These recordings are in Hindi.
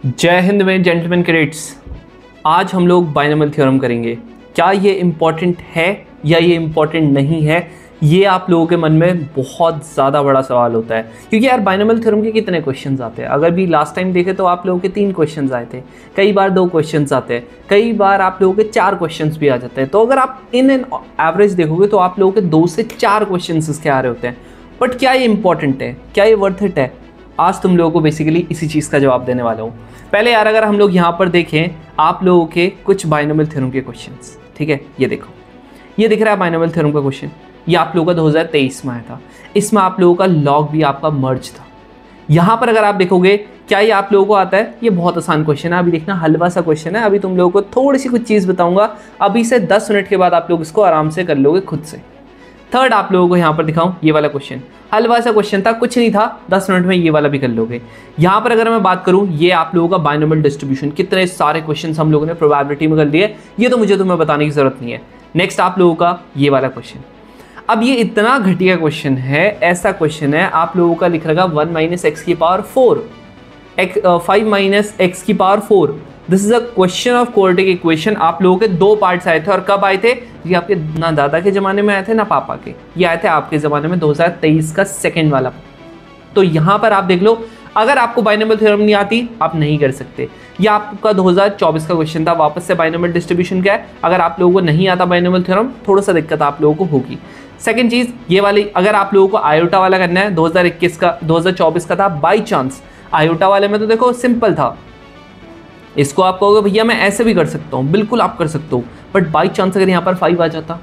जय हिंद में जेंटलमैन कैडेट्स। आज हम लोग बाइनोमियल थ्योरम करेंगे। क्या ये इम्पॉर्टेंट है या ये इम्पॉर्टेंट नहीं है, ये आप लोगों के मन में बहुत ज़्यादा बड़ा सवाल होता है, क्योंकि यार बाइनोमियल थ्योरम के कितने क्वेश्चनस आते हैं। अगर भी लास्ट टाइम देखे तो आप लोगों के 3 क्वेश्चंस आए थे, कई बार 2 क्वेश्चंस आते हैं, कई बार आप लोगों के 4 क्वेश्चंस भी आ जाते हैं। तो अगर आप इन एन एवरेज देखोगे तो आप लोगों के 2 से 4 क्वेश्चंस इसके आ रहे होते हैं। बट क्या ये इंपॉर्टेंट है, क्या ये वर्थ इट है? आज तुम लोगों को बेसिकली इसी चीज़ का जवाब देने वाला हूँ। पहले यार अगर हम लोग यहाँ पर देखें आप लोगों के कुछ बाइनोमियल थ्योरम के क्वेश्चंस, ठीक है, ये देखो, ये दिख रहा है बाइनोमियल थ्योरम का क्वेश्चन। ये आप लोगों का 2023 में आया था। इसमें आप लोगों का लॉग भी आपका मर्ज था। यहाँ पर अगर आप देखोगे क्या ये आप लोगों को आता है? ये बहुत आसान क्वेश्चन है। अभी देखना हलवा सा क्वेश्चन है। अभी तुम लोगों को थोड़ी सी कुछ चीज़ बताऊंगा, अभी से 10 मिनट के बाद आप लोग इसको आराम से कर लोगे खुद से। थर्ड आप लोगों को यहाँ पर दिखाऊं, ये वाला क्वेश्चन हलवा सा क्वेश्चन था, कुछ नहीं था, 10 मिनट में ये वाला भी कर लोगे। यहाँ पर अगर मैं बात करूँ, ये आप लोगों का बाइनोमियल डिस्ट्रीब्यूशन, कितने सारे क्वेश्चन हम लोगों ने प्रोबेबिलिटी में कर लिए, ये तो मुझे तुम्हें बताने की जरूरत नहीं है। नेक्स्ट आप लोगों का ये वाला क्वेश्चन। अब ये इतना घटिया क्वेश्चन है, ऐसा क्वेश्चन है आप लोगों का लिख रखा 1 - x की पावर 4, 5 - x की power 4। This is a question of quadratic equation. आप लोगों के 2 पार्ट्स आए थे, और कब आए थे? ये आपके ना दादा के ज़माने में आए थे ना पापा के, ये आए थे आपके ज़माने में 2023 का सेकेंड वाला। तो यहाँ पर आप देख लो, अगर आपको बाइनोमियल थ्योरम नहीं आती आप नहीं कर सकते। ये आपका 2024 का क्वेश्चन था, वापस से बाइनोमियल डिस्ट्रीब्यूशन क्या है। अगर आप लोगों को नहीं आता बाइनोमियल थ्योरम, थोड़ा सा दिक्कत आप लोगों को होगी। सेकंड चीज़ ये वाली, अगर आप लोगों को आयोटा वाला करना है, 2021 का 2024 का था बाई चांस। आयोटा वाले में तो देखो सिंपल था, इसको आप कहोगे भैया मैं ऐसे भी कर सकता हूँ, बिल्कुल आप कर सकते हो। बट बाई चांस अगर यहाँ पर 5 आ जाता,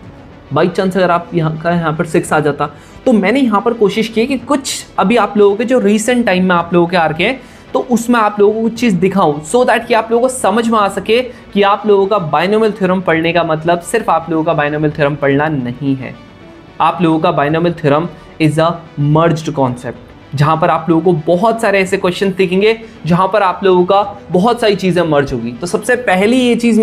बाई चांस अगर आप यहाँ पर 6 आ जाता, तो मैंने यहाँ पर कोशिश की कि कुछ अभी आप लोगों के जो रीसेंट टाइम में आप लोगों के आ रखे हैं, तो उसमें आप लोगों को कुछ चीज़ दिखाऊं, सो दैट कि आप लोगों को समझ में आ सके कि आप लोगों का बाइनोमियल थ्योरम पढ़ने का मतलब सिर्फ आप लोगों का बाइनोमियल थ्योरम पढ़ना नहीं है। आप लोगों का binomial theorem is a merged concept, जहां पर आप लोगों को बहुत सारे ऐसे क्वेश्चन दिखेंगे जहां पर आप लोगों का बहुत सारी चीज़ें मर्ज होगी। तो सबसे पहली ये चीज़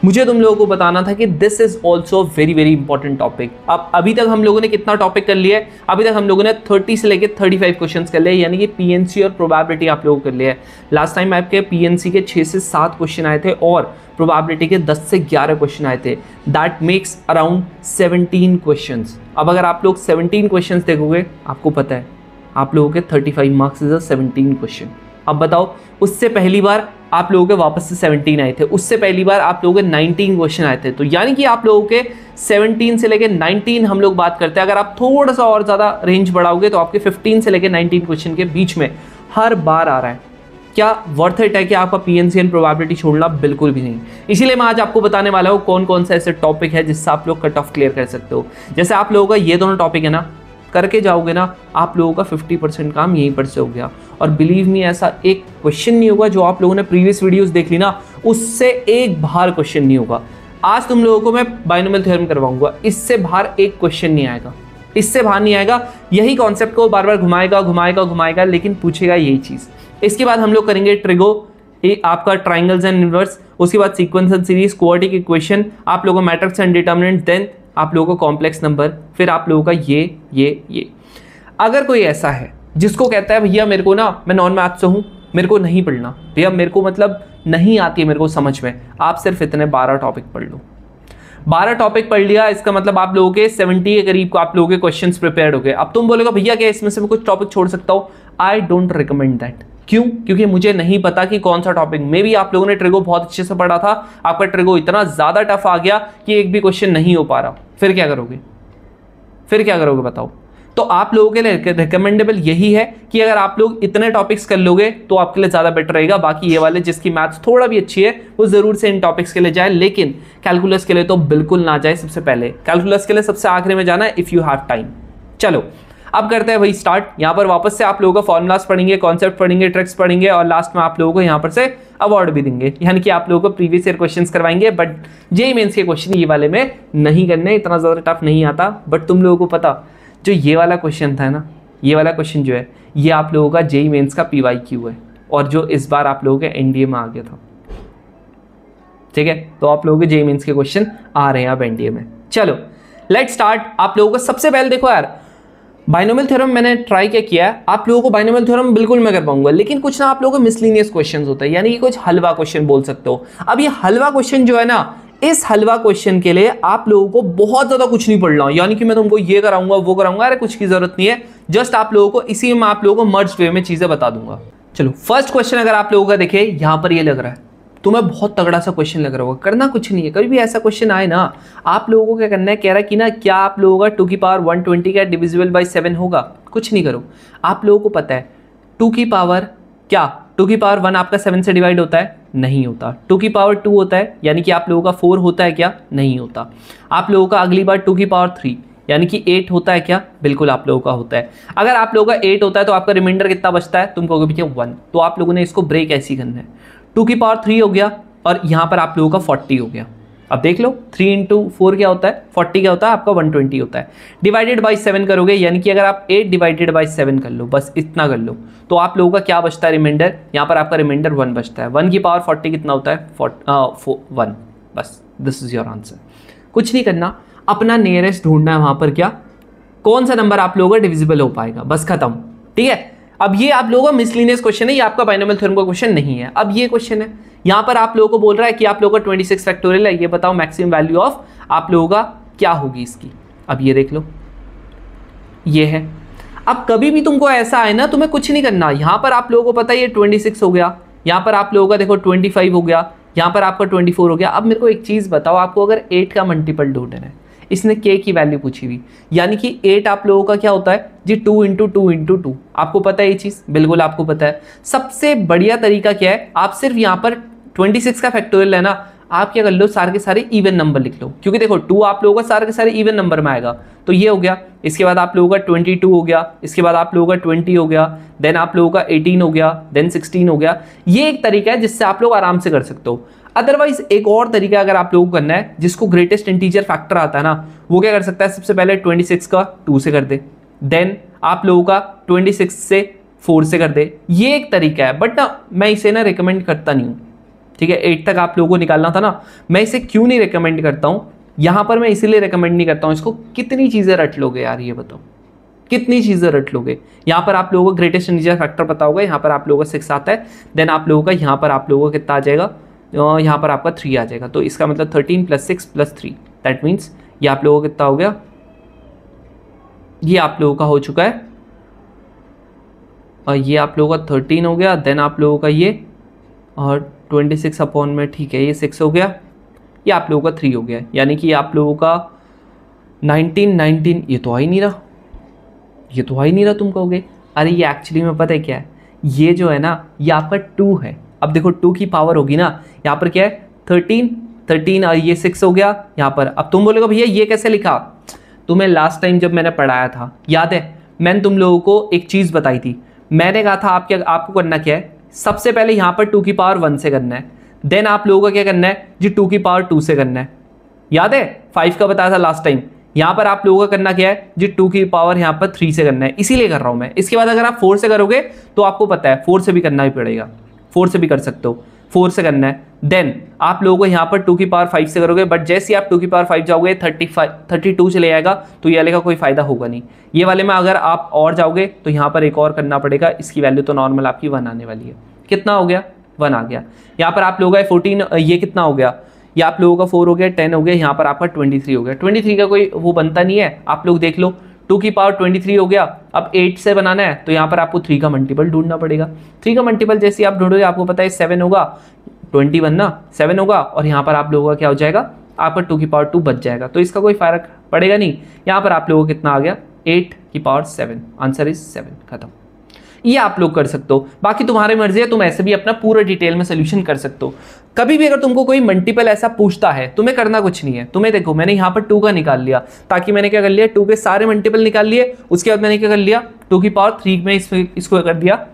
मुझे तुम लोगों को बताना था कि this is also very very important topic. अब अभी तक हम लोगों ने कितना टॉपिक कर लिया है? अभी तक हम लोगों ने 30 से लेकर 35 क्वेश्चंस कर लिए, यानी कि पीएनसी और प्रोबेबिलिटी आप लोगों को कर लिया है। लास्ट टाइम आपके पीएनसी के 6 से 7 क्वेश्चन आए थे और प्रोबेबिलिटी के 10 से 11 क्वेश्चन आए थे। That makes around 17 questions. अब अगर आप लोग 17 क्वेश्चंस देखोगे, आपको पता है आप लोगों के 35 मार्क्स इज अ 17 क्वेश्चन। अब बताओ, उससे पहली बार आप लोगों के वापस से 17 आए थे, उससे पहली बार आप लोगों के 19 क्वेश्चन आए थे। तो यानी कि आप लोगों के 17 से लेके 19 हम लोग बात करते हैं। अगर आप थोड़ा सा और ज़्यादा रेंज बढ़ाओगे तो आपके 15 से लेके 19 क्वेश्चन के बीच में हर बार आ रहा है। क्या वर्थ इट है कि आपका पीएनसी एंड प्रोबेबिलिटी छोड़ना? बिल्कुल भी नहीं। इसीलिए मैं आज आपको बताने वाला हूँ कौन कौन सा ऐसे टॉपिक है जिससे आप लोग कट ऑफ क्लियर कर सकते हो। जैसे आप लोगों का ये दोनों टॉपिक है ना, करके जाओगे ना, आप लोगों का 50% काम यहीं पर से हो गया। और बिलीव मी, ऐसा एक क्वेश्चन नहीं होगा जो आप लोगों ने प्रीवियस वीडियोस देख ली ना, उससे एक बाहर क्वेश्चन नहीं होगा। आज तुम लोगों को मैं बाइनोमियल थ्योरम करवाऊंगा, इससे बाहर एक क्वेश्चन नहीं आएगा, इससे बाहर नहीं आएगा। यही कॉन्सेप्ट को बार बार घुमाएगा, लेकिन पूछेगा यही चीज़। इसके बाद हम लोग करेंगे ट्रिगो, आपका ट्राइंगल्स एंड इनवर्स, उसके बाद sequence and series, quadratic equation, आप लोगों को मैट्रिक्स एंड डिटर्मिनेंट, देन आप लोगों को कॉम्प्लेक्स नंबर, फिर आप लोगों का ये। अगर कोई ऐसा है जिसको कहता है भैया मेरे को ना, मैं नॉन मैथ से हूँ, मेरे को नहीं पढ़ना भैया, मेरे को मतलब नहीं आती है मेरे को समझ में, आप सिर्फ इतने 12 टॉपिक पढ़ लो। 12 टॉपिक पढ़ लिया, इसका मतलब आप लोगों के 70 के करीब को आप लोगों के क्वेश्चंस प्रिपेयर्ड हो गए। अब तुम बोलेगा भैया क्या इसमें से मैं कुछ टॉपिक छोड़ सकता हूँ? I don't recommend that. क्यों? क्योंकि मुझे नहीं पता कि कौन सा टॉपिक। मे भी आप लोगों ने ट्रिगो बहुत अच्छे से पढ़ा था, आपका ट्रिगो इतना ज़्यादा टफ आ गया कि एक भी क्वेश्चन नहीं हो पा रहा, फिर क्या करोगे? बताओ। तो आप लोगों के लिए रिकमेंडेबल यही है कि अगर आप लोग इतने टॉपिक्स कर लोगे तो आपके लिए ज़्यादा बेटर रहेगा। बाकी ये वाले जिसकी मैथ्स थोड़ा भी अच्छी है वो ज़रूर से इन टॉपिक्स के लिए जाए, लेकिन कैलकुलस के लिए तो बिल्कुल ना जाए। सबसे पहले कैलकुलस के लिए सबसे आखिरी में जाना है, इफ़ यू हैव टाइम। चलो अब करते हैं भाई स्टार्ट। यहाँ पर वापस से आप लोगों का फॉर्मूलाज पढ़ेंगे, कॉन्सेप्ट पढ़ेंगे, ट्रिक्स पढ़ेंगे, और लास्ट में आप लोगों को यहाँ पर से अवार्ड भी देंगे, यानी कि आप लोगों को प्रीवियस ईयर क्वेश्चंस करवाएंगे। बट जेईई मेंस के क्वेश्चन ये वाले में नहीं करने, इतना ज़्यादा टफ नहीं आता। बट तुम लोगों को पता, जो ये वाला क्वेश्चन था ना, ये वाला क्वेश्चन जो है, ये आप लोगों का जेईई मेंस का PYQ है, और जो इस बार आप लोगों के NDA में आ गया था। ठीक है, तो आप लोगों के जेईई मेंस के क्वेश्चन आ रहे हैं अब NDA में। चलो लेट्स स्टार्ट। आप लोगों को सबसे पहले देखो यार, बाइनोमियल थ्योरम मैंने ट्राई क्या किया है, आप लोगों को बाइनोमियल थ्योरम बिल्कुल मैं कर पाऊंगा, लेकिन कुछ ना आप लोगों को मिसलिनियस क्वेश्चंस होता है, यानी कि कुछ हलवा क्वेश्चन बोल सकते हो। अब ये हलवा क्वेश्चन जो है ना, इस हलवा क्वेश्चन के लिए आप लोगों को बहुत ज्यादा कुछ नहीं पढ़ना, यानी कि मैं तुमको ये कराऊंगा वो कराऊंगा, अरे कुछ की जरूरत नहीं है। जस्ट आप लोगों को इसी में आप लोगों को मर्ज वे में चीजें बता दूंगा। चलो फर्स्ट क्वेश्चन अगर आप लोगों का देखे, यहां पर ये लग रहा है तुम्हें बहुत तगड़ा सा क्वेश्चन लग रहा होगा, करना कुछ नहीं है। कभी भी ऐसा क्वेश्चन आए ना, आप लोगों को क्या करना है, कह रहा है कि ना क्या आप लोगों का 2 की पावर 120 का डिविजिबल बाई 7 होगा, कुछ नहीं करो। आप लोगों को पता है 2 की पावर क्या, 2 की पावर 1 आपका 7 से डिवाइड होता है, नहीं होता। 2 की पावर 2 होता है, यानी कि आप लोगों का 4 होता है क्या, नहीं होता। आप लोगों का अगली बार 2 की पावर 3 यानी कि 8 होता है क्या, बिल्कुल आप लोगों का होता है। अगर आप लोगों का 8 होता है तो आपका रिमाइंडर कितना बचता है, तुम कहोगे भैया 1, तो आप लोगों ने इसको ब्रेक ऐसे ही करना है। 2 की पावर 3 हो गया और यहाँ पर आप लोगों का 40 हो गया। अब देख लो 3 इंटू 4 क्या होता है, 40 क्या होता है आपका 120 होता है। डिवाइडेड बाई 7 करोगे, यानी कि अगर आप 8 डिवाइडेड बाई 7 कर लो, बस इतना कर लो, तो आप लोगों का क्या बचता है रिमाइंडर, यहाँ पर आपका रिमाइंडर 1 बचता है। 1 की पावर 40 कितना होता है 1, बस दिस इज योर आंसर। कुछ नहीं करना, अपना नियरेस्ट ढूंढना है वहां पर क्या, कौन सा नंबर आप लोगों का डिविजिबल हो पाएगा, बस खत्म। ठीक है, अब ये आप लोगों का मिसलिनियस क्वेश्चन है, ये आपका बाइनोमियल थ्योरम का क्वेश्चन नहीं है। अब ये क्वेश्चन है, यहां पर आप लोगों को बोल रहा है कि आप लोगों का 26 फैक्टोरियल है, ये बताओ मैक्सिमम वैल्यू ऑफ आप लोगों का क्या होगी इसकी। अब ये देख लो, ये है। अब कभी भी तुमको ऐसा आए ना, तुम्हें कुछ नहीं करना, यहां पर आप लोगों को पता है ये 26 हो गया, यहां पर आप लोगों का देखो 25 हो गया, यहां पर आपका 24 हो गया। अब मेरे को एक चीज बताओ, आपको अगर 8 का मल्टीपल ढूंढना है, इसने k की वैल्यू पूछी हुई, यानी कि 8 आप लोगों का क्या होता है जी 2 इंटू 2 इंटू 2, आपको पता है ये चीज, बिल्कुल आपको पता है। सबसे बढ़िया तरीका क्या है, आप सिर्फ यहाँ पर 26 का फैक्टोरियल है ना, आप क्या कर लो, सारे के सारे इवन नंबर लिख लो, क्योंकि देखो 2 आप लोगों का सारे के सारे इवन नंबर में आएगा, तो ये हो गया। इसके बाद आप लोगों का 22 हो गया, इसके बाद आप लोगों का 20 हो गया, देन आप लोगों का 18 हो गया, देन 16 हो गया। ये एक तरीका है जिससे आप लोग आराम से कर सकते हो। अदरवाइज एक और तरीका अगर आप लोगों को करना है, जिसको ग्रेटेस्ट इंटीजर फैक्टर आता है ना, वो क्या कर सकता है, सबसे पहले 26 का 2 से कर दे, देन आप लोगों का 26 से 4 से कर दे। ये एक तरीका है, बट ना मैं इसे ना रिकमेंड करता नहीं हूँ। ठीक है, 8 तक आप लोगों को निकालना था ना, मैं इसे क्यों नहीं रिकमेंड करता हूँ, यहाँ पर मैं इसीलिए रिकमेंड नहीं करता हूँ इसको। कितनी चीज़ें रट लोगे यार, ये बताओ कितनी चीज़ें रट लोगे। यहाँ पर आप लोगों को ग्रेटेस्ट इंटीजर फैक्टर पता होगा, यहाँ पर आप लोगों का 6 आता है, देन आप लोगों का यहाँ पर आप लोगों का कितना आ जाएगा, यहाँ पर आपका 3 आ जाएगा, तो इसका मतलब 13 + 6 + 3, दैट मीन्स ये आप लोगों का कितना हो गया, ये आप लोगों का हो चुका है, और ये आप लोगों का 13 हो गया, देन आप लोगों का ये, और 26 अपॉन में, ठीक है ये 6 हो गया, ये आप लोगों का 3 हो गया, यानी कि आप लोगों का 19, ये तो आ ही नहीं रहा, ये तो आ ही नहीं रहा। तुम कहोगे अरे ये एक्चुअली में पता है क्या है, ये जो है ना ये आपका 2 है। अब देखो 2 की पावर होगी ना, यहाँ पर क्या है 13 और ये 6 हो गया यहाँ पर। अब तुम बोलोगे भैया ये कैसे लिखा, तुम्हें लास्ट टाइम जब मैंने पढ़ाया था याद है, मैंने तुम लोगों को एक चीज़ बताई थी, मैंने कहा था आपको करना क्या है, सबसे पहले यहाँ पर 2 की पावर 1 से करना है, देन आप लोगों का क्या करना है जी 2 की पावर 2 से करना है, याद है 5 का बताया था लास्ट टाइम। यहाँ पर आप लोगों का करना क्या है जी 2 की पावर यहाँ पर 3 से करना है, इसीलिए कर रहा हूँ मैं। इसके बाद अगर आप 4 से करोगे तो आपको पता है 4 से भी करना ही पड़ेगा, 4 से भी कर सकते हो, 4 से करना है। देन आप लोगों को यहाँ पर 2 की पावर 5 से करोगे, बट जैसे ही आप 2 की पावर 5 जाओगे 32 चले जाएगा, तो ये वाले का कोई फायदा होगा नहीं। ये वाले में अगर आप और जाओगे तो यहाँ पर एक और करना पड़ेगा, इसकी वैल्यू तो नॉर्मल आपकी 1 आने वाली है। कितना हो गया 1 आ गया। यहाँ पर आप लोगों का 14, ये कितना हो गया, ये आप लोगों का 4 हो गया, 10 हो गया, यहाँ पर आपका 23 हो गया। 23 का कोई वो बनता नहीं है, आप लोग देख लो 2 की पावर 23 हो गया। अब 8 से बनाना है तो यहाँ पर आपको 3 का मल्टीपल ढूंढना पड़ेगा। 3 का मल्टीपल जैसे आप ढूंढोगे आपको पता है 7 होगा, 21 ना 7 होगा, और यहाँ पर आप लोगों का क्या हो जाएगा, आपका 2 की पावर 2 बच जाएगा, तो इसका कोई फर्क पड़ेगा नहीं। यहाँ पर आप लोगों को कितना आ गया 8 की पावर 7, आंसर इज 7, खत्म। ये आप लोग कर सकते हो, बाकी तुम्हारी मर्जी है, तुम ऐसे भी अपना पूरा डिटेल में सोल्यूशन कर सकते हो। कभी भी अगर तुमको कोई मल्टीपल ऐसा पूछता है, तुम्हें करना कुछ नहीं है, तुम्हें देखो मैंने यहाँ पर 2 का निकाल लिया, ताकि मैंने क्या कर लिया 2 के सारे मल्टीपल निकाल लिए। उसके बाद मैंने क्या कर लिया 2 की पावर 3 में इसको कर दिया,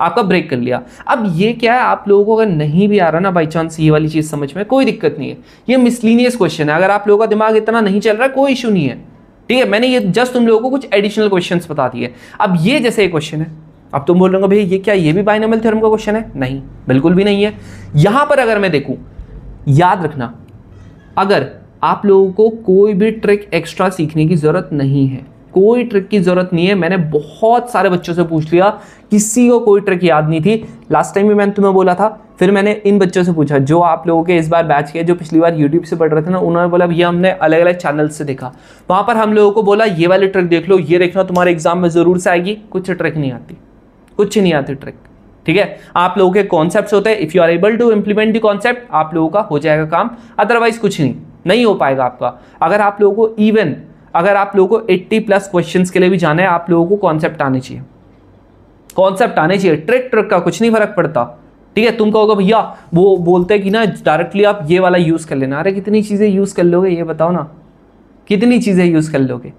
आपका ब्रेक कर लिया। अब ये क्या है, आप लोगों को अगर नहीं भी आ रहा ना बाई चांस ये वाली चीज समझ में, कोई दिक्कत नहीं है, ये मिसलिनियस क्वेश्चन है। अगर आप लोगों का दिमाग इतना नहीं चल रहा कोई इशू नहीं है, ठीक है। मैंने ये जस्ट तुम लोगों को कुछ एडिशनल क्वेश्चंस बता दिए। अब ये जैसे क्वेश्चन है, अब तुम बोल रहे हो भैया ये क्या, ये भी बाइनोमियल थ्योरम का क्वेश्चन है? नहीं, बिल्कुल भी नहीं है। यहां पर अगर मैं देखूं, याद रखना, अगर आप लोगों को कोई भी ट्रिक एक्स्ट्रा सीखने की जरूरत नहीं है, कोई ट्रिक की जरूरत नहीं है। मैंने बहुत सारे बच्चों से पूछ लिया, किसी को कोई ट्रिक याद नहीं थी। लास्ट टाइम भी मैंने तुम्हें बोला था, फिर मैंने इन बच्चों से पूछा जो आप लोगों के इस बार बैच के, जो पिछली बार यूट्यूब से पढ़ रहे थे ना, उन्होंने बोला भैया हमने अलग अलग चैनल से देखा। वहां पर हम लोगों को बोला ये वाली ट्रिक देख लो, ये देखना तुम्हारे एग्जाम में जरूर से आएगी। कुछ ट्रिक नहीं आती, कुछ नहीं आती ट्रिक। ठीक है, आप लोगों के कॉन्सेप्ट्स होते हैं, if you are able to implement the concept, आप लोगों का हो जाएगा काम, अदरवाइज कुछ नहीं हो पाएगा आपका। अगर आप लोगों को अगर आप लोगों को 80+ क्वेश्चंस के लिए भी जाना है, आप लोगों को कॉन्सेप्ट आने चाहिए, कॉन्सेप्ट आने चाहिए। ट्रिक का कुछ नहीं फर्क पड़ता। ठीक है, तुम कहोगे भैया वो बोलते हैं कि ना डायरेक्टली आप ये वाला यूज कर लेना। अरे कितनी चीजें यूज कर लोगे ये बताओ ना, कितनी चीजें यूज कर लोगे।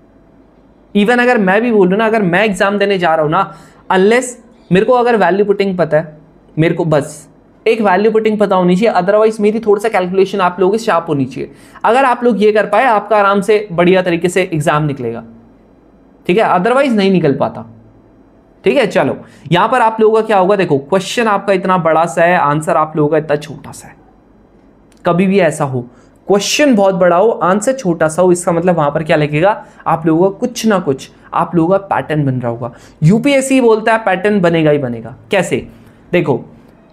इवन अगर मैं भी बोल रहा हूं ना, अगर मैं एग्जाम देने जा रहा हूं ना, अनलेस मेरे को अगर वैल्यू पुटिंग पता है, मेरे को बस एक वैल्यू पुटिंग पता होनी चाहिए, अदरवाइज मेरी थोड़ा सा कैलकुलेशन आप लोगों की शार्प होनी चाहिए। अगर आप लोग ये कर पाए, आपका आराम से बढ़िया तरीके से एग्जाम निकलेगा। ठीक है, अदरवाइज नहीं निकल पाता। ठीक है, चलो यहां पर आप लोगों का क्या होगा, देखो क्वेश्चन आपका इतना बड़ा सा है, आंसर आप लोगों का इतना छोटा सा है। कभी भी ऐसा हो, क्वेश्चन बहुत बड़ा हो, आंसर छोटा सा हो, इसका मतलब वहां पर क्या लगेगा, आप लोगों का कुछ ना कुछ आप लोगों का पैटर्न बन रहा होगा। यूपीएससी बोलता है पैटर्न बनेगा ही बनेगा। कैसे, देखो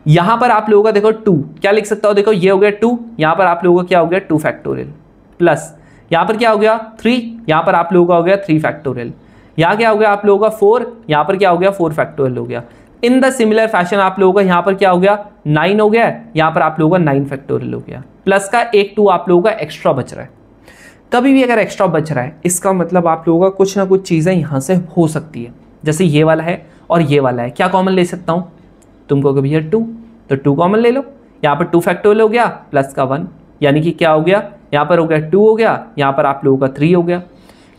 यहां पर आप लोगों का देखो 2 क्या लिख सकता हो, देखो ये हो गया 2, यहां पर आप लोगों का क्या हो गया 2 फैक्टोरियल, प्लस यहां पर क्या हो गया 3, यहां पर आप लोगों का हो गया 3 फैक्टोरियल, यहां क्या हो गया आप लोगों का 4, यहां पर क्या हो गया 4 फैक्टोरियल हो गया। इन द सिमिलर फैशन आप लोगों का यहां पर क्या हो गया 9 हो गया, यहां पर आप लोगों का 9 फैक्टोरियल हो गया, प्लस का एक 2 आप लोगों का एक्स्ट्रा बच रहा है। कभी भी अगर एक्स्ट्रा बच रहा है, इसका मतलब आप लोगों का कुछ ना कुछ चीजें यहां से हो सकती है। जैसे ये वाला है और ये वाला है, क्या कॉमन ले सकता हूं, तुमको कभी भैया 2, तो 2 कॉमन ले लो। यहाँ पर 2 फैक्टोरियल हो गया प्लस का 1, यानी कि क्या हो गया, यहाँ पर हो गया 2 हो गया, यहाँ पर आप लोगों का 3 हो गया।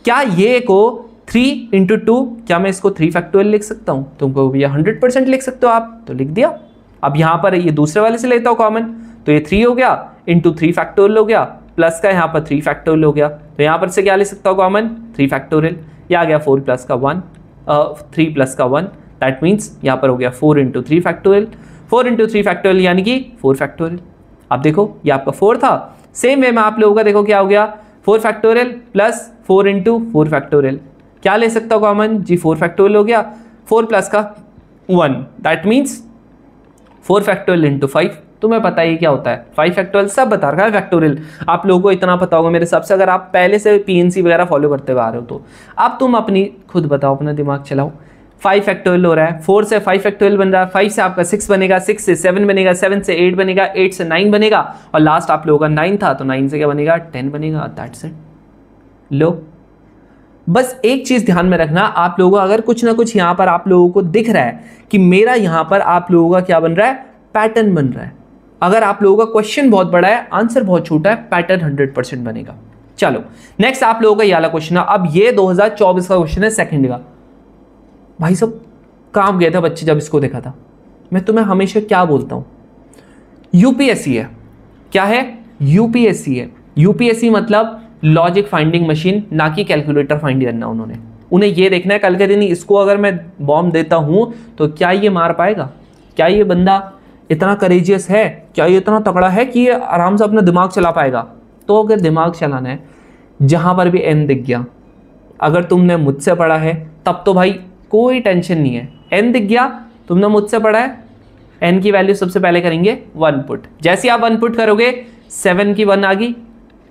क्या ये को 3 × 2, क्या मैं इसको 3 फैक्टोरियल लिख सकता हूँ, तुमको भैया 100% लिख सकते हो आप, तो लिख दिया। अब यहाँ पर ये दूसरे वाले से लेता हूँ कॉमन, तो ये 3 हो गया × 3 फैक्टोरियल हो गया, प्लस का यहाँ पर 3 फैक्टोरियल हो गया, तो यहाँ पर से क्या ले सकता हूँ कॉमन 3 फैक्टोरियल, ये आ गया 4 प्लस का 1, 3 प्लस का 1, दैट मीन्स यहाँ पर हो गया 4 × 3 फैक्टोरियल, 4 × 3 फैक्टोरियल यानी कि 4 फैक्टोरियल। अब देखो ये आपका 4 था, सेम वे में आप लोगों का देखो क्या हो गया 4 फैक्टोरियल प्लस 4 × 4 फैक्टोरियल, क्या ले सकता हूँ कॉमन जी 4 फैक्टोरियल हो गया, 4 प्लस का 1, दैट मीन्स 4 फैक्टोरियल × 5। तुम्हें पता ही क्या होता है 5 फैक्टोरियल, सब बता रखा है फैक्टोरियल, आप लोगों को इतना पता होगा मेरे हिसाब से, अगर आप पहले से पीएनसी वगैरह फॉलो करते हुए आ रहे हो तो। अब तुम अपनी खुद बताओ, अपना दिमाग चलाओ। 5 फैक्टोरियल हो रहा है, 4 से 5 फैक्टोरियल बन रहा है, 5 से आपका 6 बनेगा, 6 से 7 बनेगा, 7 से 8 बनेगा, 8 से 9 बनेगा, और लास्ट आप लोगों का 9 था, तो 9 से क्या बनेगा 10 बनेगा, दैट्स इट। लो बस एक चीज ध्यान में रखना, आप लोगों को अगर कुछ ना कुछ यहाँ पर आप लोगों को दिख रहा है कि मेरा यहाँ पर आप लोगों का क्या बन रहा है, पैटर्न बन रहा है। अगर आप लोगों का क्वेश्चन बहुत बड़ा है, आंसर बहुत छोटा है, पैटर्न 100% बनेगा। चलो नेक्स्ट आप लोगों का ये वाला क्वेश्चन है। अब ये 2024 का क्वेश्चन है, सेकंड का। भाई साहब काम गए थे बच्चे जब इसको देखा था। मैं तुम्हें हमेशा क्या बोलता हूं, यूपीएससी है, क्या है यूपीएससी है। यूपीएससी मतलब लॉजिक फाइंडिंग मशीन, ना कि कैलकुलेटर फाइंड करना। उन्हें ये देखना है कल के दिन इसको अगर मैं बॉम्ब देता हूं तो क्या ये मार पाएगा, क्या ये बंदा इतना करेजियस है, क्या ये इतना तगड़ा है कि ये आराम से अपना दिमाग चला पाएगा। तो अगर दिमाग चलाना है, जहां पर भी एन दिख गया, अगर तुमने मुझसे पढ़ा है तब तो भाई कोई टेंशन नहीं है। एन दिख गया, तुमने मुझसे पढ़ा है, एन की वैल्यू सबसे पहले करेंगे 1 पुट। जैसे आप 1 पुट करोगे 7 की 1 आ गई,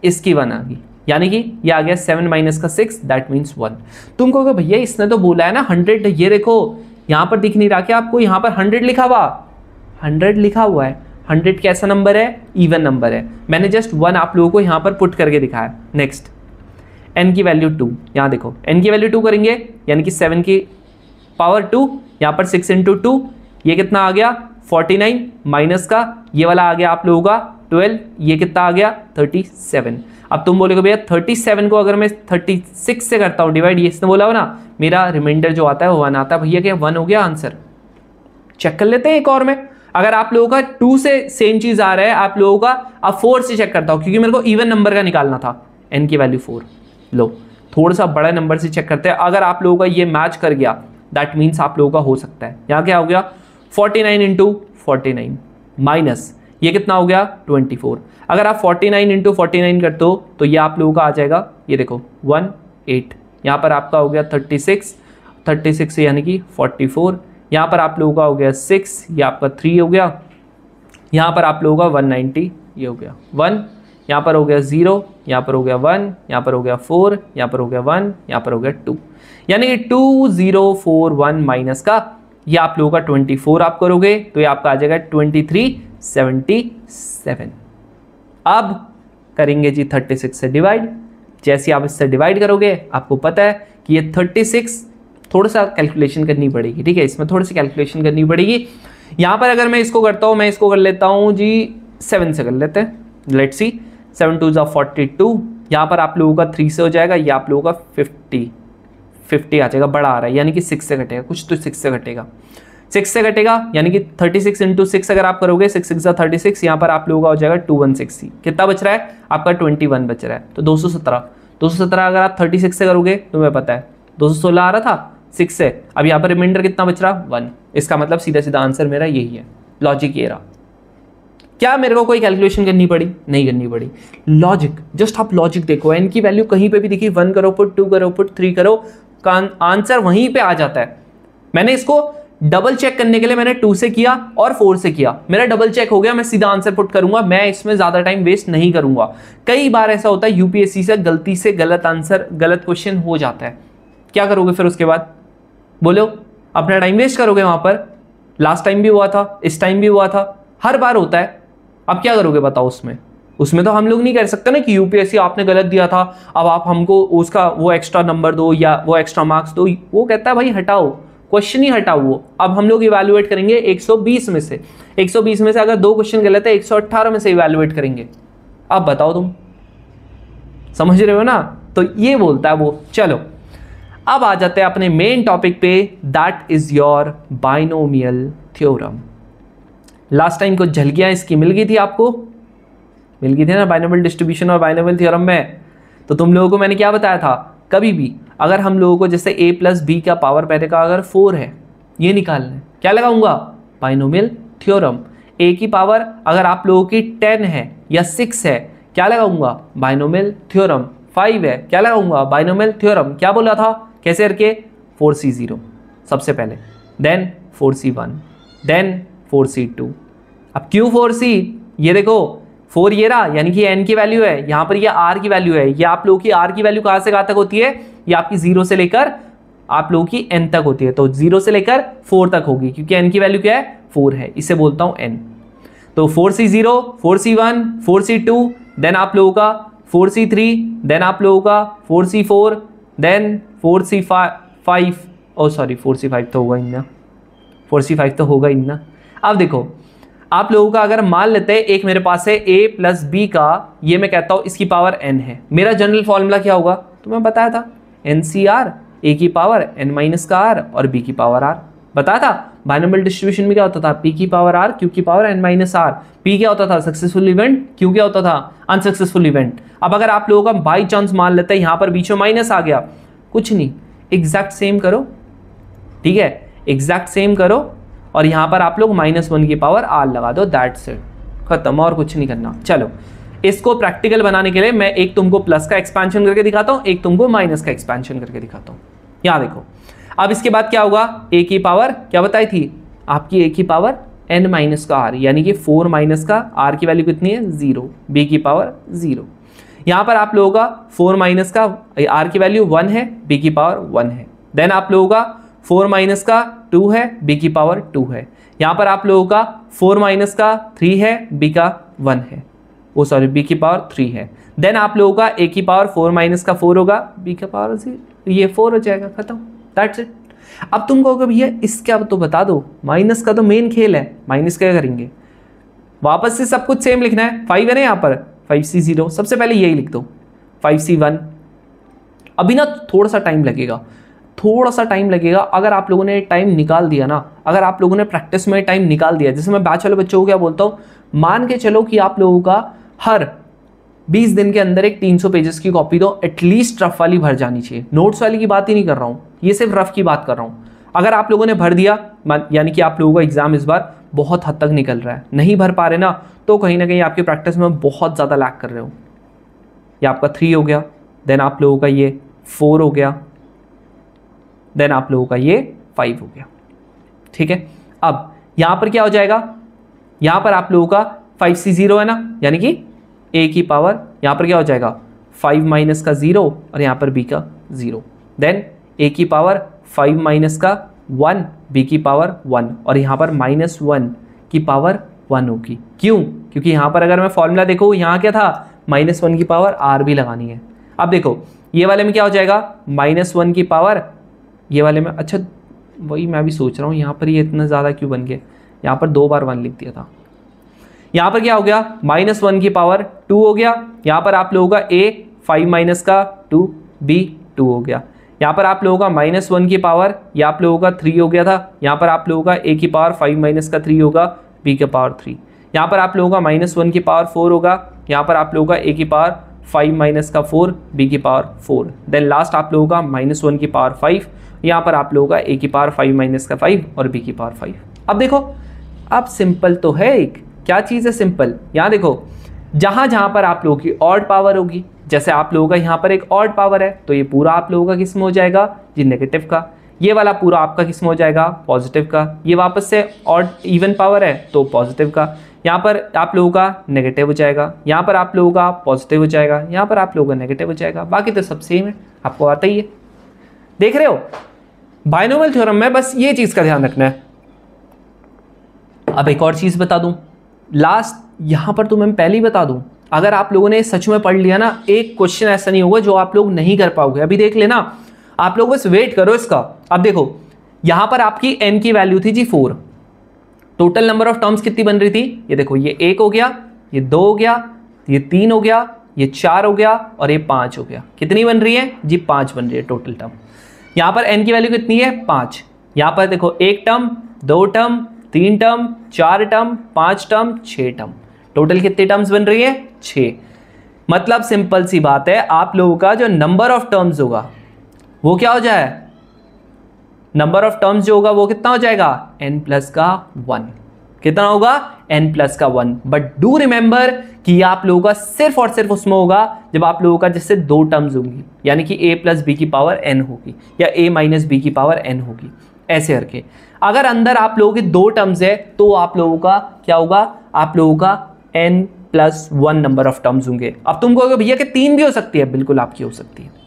इसकी 1 आ गई, यानी कि ये आ गया 7 - 6, दैट मीन्स 1। तुम कहोगे भैया इसने तो बोला है ना 100, ये देखो यहाँ पर दिख नहीं रहा क्या आपको, यहाँ पर 100 लिखा हुआ, 100 लिखा हुआ है। 100 कैसा नंबर है, इवन नंबर है। मैंने जस्ट 1 आप लोगों को यहाँ पर पुट करके दिखाया। नेक्स्ट n की वैल्यू 2, यहाँ देखो n की वैल्यू 2 करेंगे, यानी कि 7 की पावर 2, यहाँ पर 6 × 2, ये कितना आ गया 49, माइनस का ये वाला आ गया आप लोगों का 12, ये कितना आ गया 37। अब तुम बोलोगे भैया 37 को अगर मैं 36 से करता हूँ डिवाइड, ये इसने बोला हो ना, मेरा रिमाइंडर जो आता है वो 1 आता है। भैया क्या 1 हो गया आंसर। चेक कर लेते हैं एक और में, अगर आप लोगों का 2 से सेम चीज आ रहा है आप लोगों का, अब 4 से चेक करता हूँ क्योंकि मेरे को इवन नंबर का निकालना था। n की वैल्यू 4, लो थोड़ा सा बड़ा नंबर से चेक करते हैं। अगर आप लोगों का ये मैच कर गया दैट मीन्स आप लोगों का हो सकता है। यहाँ क्या हो गया 49 × 49 माइनस ये कितना हो गया 24। अगर आप 49 × 49 करते हो तो ये आप लोगों का आ जाएगा, ये देखो 180, यहाँ पर आपका हो गया 36 यानी कि 44, यहाँ पर आप लोगों का हो गया 6, ये आपका 3 हो गया, यहाँ पर आप लोगों का 190, ये हो गया 1, यहाँ पर हो गया 0, यहाँ पर हो गया 1, यहाँ पर हो गया 4, यहाँ पर हो गया 1, यहाँ पर हो गया 2, यानी कि 2041 माइनस का ये आप लोगों का 24 आप करोगे तो ये आपका आ जाएगा 2377। अब करेंगे जी 36 से डिवाइड। जैसे आप इससे डिवाइड करोगे आपको पता है कि ये 36, थोड़ा सा कैलकुलेशन करनी पड़ेगी, ठीक है, इसमें थोड़ी सी कैलकुलेशन करनी पड़ेगी। यहाँ पर अगर मैं इसको करता हूँ, मैं इसको कर लेता हूँ जी 7 से कर लेते हैं, लेट्स सी, 7 2 42, यहाँ पर आप लोगों का 3 से हो जाएगा, ये आप लोगों का 50 आ जाएगा, बड़ा आ रहा है यानी कि 6 से घटेगा, कुछ तो 6 से घटेगा, 6 से घटेगा यानी कि 36 इंटू 6 अगर आप करोगे 6 6 36, यहाँ पर आप लोगों का हो जाएगा 2160। कितना बच रहा है आपका 21 बच रहा है, तो 217 अगर आप 36 से करोगे तुम्हें पता है 216 आ रहा था 6 से, अब यहाँ पर रिमाइंडर कितना बच रहा 1, इसका मतलब सीधा सीधा आंसर मेरा यही है। लॉजिक ये रहा। क्या मेरे को कोई कैलकुलेशन करनी पड़ी? नहीं करनी पड़ी। लॉजिक, जस्ट आप लॉजिक देखो, एन की वैल्यू कहीं पे भी देखिए, 1 करो पुट, 2 करो पुट, 3 करो, का आंसर वहीं पे आ जाता है। मैंने इसको डबल चेक करने के लिए मैंने 2 से किया और 4 से किया, मेरा डबल चेक हो गया, मैं सीधा आंसर पुट करूंगा, मैं इसमें ज्यादा टाइम वेस्ट नहीं करूंगा। कई बार ऐसा होता है यूपीएससी से गलती से गलत आंसर, गलत क्वेश्चन हो जाता है, क्या करोगे फिर उसके बाद? बोलो, अपना टाइम वेस्ट करोगे वहां पर। लास्ट टाइम भी हुआ था, इस टाइम भी हुआ था, हर बार होता है। अब क्या करोगे बताओ? उसमें तो हम लोग नहीं कह सकते ना कि यूपीएससी आपने गलत दिया था, अब आप हमको उसका वो एक्स्ट्रा नंबर दो या वो एक्स्ट्रा मार्क्स दो। वो कहता है भाई हटाओ, क्वेश्चन ही हटाओ। वो अब हम लोग इवैल्यूएट करेंगे 120 में से, 120 में से अगर 2 क्वेश्चन गलत है 118 में से इवैल्यूएट करेंगे। अब बताओ तुम समझ रहे हो ना? तो ये बोलता है वो। चलो अब आ जाते हैं अपने मेन टॉपिक पे, that is your binomial theorem. Last time कुछ झलकियां इसकी मिल गई थी, आपको मिल गई थी ना बाइनोमियल डिस्ट्रीब्यूशन और बाइनोमियल थ्योरम में। तो तुम लोगों को मैंने क्या बताया था, कभी भी अगर हम लोगों को जैसे a प्लस बी का पावर पहले का अगर 4 है, ये निकालना है, क्या लगाऊंगा? Binomial theorem. a की पावर अगर आप लोगों की 10 है या 6 है, क्या लगाऊंगा? Binomial theorem. 5 है, क्या लगाऊंगा? Binomial theorem. क्या बोला था? कैसे करके? 4c0 सबसे पहले, देन 4c1, देन 4c2। अब क्यों 4c? ये देखो 4 ये रहा, यानी कि n की वैल्यू है, यहाँ पर ये r की वैल्यू है। ये आप लोगों की r की वैल्यू कहाँ से कहाँ तक होती है? ये आपकी 0 से लेकर आप लोगों की n तक होती है, तो 0 से लेकर 4 तक होगी, क्योंकि n की वैल्यू क्या है? 4 है, इसे बोलता हूँ n। तो 4c0, 4c1, 4c2, देन आप लोगों का 4c3, देन आप लोगों का 4c4, देन 4c5, ओ सॉरी 4c5 तो होगा ही ना, 4c5 तो होगा ही ना। अब देखो आप लोगों का अगर मान लेते हैं एक मेरे पास है a प्लस बी का, ये मैं कहता हूं इसकी पावर n है, मेरा जनरल फॉर्मूला क्या होगा? तो मैं बताया था NCR, a की पावर n माइनस का r और b की पावर r। बताया था बाइनोमियल डिस्ट्रीब्यूशन में क्या होता था? p की पावर r, q की power n minus r। p क्या होता था? सक्सेसफुल इवेंट, q क्या होता था? Unsuccessful event. अब अगर आप लोगों का बाई चांस मान लेते हैं यहाँ पर बीच में माइनस आ गया, कुछ नहीं, एग्जैक्ट सेम करो, ठीक है, एग्जैक्ट सेम करो, और यहाँ पर आप लोग -1 की पावर r लगा दो, दैट्स इट, खत्म, और कुछ नहीं करना। चलो इसको प्रैक्टिकल बनाने के लिए मैं एक तुमको प्लस का एक्सपेंशन करके दिखाता हूँ, एक तुमको माइनस का एक्सपेंशन करके दिखाता हूँ। यहाँ देखो, अब इसके बाद क्या होगा? a की पावर क्या बताई थी आपकी? a की पावर n माइनस का r, यानी कि 4 माइनस का r की वैल्यू कितनी है? 0। b की पावर 0। यहाँ पर आप लोगों का 4 माइनस का r की वैल्यू 1 है, b की पावर 1 है। देन आप लोगों का 4 माइनस का 2 है, b की पावर 2 है। यहाँ पर आप लोगों का 4 माइनस का 3 है, b का 1 है, वो सॉरी b की पावर 3 है। देन आप लोगों का a की पावर 4 माइनस का 4 होगा, b का पावर 0, ये 4 हो जाएगा, खत्म, दैट्स इट। अब तुम कहोगे भैया इसका तो बता दो, माइनस का तो मेन खेल है, माइनस क्या करेंगे? वापस से सब कुछ सेम लिखना है। 5 है ना यहाँ पर, 5c0, सबसे पहले यही लिख दो, 5c1। अभी ना थोड़ा सा टाइम लगेगा, अगर आप लोगों ने टाइम निकाल दिया ना, अगर आप लोगों ने प्रैक्टिस में टाइम निकाल दिया, जैसे मैं बैच वाले बच्चों को क्या बोलता हूँ, मान के चलो कि आप लोगों का हर 20 दिन के अंदर एक 300 पेजेस की कॉपी दो, एटलीस्ट रफ वाली भर जानी चाहिए। नोट्स वाली की बात ही नहीं कर रहा हूँ, ये सिर्फ रफ की बात कर रहा हूँ। अगर आप लोगों ने भर दिया, यानी कि आप लोगों का एग्जाम इस बार बहुत हद तक निकल रहा है। नहीं भर पा रहे ना, तो कहीं ना कहीं आपकी प्रैक्टिस में बहुत ज़्यादा लैग कर रहे हो। ये आपका 3 हो गया, देन आप लोगों का ये 4 हो गया, देन आप लोगों का ये 5 हो गया। ठीक है, अब यहाँ पर क्या हो जाएगा, यहाँ पर आप लोगों का 5c 0 है ना, यानी कि a की पावर यहाँ पर क्या हो जाएगा 5 माइनस का 0 और यहाँ पर b का 0, देन a की पावर 5 माइनस का 1, b की पावर 1 और यहाँ पर -1 की पावर 1 होगी। क्यों? क्योंकि यहाँ पर अगर मैं फॉर्मूला देखूँ, यहाँ क्या था -1 की पावर r भी लगानी है। अब देखो ये वाले में क्या हो जाएगा -1 की पावर, ये वाले में, अच्छा वही मैं भी सोच रहा हूँ यहाँ पर ये इतना ज़्यादा क्यों बन गया, यहाँ पर 2 बार 1 लिख दिया था। यहाँ पर क्या हो गया -1 की पावर 2 हो गया, यहाँ पर आप लोगों का a 5 माइनस का 2, b 2 हो गया। यहाँ पर आप लोगों का -1 की पावर, ये आप लोगों का 3 हो गया था, यहाँ पर आप लोगों का a की पावर 5 माइनस का 3 होगा, b की पावर 3, यहाँ पर आप लोगों का -1 की पावर 4 होगा, यहाँ पर आप लोगों का a की पावर 5 माइनस का 4, b की पावर 4, देन लास्ट आप लोगों का -1 की पावर 5, यहाँ पर आप लोगों का a की पावर 5 माइनस का 5 और b की पावर 5। अब देखो, अब सिंपल तो है, एक क्या चीज़ है सिंपल, यहाँ देखो जहाँ जहाँ पर आप लोगों की ऑड पावर होगी, जैसे आप लोगों का यहाँ पर एक ऑड पावर है तो ये पूरा आप लोगों का किस में हो जाएगा जी नेगेटिव का, ये वाला पूरा आपका किस में हो जाएगा पॉजिटिव का, ये वापस से ऑड इवन पावर है तो पॉजिटिव का, यहाँ पर आप लोगों का नेगेटिव हो जाएगा, यहाँ पर आप लोगों का पॉजिटिव हो जाएगा, यहाँ पर आप लोगों का नेगेटिव हो जाएगा, बाकी तो सब सेम है, आपको आता ही है। देख रहे हो बाइनोमियल थ्योरम में बस ये चीज़ का ध्यान रखना है। अब एक और चीज़ बता दूं, लास्ट यहाँ पर तो मैं पहले ही बता दूं, अगर आप लोगों ने सच में पढ़ लिया ना, एक क्वेश्चन ऐसा नहीं होगा जो आप लोग नहीं कर पाओगे। अभी देख लेना, आप लोग बस वेट करो इसका। अब देखो यहाँ पर आपकी n की वैल्यू थी जी 4, टोटल नंबर ऑफ टर्म्स कितनी बन रही थी, ये देखो ये 1 हो गया, ये 2 हो गया, ये 3 हो गया, ये 4 हो गया और ये 5 हो गया। कितनी बन रही है जी 5 बन रही है टोटल टर्म। यहाँ पर n की वैल्यू कितनी है 5, यहाँ पर देखो 1 term, 2 term, 3 term, 4 term, 5 term, 6 term, total कितनी टर्म्स बन रही है 6। मतलब सिंपल सी बात है, आप लोगों का जो नंबर ऑफ टर्म्स होगा वो क्या हो जाए, नंबर ऑफ टर्म्स जो होगा वो कितना हो जाएगा n प्लस का 1, कितना होगा n प्लस का 1। बट डू रिमेंबर कि ये आप लोगों का सिर्फ और सिर्फ उसमें होगा जब आप लोगों का जैसे 2 टर्म्स होंगी, यानी कि a प्लस बी की पावर n होगी या a माइनस बी की पावर n होगी, ऐसे करके। अगर अंदर आप लोगों के 2 टर्म्स है तो आप लोगों का क्या होगा, आप लोगों का n plus 1 number of terms होंगे। अब तुम कहोगे भैया कि 3 भी हो सकती है, बिल्कुल आपकी हो सकती है।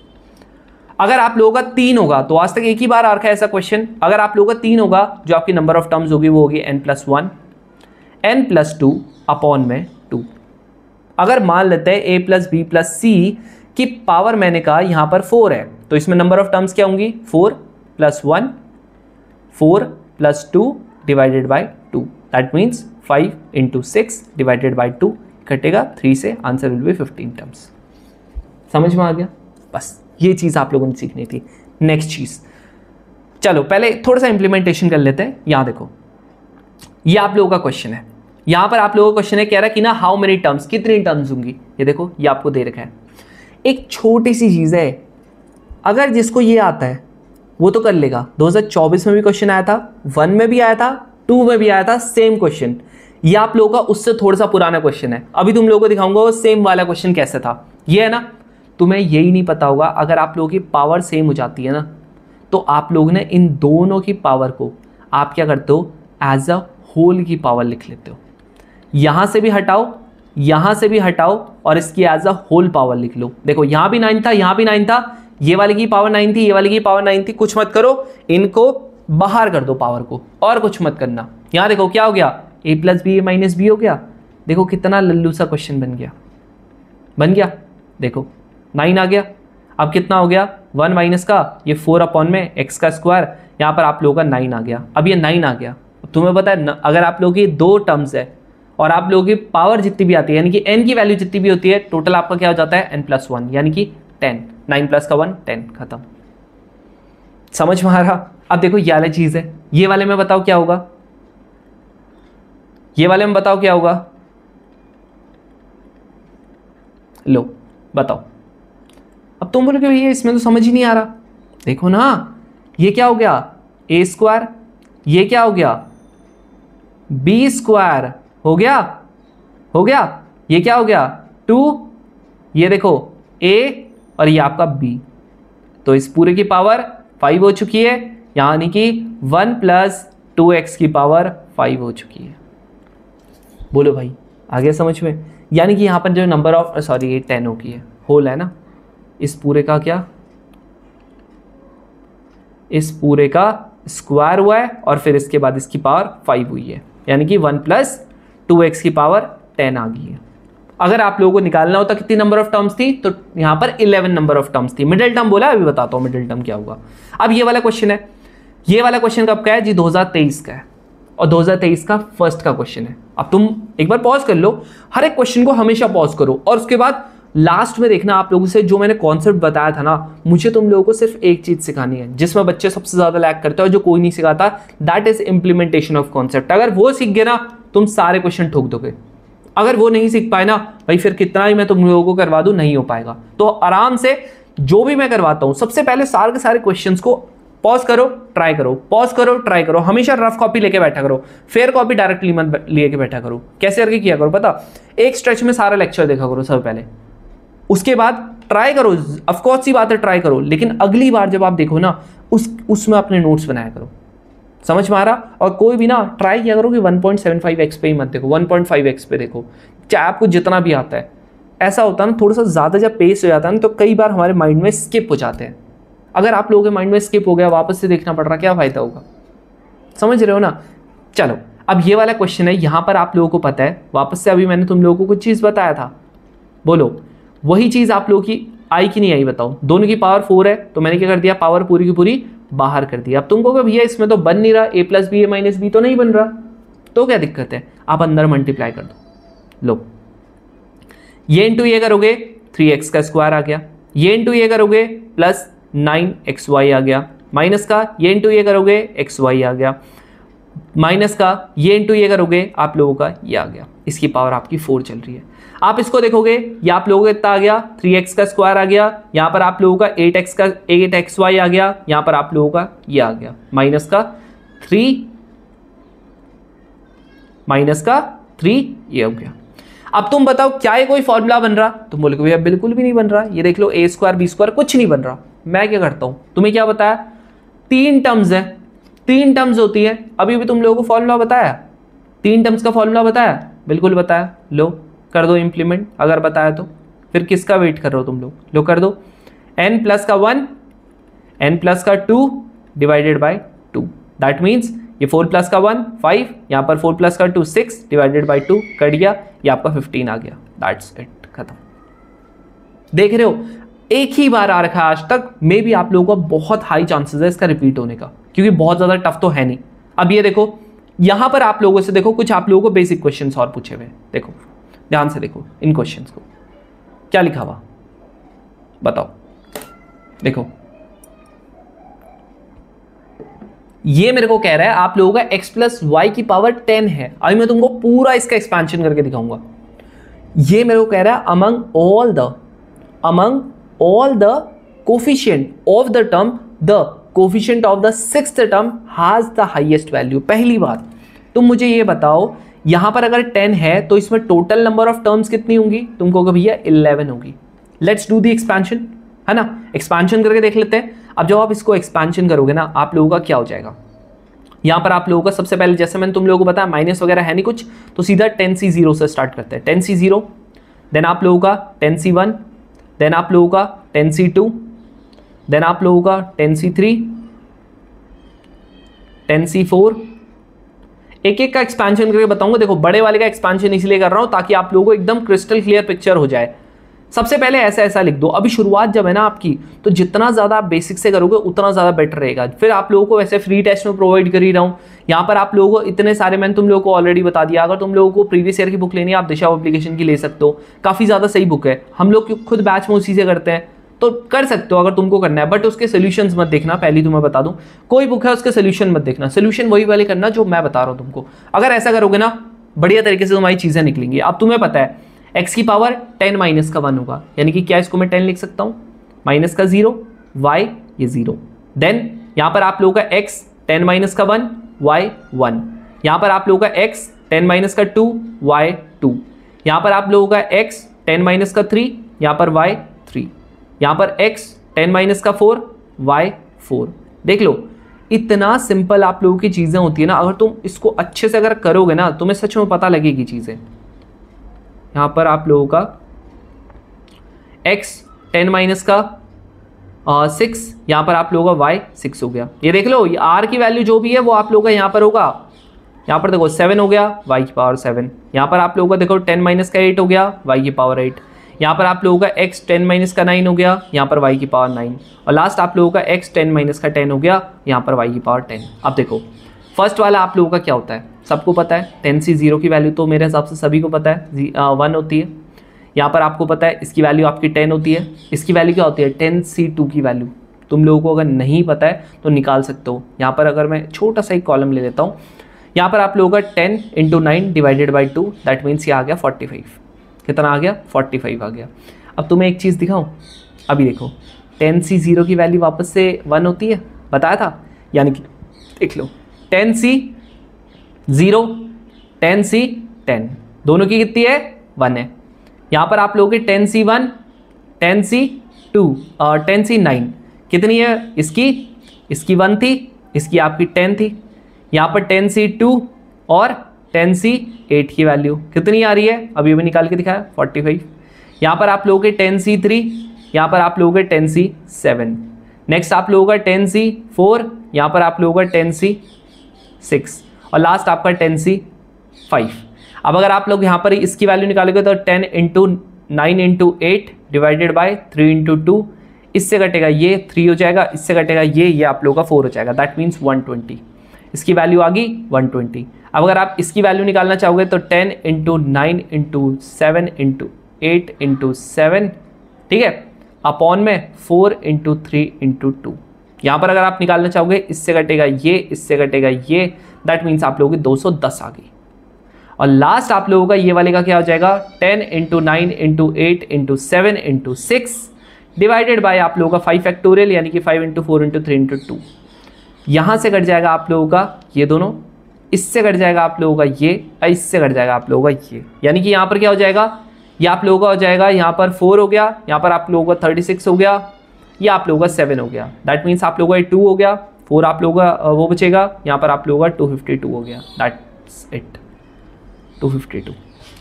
अगर आप लोगों का 3 होगा तो आज तक एक ही बार आ रखा है ऐसा क्वेश्चन, अगर आप लोगों का 3 होगा जो आपकी नंबर ऑफ टर्म्स होगी वो होगी n plus 1, n plus 2 upon में 2। अगर मान लेते हैं a प्लस बी प्लस सी की पावर मैंने कहा यहाँ पर 4 है, तो इसमें नंबर ऑफ टर्म्स क्या होंगी 4 plus 1, 4 plus 2 divided by 2, that means 5 into 6 divided by 2 कटेगा 3 से, आंसर विल बी 15 टर्म्स। समझ में आ गया? बस ये चीज़ आप लोगों ने सीखनी थी। नेक्स्ट चीज़, चलो पहले थोड़ा सा इंप्लीमेंटेशन कर लेते हैं। यहाँ देखो, ये आप लोगों का क्वेश्चन है, यहाँ पर आप लोगों का क्वेश्चन है कह रहा है कि ना हाउ मेनी टर्म्स, कितनी टर्म्स होंगी। ये देखो ये आपको दे रखा है, एक छोटी सी चीज़ है, अगर जिसको ये आता है वो तो कर लेगा। 2024 में भी क्वेश्चन आया था, 1 में भी आया था, 2 में भी आया था, सेम क्वेश्चन। ये आप लोगों का उससे थोड़ा सा पुराना क्वेश्चन है। अभी तुम लोगों को दिखाऊंगा वो सेम वाला क्वेश्चन कैसे था। ये है ना, तुम्हें यही नहीं पता होगा, अगर आप लोगों की पावर सेम हो जाती है ना तो आप लोग ने इन दोनों की पावर को आप क्या करते हो एज अ होल की पावर लिख लेते हो। यहाँ से भी हटाओ, यहाँ से भी हटाओ और इसकी एज अ होल पावर लिख लो। देखो यहाँ भी 9 था, यहाँ भी 9 था, ये वाले की पावर 9 थी, ये वाले की पावर 9 थी। कुछ मत करो, इनको बाहर कर दो पावर को, और कुछ मत करना। यहाँ देखो क्या हो गया, a plus B minus B हो गया। देखो कितना लल्लू सा क्वेश्चन बन गया, बन गया। देखो 9 आ गया, अब कितना हो गया 1 माइनस का ये 4 अपॉन में x का स्क्वायर, यहाँ पर आप लोगों का 9 आ गया। अब ये 9 आ गया, तुम्हें पता है अगर आप लोगों की 2 टर्म्स है और आप लोगों की पावर जितनी भी आती है यानी कि n की वैल्यू जितनी भी होती है, टोटल आपका क्या हो जाता है n प्लस 1 यानी कि 10। 9 प्लस का 1 10, खत्म। समझ में आ रहा? अब देखो ये वाली चीज़ है, ये वाले में बताओ क्या होगा, ये वाले में बताओ क्या होगा, लो बताओ। अब तुम बोलोगे भैया इसमें तो समझ ही नहीं आ रहा। देखो ना, ये क्या हो गया a स्क्वायर, ये क्या हो गया b स्क्वायर, हो गया, हो गया। ये क्या हो गया 2, ये देखो a और ये आपका b, तो इस पूरे की पावर 5 हो चुकी है, यानी कि 1 प्लस 2x की पावर 5 हो चुकी है। बोलो भाई, आ गया समझ में? यानी कि यहाँ पर जो नंबर ऑफ ये 10 हो गई है, होल है ना, इस पूरे का क्या, इस पूरे का स्क्वायर हुआ है और फिर इसके बाद इसकी पावर 5 हुई है, यानी कि 1 प्लस 2x की पावर 10 आ गई है। अगर आप लोगों को निकालना होता कितनी नंबर ऑफ टर्म्स थी, तो यहाँ पर 11 नंबर ऑफ टर्म्स थी। मिडिल टर्म बोला, अभी बताता हूँ मिडिल टर्म क्या होगा। अब ये वाला क्वेश्चन है, ये वाला क्वेश्चन कब का है जी? 2023 का है, और 2023 का फर्स्ट का क्वेश्चन है। अब तुम एक बार पॉज कर लो, हर एक क्वेश्चन को हमेशा पॉज करो, और उसके बाद लास्ट में देखना आप लोगों से जो मैंने कॉन्सेप्ट बताया था ना, मुझे तुम लोगों को सिर्फ एक चीज सिखानी है जिसमें बच्चे सबसे ज्यादा लैग करते हैं और जो कोई नहीं सिखाता, that is implementation of concept. अगर वो सीख गए ना, तुम सारे क्वेश्चन ठोक दोगे। अगर वो नहीं सीख पाए ना भाई, फिर कितना ही मैं तुम लोगों को करवा दूं, नहीं हो पाएगा। तो आराम से जो भी मैं करवाता हूं, सबसे पहले सारे के सारे क्वेश्चंस को पॉज करो, ट्राई करो, पॉज करो, ट्राई करो। हमेशा रफ कॉपी लेके बैठा करो, फेयर कॉपी डायरेक्टली मत लेके बैठा करो। कैसे करके किया करो पता, एक स्ट्रेच में सारा लेक्चर देखा करो सब पहले, उसके बाद ट्राई करो। ऑफकोर्स सी बात है, ट्राई करो, लेकिन अगली बार जब आप देखो ना, उसमें अपने नोट्स बनाया करो। समझ में आ रहा? और कोई भी ना ट्राई किया करो कि 1.75x पे ही मत देखो, 1.5x पे देखो, चाहे आपको जितना भी आता है। ऐसा होता है ना, थोड़ा सा ज़्यादा जब पेस हो जाता है ना, तो कई बार हमारे माइंड में स्किप हो जाते हैं। अगर आप लोगों के माइंड में स्किप हो गया, वापस से देखना पड़ रहा, क्या फ़ायदा होगा? समझ रहे हो ना? चलो, अब ये वाला क्वेश्चन है, यहाँ पर आप लोगों को पता है, वापस से अभी मैंने तुम लोगों को कुछ चीज़ बताया था, बोलो वही चीज़ आप लोगों की आई कि नहीं आई बताओ। दोनों की पावर 4 है, तो मैंने क्या कर दिया, पावर पूरी की पूरी बाहर कर दिया। अब तुमको क्या भैया, इसमें तो बन नहीं रहा, a plus B A minus B तो नहीं बन रहा, तो क्या दिक्कत है, आप अंदर मल्टीप्लाई कर दो। लो, ये इंटू ये करोगे 3x का स्क्वायर आ गया, ये इंटू ये करोगे प्लस 9xy आ गया, माइनस का ये इंटू ये करोगे xy आ गया, माइनस का ये इंटू ये करोगे आप लोगों का ये आ गया। इसकी पावर आपकी 4 चल रही है। आप इसको देखोगे, ये आप लोगों का इतना आ गया, 3x का स्क्वायर आ गया, यहाँ पर आप लोगों का 8xy आ गया, यहाँ पर आप लोगों का ये आ गया, माइनस का 3 ये हो गया। अब तुम बताओ क्या ये कोई फॉर्मूला बन रहा? तुम बोलोगे भैया बिल्कुल भी नहीं बन रहा, ये देख लो a स्क्वायर b स्क्वायर कुछ नहीं बन रहा। मैं क्या करता हूँ, तुम्हें क्या बताया, 3 टर्म्स है, 3 टर्म्स होती है। अभी भी तुम लोगों को फॉर्मूला बताया, 3 टर्म्स का फॉर्मूला बताया, बिल्कुल बताया। लो कर दो इम्प्लीमेंट, अगर बताया तो फिर किसका वेट कर रहे हो तुम लोग? लो कर दो, n प्लस का 1, n प्लस का 2 डिवाइडेड बाई 2, दैट मीन्स ये 4 प्लस का 1 5, यहाँ पर 4 प्लस का 2 6 डिवाइडेड बाई 2 कट गया, ये आपका 15 आ गया, दैट्स इट, खत्म। देख रहे हो, एक ही बार आ रखा है आज तक, मे भी आप लोगों का बहुत हाई चांसेस है इसका रिपीट होने का, क्योंकि बहुत ज़्यादा टफ तो है नहीं। अब ये देखो, यहाँ पर आप लोगों से देखो, कुछ आप लोगों को बेसिक क्वेश्चंस और पूछे हुए, देखो ध्यान से देखो इन क्वेश्चंस को, क्या लिखा हुआ बताओ। देखो ये मेरे को कह रहा है आप लोगों का x प्लस वाई की पावर 10 है। अभी मैं तुमको पूरा इसका एक्सपेंशन करके दिखाऊंगा। ये मेरे को कह रहा है among all the coefficient of the term, the coefficient of the 6th term has the highest value. पहली बात तुम मुझे ये बताओ, यहां पर अगर 10 है तो इसमें टोटल नंबर ऑफ टर्म्स कितनी होंगी? तुमको भैया 11 होगी। लेट्स डू द एक्सपेंशन, है ना, एक्सपेंशन करके देख लेते हैं। अब जब आप इसको एक्सपेंशन करोगे ना, आप लोगों का क्या हो जाएगा, यहाँ पर आप लोगों का सबसे पहले, जैसे मैंने तुम लोगों को बताया माइनस वगैरह है नहीं कुछ, तो सीधा 10c0 से स्टार्ट करते हैं। 10c0, देन आप लोगों का 10c1, देन आप लोगों का 10c2, देन आप लोगों का 10c3, 10c4, एक एक का एक्सपेंशन करके बताऊंगा। देखो बड़े वाले का एक्सपेंशन इसलिए कर रहा हूं ताकि आप लोगों को एकदम क्रिस्टल क्लियर पिक्चर हो जाए। सबसे पहले ऐसा लिख दो। अभी शुरुआत जब है ना आपकी, तो जितना ज़्यादा आप बेसिक से करोगे उतना ज़्यादा बेटर रहेगा। फिर आप लोगों को वैसे फ्री टेस्ट में प्रोवाइड कर ही रहा हूँ। यहाँ पर आप लोगों को इतने सारे, मैंने तुम लोगों को ऑलरेडी बता दिया। अगर तुम लोगों को प्रीवियस ईयर की बुक लेनी है, आप दिशा एप्लीकेशन की ले सकते हो, काफ़ी ज़्यादा सही बुक है। हम लोग खुद बैच में उसी से करते हैं, तो कर सकते हो अगर तुमको करना है। बट उसके सोल्यूशंस मत देखना, पहले तुम्हें बता दूं, कोई बुक है उसके सोल्यूशन मत देखना, सोल्यूशन वही वाले करना जो मैं बता रहा हूँ तुमको। अगर ऐसा करोगे ना, बढ़िया तरीके से तुम्हारी चीज़ें निकलेंगी। अब तुम्हें पता है x की पावर 10 माइनस का 1 होगा, यानी कि क्या इसको मैं 10 लिख सकता हूँ, माइनस का 0, y ये 0। देन यहाँ पर आप लोगों का x 10 माइनस का 1, y 1। यहाँ पर आप लोगों का x 10 माइनस का 2, y 2। यहाँ पर आप लोगों का x 10 माइनस का 3, यहाँ पर y 3। यहाँ पर x 10 माइनस का 4, y 4। देख लो, इतना सिंपल आप लोगों की चीज़ें होती है ना, अगर तुम इसको अच्छे से अगर करोगे ना तुम्हें सच में पता लगेगी चीज़ें। यहाँ पर आप लोगों का x 10 माइनस का 6, यहाँ पर आप लोगों का y 6 हो गया। ये देख लो, ये r की वैल्यू जो भी है वो आप लोगों का यहाँ पर होगा। यहाँ पर देखो 7 हो गया, y की पावर 7। यहाँ पर आप लोगों का देखो 10 माइनस का 8 हो गया, y की पावर 8। यहाँ पर आप लोगों का x 10 माइनस का 9 हो गया, यहाँ पर y की पावर 9। और लास्ट आप लोगों का x 10 माइनस का 10 हो गया, यहाँ पर y की पावर 10। अब देखो फर्स्ट वाला आप लोगों का क्या होता है, सबको पता है 10c 0 की वैल्यू तो मेरे हिसाब से सभी को पता है 1 होती है। यहाँ पर आपको पता है इसकी वैल्यू आपकी 10 होती है। इसकी वैल्यू क्या होती है 10c2 की वैल्यू। तुम लोगों को अगर नहीं पता है तो निकाल सकते हो। यहाँ पर अगर मैं छोटा सा एक कॉलम ले लेता हूँ, यहाँ पर आप लोगों का 10 × 9 डिवाइडेड बाई 2, दैट मीन्स ये आ गया 45। कितना आ गया 45 आ गया। अब तुम्हें एक चीज़ दिखाऊँ, अभी देखो 10c 0 की वैल्यू वापस से 1 होती है, बताया था। यानी कि देख लो 10c 0 10c 10 दोनों की कितनी है 1 है। यहाँ पर आप लोगों के 10c 1 10c 2 और 10c 9 कितनी है, इसकी 1 थी, इसकी आपकी 10 थी। यहाँ पर 10c 2 और 10c 8 की वैल्यू कितनी आ रही है, अभी भी निकाल के दिखाया 45। यहाँ पर आप लोगों के 10c 3, यहाँ पर आप लोगों के 10c 7। नेक्स्ट आप लोगों का 10c 4, यहाँ पर आप लोगों का 10c 6 और लास्ट आपका 10c 5। अब अगर आप लोग यहाँ पर इसकी वैल्यू निकालोगे तो 10 × 9 × 8 डिवाइडेड बाय 3 × 2, इससे घटेगा ये 3 हो जाएगा, इससे घटेगा ये आप लोगों का 4 हो जाएगा, दैट मीन्स 120। इसकी वैल्यू आ गई 120। अब अगर आप इसकी वैल्यू निकालना चाहोगे तो 10 × 9 × 7 × 8 × 7, ठीक है, अपॉन में 4 × 3 × 2। यहाँ पर अगर आप निकालना चाहोगे इससे घटेगा ये, इससे घटेगा ये, दैट मीन्स आप लोगों की 210 आ गई। और लास्ट आप लोगों का ये वाले का क्या हो जाएगा 10 × 9 × 8 × 7 × 6 डिवाइडेड बाय आप लोगों का 5 फैक्टोरियल यानी कि 5 × 4 × 3 × 2। यहाँ से घट जाएगा आप लोगों का ये दोनों, इससे घट जाएगा आप लोगों का ये, इससे घट जाएगा आप लोगों का ये। यानी कि यहाँ पर क्या हो जाएगा, ये आप लोगों का हो जाएगा यहाँ पर 4 हो गया, यहाँ पर आप लोगों का 36 हो गया, ये आप लोगों का 7 हो गया, दैट मीन्स आप लोगों का 2 हो गया, 4 आप लोगों का वो बचेगा, यहाँ पर आप लोगों का 252 हो गया, दैट्स इट 252।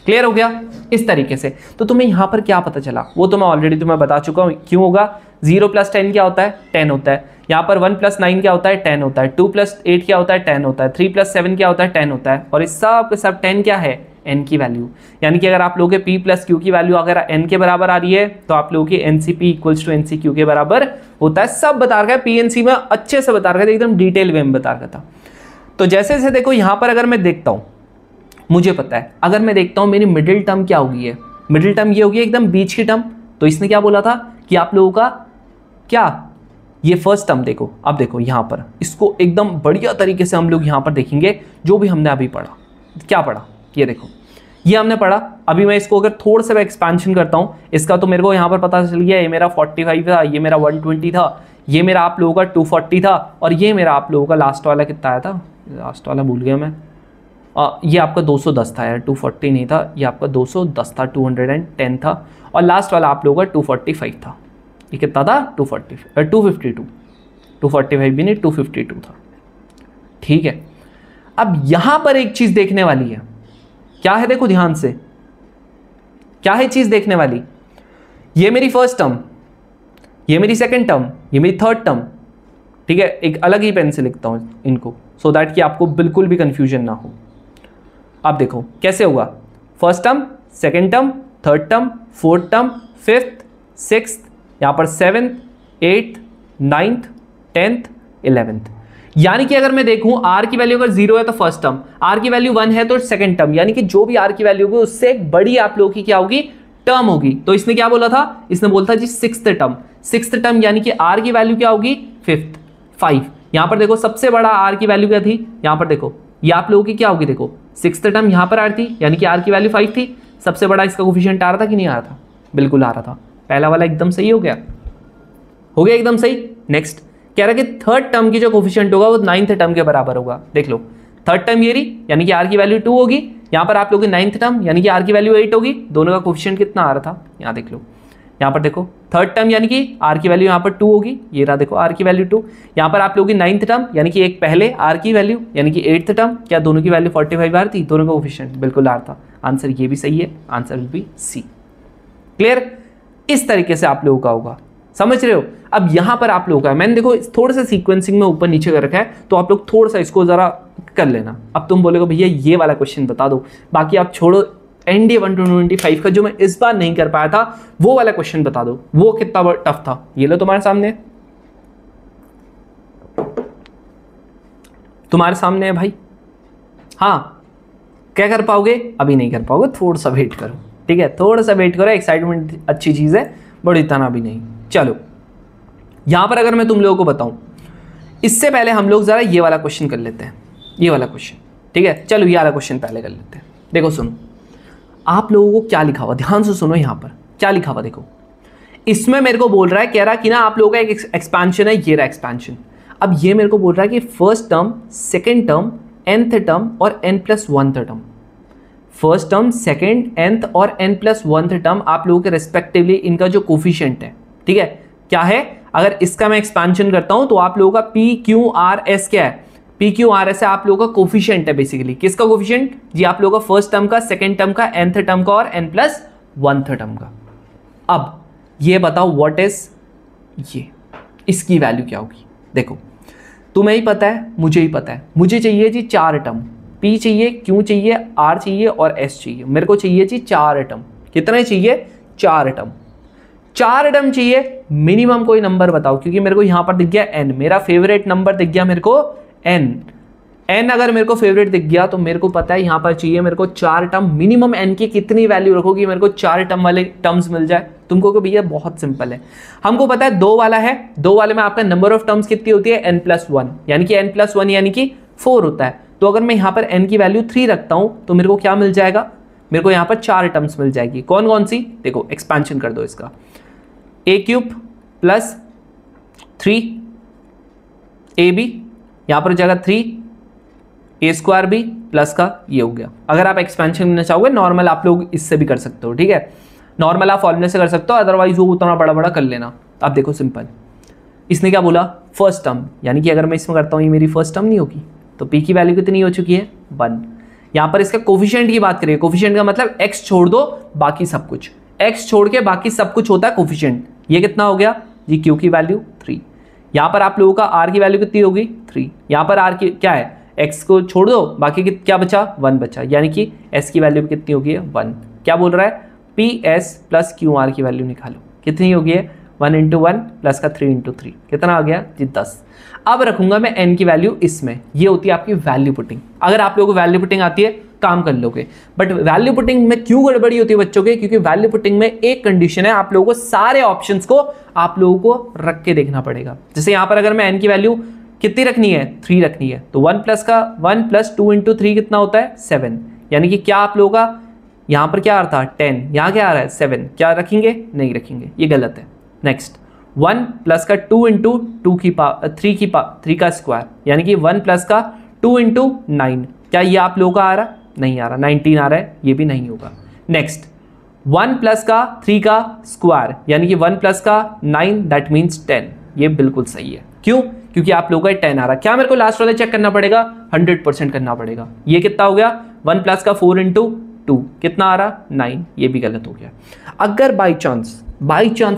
क्लियर हो गया इस तरीके से। तो तुम्हें यहाँ पर क्या पता चला वो तो मैं ऑलरेडी तुम्हें बता चुका हूँ। क्यों होगा, 0 + 10 क्या होता है 10 होता है। यहाँ पर 1 + 9 क्या होता है 10 होता है। 2 + 8 क्या होता है 10 होता है। 3 + 7 क्या होता है 10 होता है। और इस सब के सब 10 क्या है n की वैल्यू। यानी कि अगर आप लोगों के p + q की वैल्यू अगर n के बराबर आ रही है तो आप लोगों की NCP = NCQ के बराबर होता है। सब बता रखा है PNC में, अच्छे से बता रखा था, एकदम डिटेल वे में बता रखा था। तो जैसे जैसे देखो यहाँ पर अगर मैं देखता हूँ, मुझे पता है अगर मैं देखता हूँ मेरी मिडिल टर्म क्या होगी है, मिडिल टर्म ये होगी एकदम बीच की टर्म। तो इसने क्या बोला था कि आप लोगों का क्या ये फर्स्ट टर्म देखो। अब देखो यहाँ पर इसको एकदम बढ़िया तरीके से हम लोग यहाँ पर देखेंगे जो भी हमने अभी पढ़ा। क्या पढ़ा ये देखो, ये हमने पढ़ा। अभी मैं इसको अगर थोड़ा सा एक्सपेंशन करता हूँ इसका, तो मेरे को यहाँ पर पता चल गया ये मेरा 45 था, ये मेरा 120 था, ये मेरा आप लोगों का 240 था, और ये मेरा आप लोगों का लास्ट वाला कितना आया था, लास्ट वाला भूल गया मैं, ये आपका 210 था यार, 240 नहीं था, ये आपका 210 था, 210 था, और लास्ट वाला आप लोगों का 245 था। ये कितना था 252, 245 भी नहीं 252 था। ठीक है, अब यहां पर एक चीज देखने वाली है, क्या है देखो ध्यान से, क्या है चीज देखने वाली। ये मेरी फर्स्ट टर्म, ये मेरी सेकंड टर्म, ये मेरी थर्ड टर्म। ठीक है, एक अलग ही पेन से लिखता हूं इनको सो दैट कि आपको बिल्कुल भी कंफ्यूजन ना हो। अब देखो कैसे होगा, first term, second term, third term, fourth term, fifth, sixth, यहाँ पर 7th, 8th, 9th, 10th, 11th। यानी कि अगर मैं देखूं r की वैल्यू अगर 0 है तो फर्स्ट टर्म, r की वैल्यू 1 है तो सेकंड टर्म, यानी कि जो भी r की वैल्यू होगी उससे एक बड़ी आप लोगों की क्या होगी टर्म होगी। तो इसने क्या बोला था, इसने बोला था जी सिक्स्थ टर्म, सिक्स्थ टर्म यानी कि r की वैल्यू क्या होगी 5। यहाँ पर देखो सबसे बड़ा r की वैल्यू क्या थी, यहाँ पर देखो ये आप लोगों की क्या होगी, देखो सिक्स्थ टर्म यहाँ पर आ रही थी यानी कि r की वैल्यू 5 थी। सबसे बड़ा इसका कोफिशिएंट आ रहा था कि नहीं आ रहा था, बिल्कुल आ रहा था। पहला वाला एकदम सही हो गया एकदम सही। नेक्स्ट कह रहा है कि थर्ड टर्म की जो कोफिशिएंट होगा वो 9th टर्म के बराबर होगा। देख लो थर्ड टर्म ये रही यानी कि r की वैल्यू 2 होगी, यहाँ पर आप लोगों की 9th टर्म यानी कि r की वैल्यू 8 होगी। दोनों का कोफिशिएंट कितना आ रहा था यहाँ देख लो, यहाँ पर देखो थर्ड टर्म यानी कि r की वैल्यू यहाँ पर 2 होगी, ये रहा देखो r की वैल्यू 2। यहाँ पर आप लोगों की 9th टर्म यानी कि एक पहले r की वैल्यू यानी कि 8th टर्म, क्या दोनों की वैल्यू 45 r थी, दोनों का कोफिशिएंट बिल्कुल r था। आंसर ये भी सही है, answer will be C. Clear? इस तरीके से आप लोगों का होगा, समझ रहे हो। अब यहाँ पर आप लोगों का मैंने देखो थोड़ा सा सीक्वेंसिंग में ऊपर नीचे कर रखा है, तो आप लोग थोड़ा सा इसको जरा कर लेना। अब तुम बोलोगे भैया ये वाला क्वेश्चन बता दो, बाकी आप छोड़ो, NDA 125 का जो मैं इस बार नहीं कर पाया था वो वाला क्वेश्चन बता दो, वो कितना टफ था। ये लो तुम्हारे सामने, तुम्हारे सामने है भाई। हाँ, क्या कर पाओगे? अभी नहीं कर पाओगे, थोड़ा सा वेट करो, ठीक है, थोड़ा सा वेट करो। एक्साइटमेंट अच्छी चीज है, बड़ी तना भी नहीं। चलो यहां पर अगर मैं तुम लोगों को बताऊं, इससे पहले हम लोग जरा ये वाला क्वेश्चन कर लेते हैं, ये वाला क्वेश्चन, ठीक है। चलो ये वाला क्वेश्चन पहले कर लेते हैं। देखो सुनो, आप लोगों को क्या लिखा हुआ, ध्यान से सुनो, यहां पर क्या लिखा हुआ देखो। इसमें मेरे को बोल रहा है, कह रहा कि ना आप लोगों का एक एक्सपेंशन है, ये रहा एक्सपेंशन। अब ये मेरे को बोल रहा है कि first term, second term, nth term और n+1th term, first term, second, nth और n+1th टर्म आप लोगों के रेस्पेक्टिवली इनका जो कोफिशिएंट है, ठीक है, क्या है। अगर इसका मैं एक्सपेंशन करता हूं तो आप लोगों का PQRS क्या है, PQRS है आप लोगों का कोफिशिएंट है बेसिकली। किसका कोफिशिएंट जी? आप लोगों का फर्स्ट टर्म का, सेकेंड टर्म का, nth टर्म का और n+1th टर्म का। अब ये बताओ व्हाट इज ये, इसकी वैल्यू क्या होगी। देखो तुम्हें ही पता है, मुझे ही पता है, मुझे चाहिए जी 4 टर्म, P चाहिए, Q चाहिए, R चाहिए और S चाहिए। मेरे को चाहिए जी 4 टर्म। कितने चाहिए? 4 टर्म। 4 टर्म चाहिए, मिनिमम कोई नंबर बताओ, क्योंकि मेरे को यहां पर दिख गया n, मेरा फेवरेट नंबर दिख गया मेरे को n अगर मेरे को फेवरेट दिख गया तो मेरे को पता है यहां पर चाहिए मेरे को 4 टर्म। मिनिमम n की कितनी वैल्यू रखोगी मेरे को 4 टर्म वाले टर्म्स मिल जाए तुमको? को भैया बहुत सिंपल है, हमको पता है 2 वाला है, 2 वाले में आपका नंबर ऑफ टर्म्स कितनी होती है? n+1, यानी कि n+1 यानी कि 4 होता है। तो अगर मैं यहां पर n की वैल्यू 3 रखता हूं तो मेरे को क्या मिल जाएगा? मेरे को यहां पर 4 टर्म्स मिल जाएगी। कौन कौन सी? देखो एक्सपेंशन कर दो इसका, a³ + 3ab, यहां पर जगह 3a² प्लस का ये हो गया। अगर आप एक्सपेंशन करना चाहोगे नॉर्मल आप लोग इससे भी कर सकते हो, ठीक है, नॉर्मल आप फॉर्मूले से कर सकते हो, अदरवाइज वो उतना बड़ा बड़ा कर लेना। अब देखो सिंपल, इसने क्या बोला? फर्स्ट टर्म, यानी कि अगर मैं इसमें करता हूँ ये मेरी फर्स्ट टर्म नहीं होगी, तो p की वैल्यू कितनी हो चुकी है? 1। यहाँ पर इसका कोफिशिएंट की बात करिए, कोफिशिएंट का मतलब x छोड़ दो बाकी सब कुछ, x छोड़ के बाकी सब कुछ होता है कोफिशिएंट। ये कितना हो गया जी? q की वैल्यू 3। यहाँ पर आप लोगों का r की वैल्यू कितनी होगी? 3। यहाँ पर r की क्या है? x को छोड़ दो, बाकी क्या बचा? 1 बचा, यानी कि s की वैल्यू कितनी होगी? 1। क्या बोल रहा है? PS + QR की वैल्यू निकालो, कितनी होगी है? 1 × 1 प्लस का 3 × 3, कितना आ गया जी? 10। अब रखूंगा मैं n की वैल्यू इसमें, ये होती है आपकी वैल्यू पुटिंग। अगर आप लोगों को वैल्यू पुटिंग आती है काम कर लोगे, बट वैल्यू पुटिंग में क्यों गड़बड़ी होती है बच्चों के? क्योंकि वैल्यू पुटिंग में एक कंडीशन है, आप लोगों को सारे ऑप्शंस को आप लोगों को रख के देखना पड़ेगा। जैसे यहाँ पर अगर मैं n की वैल्यू कितनी रखनी है? 3 रखनी है, तो 1 + 2 × 3 कितना होता है? 7। यानी कि क्या आप लोगों का यहाँ पर क्या आ रहा था? 10, यहाँ क्या आ रहा है? 7। क्या रखेंगे? नहीं रखेंगे, ये गलत है। नेक्स्ट 1 + का 2 × 2 की 3 का स्क्वायर, यानी कि 1 + का 2 × 9, क्या ये आप लोगों का आ रहा? नहीं आ रहा, 19 आ रहा है, ये भी नहीं होगा। नेक्स्ट 1 + का 3 का स्क्वायर, यानी कि 1 + का 9, दैट मीन्स 10, ये बिल्कुल सही है। क्यों? क्योंकि आप लोगों का 10 आ रहा। क्या मेरे को लास्ट वाला चेक करना पड़ेगा? 100% करना पड़ेगा। ये कितना हो गया? 1 + का 4 × 2, कितना आ रहा? 9, ये भी गलत हो गया। अगर बाई चांस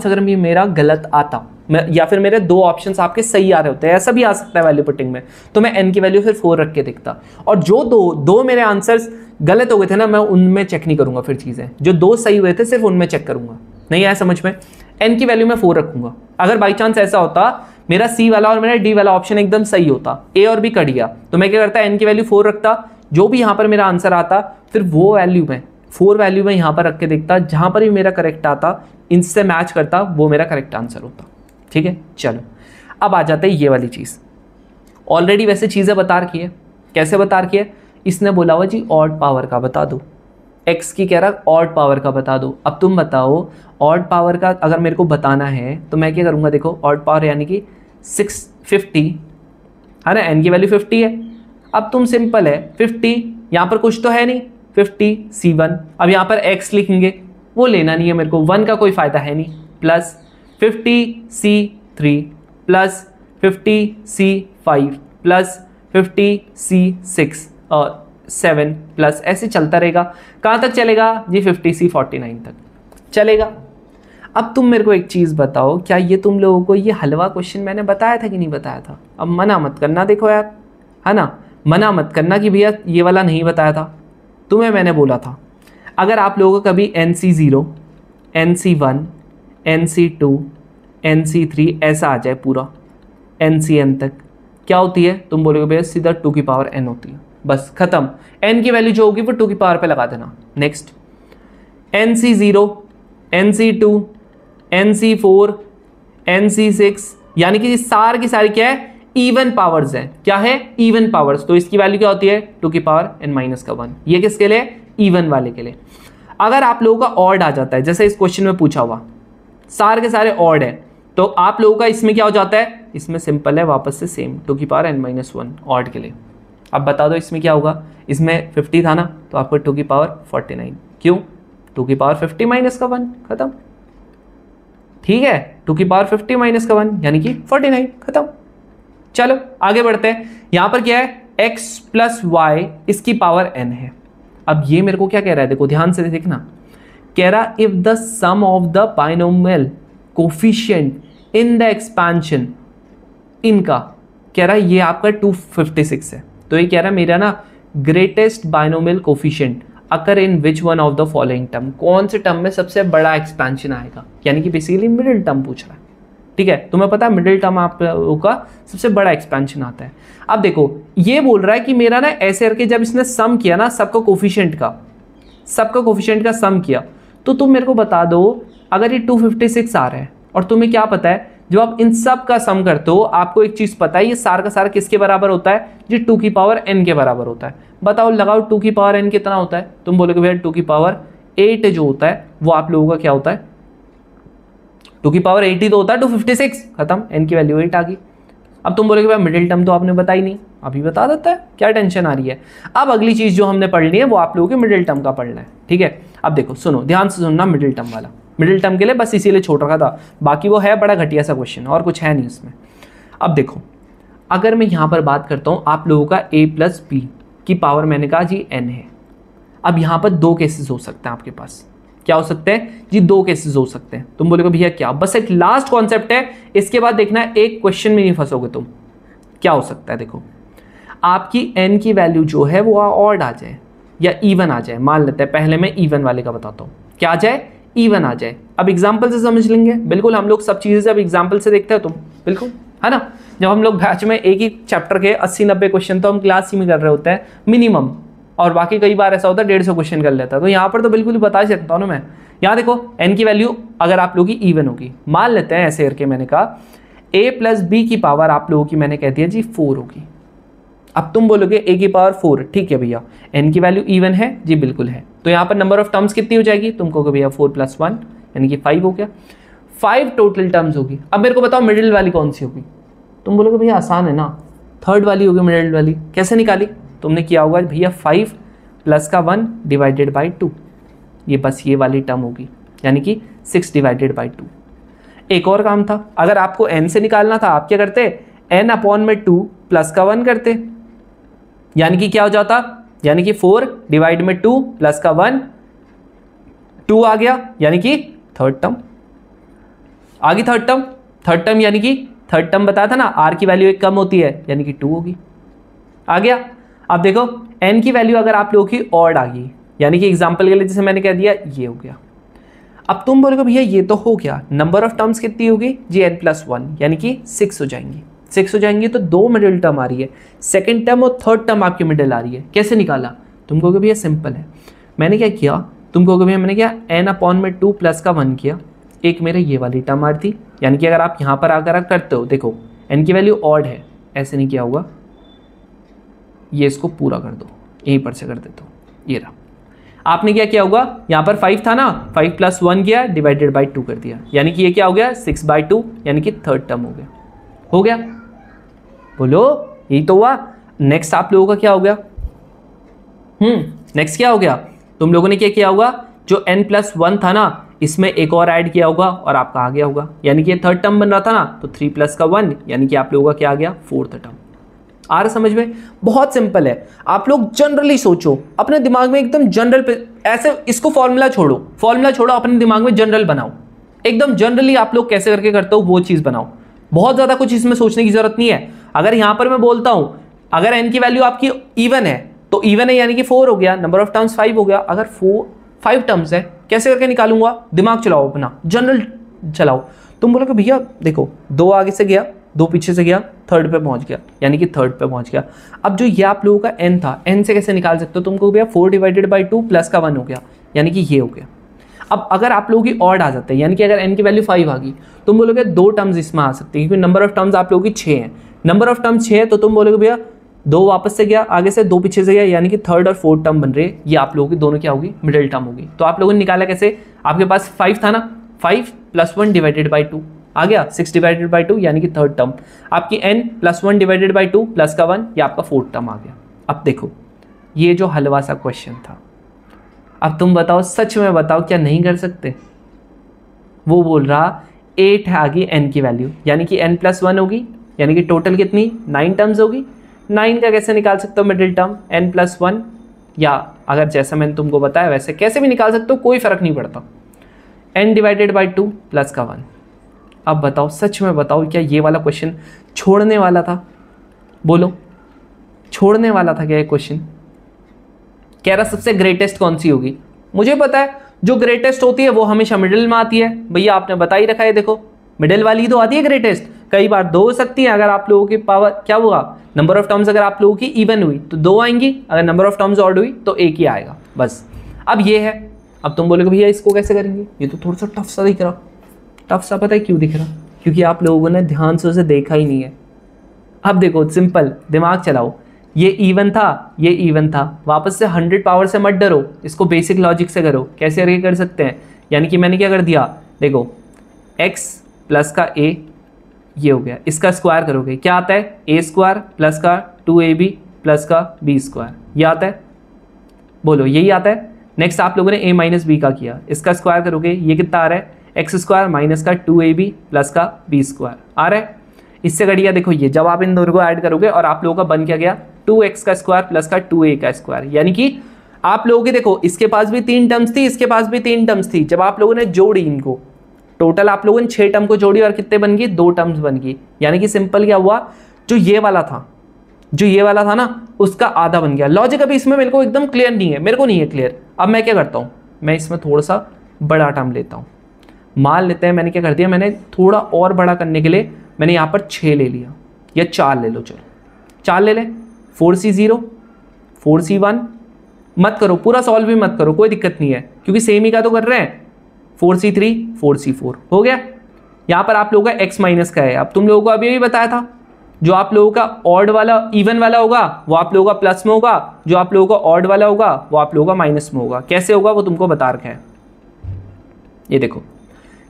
अगर मेरा गलत आता, या फिर मेरे 2 ऑप्शंस आपके सही आ रहे होते हैं, ऐसा भी आ सकता है वैल्यू पुटिंग में, तो मैं n की वैल्यू फिर 4 रख के देखता, और जो दो मेरे आंसर्स गलत हो गए थे ना, मैं उनमें चेक नहीं करूंगा फिर चीजें, जो 2 सही हुए थे सिर्फ उनमें चेक करूंगा। नहीं आया समझ में? n की वैल्यू मैं 4 रखूंगा। अगर बाई चांस ऐसा होता मेरा C वाला और मेरा D वाला ऑप्शन एकदम सही होता, A और B कट गया, तो मैं क्या करता? n की वैल्यू 4 रखता, जो भी यहाँ पर मेरा आंसर आता फिर वो वैल्यू में 4 वैल्यू में यहाँ पर रख के देखता, जहां पर भी मेरा करेक्ट आता इनसे मैच करता, वो मेरा करेक्ट आंसर होता। ठीक है, चलो अब आ जाते हैं ये वाली चीज़। ऑलरेडी वैसे चीज़ें बता रखी है, कैसे बता रखी है? इसने बोला हुआ जी ऑड पावर का बता दो, x की कह रहा ऑड पावर का बता दो। अब तुम बताओ ऑड पावर का अगर मेरे को बताना है तो मैं क्या करूँगा? देखो ऑड पावर यानी कि 650 है ना, n की वैल्यू 50 है। अब तुम सिंपल है 50, यहाँ पर कुछ तो है नहीं, 50 C1। अब यहाँ पर x लिखेंगे, वो लेना नहीं है मेरे को, 1 का कोई फायदा है नहीं, plus 50C3 plus 50C5 plus 50C6 और 7 प्लस ऐसे चलता रहेगा। कहाँ तक चलेगा जी? 50C49 तक चलेगा। अब तुम मेरे को एक चीज़ बताओ, क्या ये तुम लोगों को ये हलवा क्वेश्चन मैंने बताया था कि नहीं बताया था? अब मना मत करना, देखो यार, है ना, मना मत करना कि भैया ये वाला नहीं बताया था। तुम्हें मैंने बोला था अगर आप लोगों को कभी NC0, NC1, NC2, NC3 ऐसा आ जाए पूरा NCN तक, क्या होती है? तुम बोलोगे भैया सीधा 2 की पावर n होती है, बस खत्म। n की वैल्यू जो होगी वो 2 की पावर पे लगा देना। Next NC0, NC2, NC4, NC6, यानी कि सार की सारी क्या है? इवन पावर्स हैं। क्या है? Even powers. तो इसकी वैल्यू क्या होती है? 2 की पावर n-1। ये किसके लिए? इवन वाले के लिए। अगर आप लोगों का ऑड आ जाता है, जैसे इस क्वेश्चन में पूछा हुआ सार के सारे ऑड है, तो आप लोगों का इसमें क्या हो जाता है? इसमें सिंपल है, वापस से सेम 2 की पावर n-1 ऑड के लिए। अब बता दो इसमें क्या होगा? इसमें 50 था ना, तो आपको 2 की पावर 49। क्यों? 2 की पावर 50 माइनस का 1, खत्म। ठीक है, 2 की पावर 50 माइनस का 1 यानी कि 49, खत्म। चलो आगे बढ़ते हैं। यहां पर क्या है? x प्लस वाई इसकी पावर n है। अब ये मेरे को क्या कह रहा है? देखो ध्यान से देखना, कह रहा if the sum of the binomial coefficient in the expansion, इनका कह रहा है ये आपका 256 है। तो ये कह रहा है मेरा ना greatest binomial coefficient occur in which one of the following term, कौन से टर्म में सबसे बड़ा एक्सपेंशन आएगा, यानी कि बेसिकली मिडिल टर्म पूछ रहा है। ठीक है, तुम्हें पता है मिडिल टर्म आप लोगों का सबसे बड़ा एक्सपेंशन आता है। अब देखो ये बोल रहा है कि मेरा ना ऐसे करके जब इसने सम किया ना सबका कोफिशिएंट का सम किया, तो तुम मेरे को बता दो अगर ये 256 आ रहा है और तुम्हें क्या पता है जब आप इन सब का सम करते हो आपको एक चीज पता है ये सार का सारा किसके बराबर होता है जी? 2 की पावर n के बराबर होता है। बताओ लगाओ 2 की पावर n कितना होता है? तुम बोलोगे भैया 2 की पावर 8 जो होता है वो आप लोगों का क्या होता है? 2 की पावर 8 ही तो होता है, 256, खत्म, n की वैल्यू 8 आ गई। अब तुम बोलोगे भाई मिडिल टर्म तो आपने बताई नहीं, अभी बता देता है, क्या टेंशन आ रही है। अब अगली चीज जो हमने पढ़नी है वो आप लोगों के मिडिल टर्म का पढ़ना है। ठीक है, अब देखो सुनो, ध्यान से सुनना, मिडिल टर्म वाला, मिडिल टर्म के लिए बस इसीलिए छोड़ रखा था, बाकी वो है बड़ा घटिया सा क्वेश्चन और कुछ है नहीं उसमें। अब देखो अगर मैं यहाँ पर बात करता हूँ आप लोगों का a प्लस बी की पावर मैंने कहा जी n है। अब यहाँ पर 2 केसेस हो सकते हैं आपके पास। क्या हो सकते हैं जी? 2 केसेस हो सकते हैं। तुम बोलोगे भैया क्या? बस एक लास्ट कॉन्सेप्ट है, इसके बाद देखना एक क्वेश्चन में नहीं फंसोगे तुम। क्या हो सकता है? देखो आपकी n की वैल्यू जो है वो ऑड आ जाए या इवन आ जाए। मान लेते हैं पहले मैं इवन वाले का बताता हूँ, क्या आ जाए? इवन आ जाए। अब एग्जाम्पल से समझ लेंगे, बिल्कुल हम लोग सब चीज़ें जब एग्जाम्पल से देखते हैं तुम, बिल्कुल है ना। जब हम लोग बैच में एक ही चैप्टर के 80-90 क्वेश्चन तो हम क्लास ही में कर रहे होते हैं मिनिमम, और बाकी कई बार ऐसा होता है 150 क्वेश्चन कर लेता है, तो यहाँ पर तो बिल्कुल ही बता ही सकता हूँ ना मैं। यहाँ देखो n की वैल्यू अगर आप लोगों की इवन होगी, मान लेते हैं ऐसे करके मैंने कहा a प्लस बी की पावर आप लोगों की मैंने कह दिया जी 4 होगी। अब तुम बोलोगे a की पावर 4, ठीक है भैया n की वैल्यू इवन है जी? बिल्कुल है। तो यहाँ पर नंबर ऑफ टर्म्स कितनी हो जाएगी? तुम कहोगे भैया 4 + 1 यानी कि 5 हो गया, 5 टोटल टर्म्स होगी। अब मेरे को बताओ मिडिल वाली कौन सी होगी? तुम बोलोगे भैया आसान है ना, थर्ड वाली होगी मिडिल वाली। कैसे निकाली? तुमने किया होगा भैया 5 + 1 डिवाइडेड बाई 2, ये बस ये वाली टर्म होगी, यानी कि 6 डिवाइडेड बाई 2। एक और काम था, अगर आपको n से निकालना था आप क्या करते? n/2 प्लस का 1 करते, यानी कि क्या हो जाता? यानी कि 4 डिवाइड में 2 प्लस का 1, 2 आ गया, यानी कि थर्ड टर्म आ गई। थर्ड टर्म यानी कि थर्ड टर्म बताया था ना, r की वैल्यू एक कम होती है यानी कि 2 होगी, आ गया। अब देखो n की वैल्यू अगर आप लोगों की ऑड आ गई, यानी कि एग्जांपल के लिए जैसे मैंने कह दिया ये हो गया। अब तुम बोलोगे भैया ये तो हो गया, नंबर ऑफ टर्म्स कितनी होगी जी? n+1 यानी कि 6 हो जाएंगी। 6 हो जाएंगी तो 2 मिडिल टर्म आ रही है, सेकंड टर्म और थर्ड टर्म आपकी मिडिल आ रही है। कैसे निकाला? तुम कहोगे भैया सिंपल है, मैंने क्या किया? तुम कहोगे भैया मैंने क्या n/2 प्लस का 1 किया, एक मेरे ये वाली टर्म आ रही थी, यानी कि अगर आप यहाँ पर आकर करते हो, देखो n की वैल्यू ऑड है, ऐसे नहीं किया होगा, ये इसको पूरा कर दो, यहीं पर से कर देता हूँ, ये रहा। आपने क्या किया होगा? यहाँ पर 5 था ना, 5 + 1 किया डिवाइडेड बाई 2 कर दिया, यानी कि ये क्या हो गया? 6/2 यानी कि थर्ड टर्म हो गया। बोलो यही तो हुआ। नेक्स्ट आप लोगों का क्या हो गया? नेक्स्ट क्या हो गया? तुम लोगों ने क्या किया होगा? जो n+1 था ना, इसमें एक और ऐड किया होगा और आपका आ गया होगा, यानी कि ये थर्ड टर्म बन रहा था ना, तो 3 + 1 यानी कि आप लोगों का क्या आ गया, फोर्थ टर्म। आ रहा समझ में? बहुत सिंपल है। आप लोग जनरली सोचो, अपने दिमाग में एकदम जनरल पे, ऐसे इसको फॉर्मूला छोड़ो, अपने दिमाग में जनरल बनाओ, एकदम जनरली आप लोग कैसे करके करते हो वो चीज़ बनाओ। बहुत ज़्यादा कुछ इसमें सोचने की जरूरत नहीं है। अगर यहाँ पर मैं बोलता हूँ अगर n की वैल्यू आपकी इवन है तो इवन है यानी कि 4 हो गया, नंबर ऑफ टर्म्स 5 हो गया। अगर 5 टर्म्स है कैसे करके निकालूंगा, दिमाग चलाओ अपना, जनरल चलाओ। तुम बोलोगे भैया देखो 2 आगे से गया, 2 पीछे से गया, थर्ड पे पहुंच गया, यानी कि थर्ड पे पहुंच गया। अब जो ये आप लोगों का n था, n से कैसे निकाल सकते हो, तुमको भैया 4/2 प्लस का 1 हो गया, यानी कि ये हो गया। अब अगर आप लोगों की ऑड आ जाते हैं, यानी कि अगर n की वैल्यू 5 आ गई, तुम बोलोगे 2 टर्म्स इसमें आ सकती है, क्योंकि नंबर ऑफ टर्म्स आप लोगों की 6 है। नंबर ऑफ टर्म्स 6 है तो तुम बोलोगे भैया 2 वापस से गया, आगे से 2 पीछे से गया, यानी कि थर्ड और फोर्थ टर्म बन रहे हैं। ये आप लोगों की दोनों क्या होगी, मिडिल टर्म होगी। तो आप लोगों ने निकाला कैसे, आपके पास 5 था ना, 5 + 1 / 2 आ गया, 6/2 यानी कि थर्ड टर्म। आपकी n + 1 / 2 प्लस का 1, ये आपका फोर्थ टर्म आ गया। अब देखो ये जो हलवा सा क्वेश्चन था, अब तुम बताओ, सच में बताओ, क्या नहीं कर सकते? वो बोल रहा 8 आ गई n की वैल्यू, यानी कि n + 1 होगी, यानी कि टोटल कितनी, 9 टर्म्स होगी। 9 का कैसे निकाल सकते हो मिडिल टर्म, n + 1, या अगर जैसा मैंने तुमको बताया वैसे कैसे भी निकाल सकते हो, कोई फर्क नहीं पड़ता। n / 2 प्लस का 1। अब बताओ, सच में बताओ, क्या ये वाला क्वेश्चन छोड़ने वाला था? बोलो, छोड़ने वाला था क्या ये क्वेश्चन? कह रहा सबसे ग्रेटेस्ट कौन सी होगी? मुझे पता है जो ग्रेटेस्ट होती है वो हमेशा मिडिल में आती है। भैया आपने बता ही रखा है, देखो मिडिल वाली ही तो आती है ग्रेटेस्ट। कई बार 2 हो सकती है, अगर आप लोगों की पावर क्या हुआ, नंबर ऑफ टर्म्स अगर आप लोगों की इवन हुई तो 2 आएंगी, अगर नंबर ऑफ टर्म्स ऑड हुई तो 1 ही आएगा बस। अब ये है, अब तुम बोलोगे भैया इसको कैसे करेंगे, ये तो थोड़ा सा टफ सा दिख रहा। टफ सा पता है क्यों दिख रहा? क्योंकि आप लोगों ने ध्यान से उसे देखा ही नहीं है। अब देखो सिंपल, दिमाग चलाओ, ये इवन था, ये इवन था, वापस से 100 पावर से मत डरो, इसको बेसिक लॉजिक से करो। कैसे करके कर सकते हैं, यानी कि मैंने क्या कर दिया, देखो x प्लस का a ये हो गया, इसका स्क्वायर करोगे क्या आता है, a² प्लस का 2ab प्लस का b², ये आता है, बोलो यही आता है। नेक्स्ट आप लोगों ने a - b का किया, इसका स्क्वायर करोगे ये कितना आ रहा है, x² माइनस का 2ab प्लस का b² आ रहा है। इससे करिए देखो ये, जब आप इन दोनों को ऐड करोगे और आप लोगों का बन क्या गया, 2x का स्क्वायर प्लस का 2a का स्क्वायर, यानी कि आप लोगों के देखो इसके पास भी 3 टर्म्स थी, इसके पास भी 3 टर्म्स थी। जब आप लोगों ने जोड़ी इनको, टोटल आप लोगों ने 6 टर्म को जोड़ी और कितने बन गई, 2 टर्म्स बन गई। यानी कि सिंपल क्या हुआ, जो ये वाला था ना, उसका आधा बन गया। लॉजिक अभी इसमें मेरे को एकदम क्लियर नहीं है, मेरे को नहीं है क्लियर। अब मैं क्या करता हूँ, मैं इसमें थोड़ा सा बड़ा टर्म लेता हूँ। मान लेते हैं मैंने क्या कर दिया, मैंने थोड़ा और बड़ा करने के लिए मैंने यहाँ पर 6 ले लिया, या 4 ले लो, चलो 4 ले लें। 4c0 4c1 मत करो, पूरा सॉल्व भी मत करो, कोई दिक्कत नहीं है, क्योंकि सेम ही का तो कर रहे हैं। 4c3 4c4 हो गया। यहाँ पर आप लोगों का x माइनस का है। अब तुम लोगों को अभी भी बताया था, जो आप लोगों का ऑड वाला इवन वाला होगा वो आप लोगों का प्लस में होगा, जो आप लोगों का ऑड वाला होगा वो आप लोगों का माइनस में होगा। कैसे होगा वो तुमको बता रखा है। ये देखो,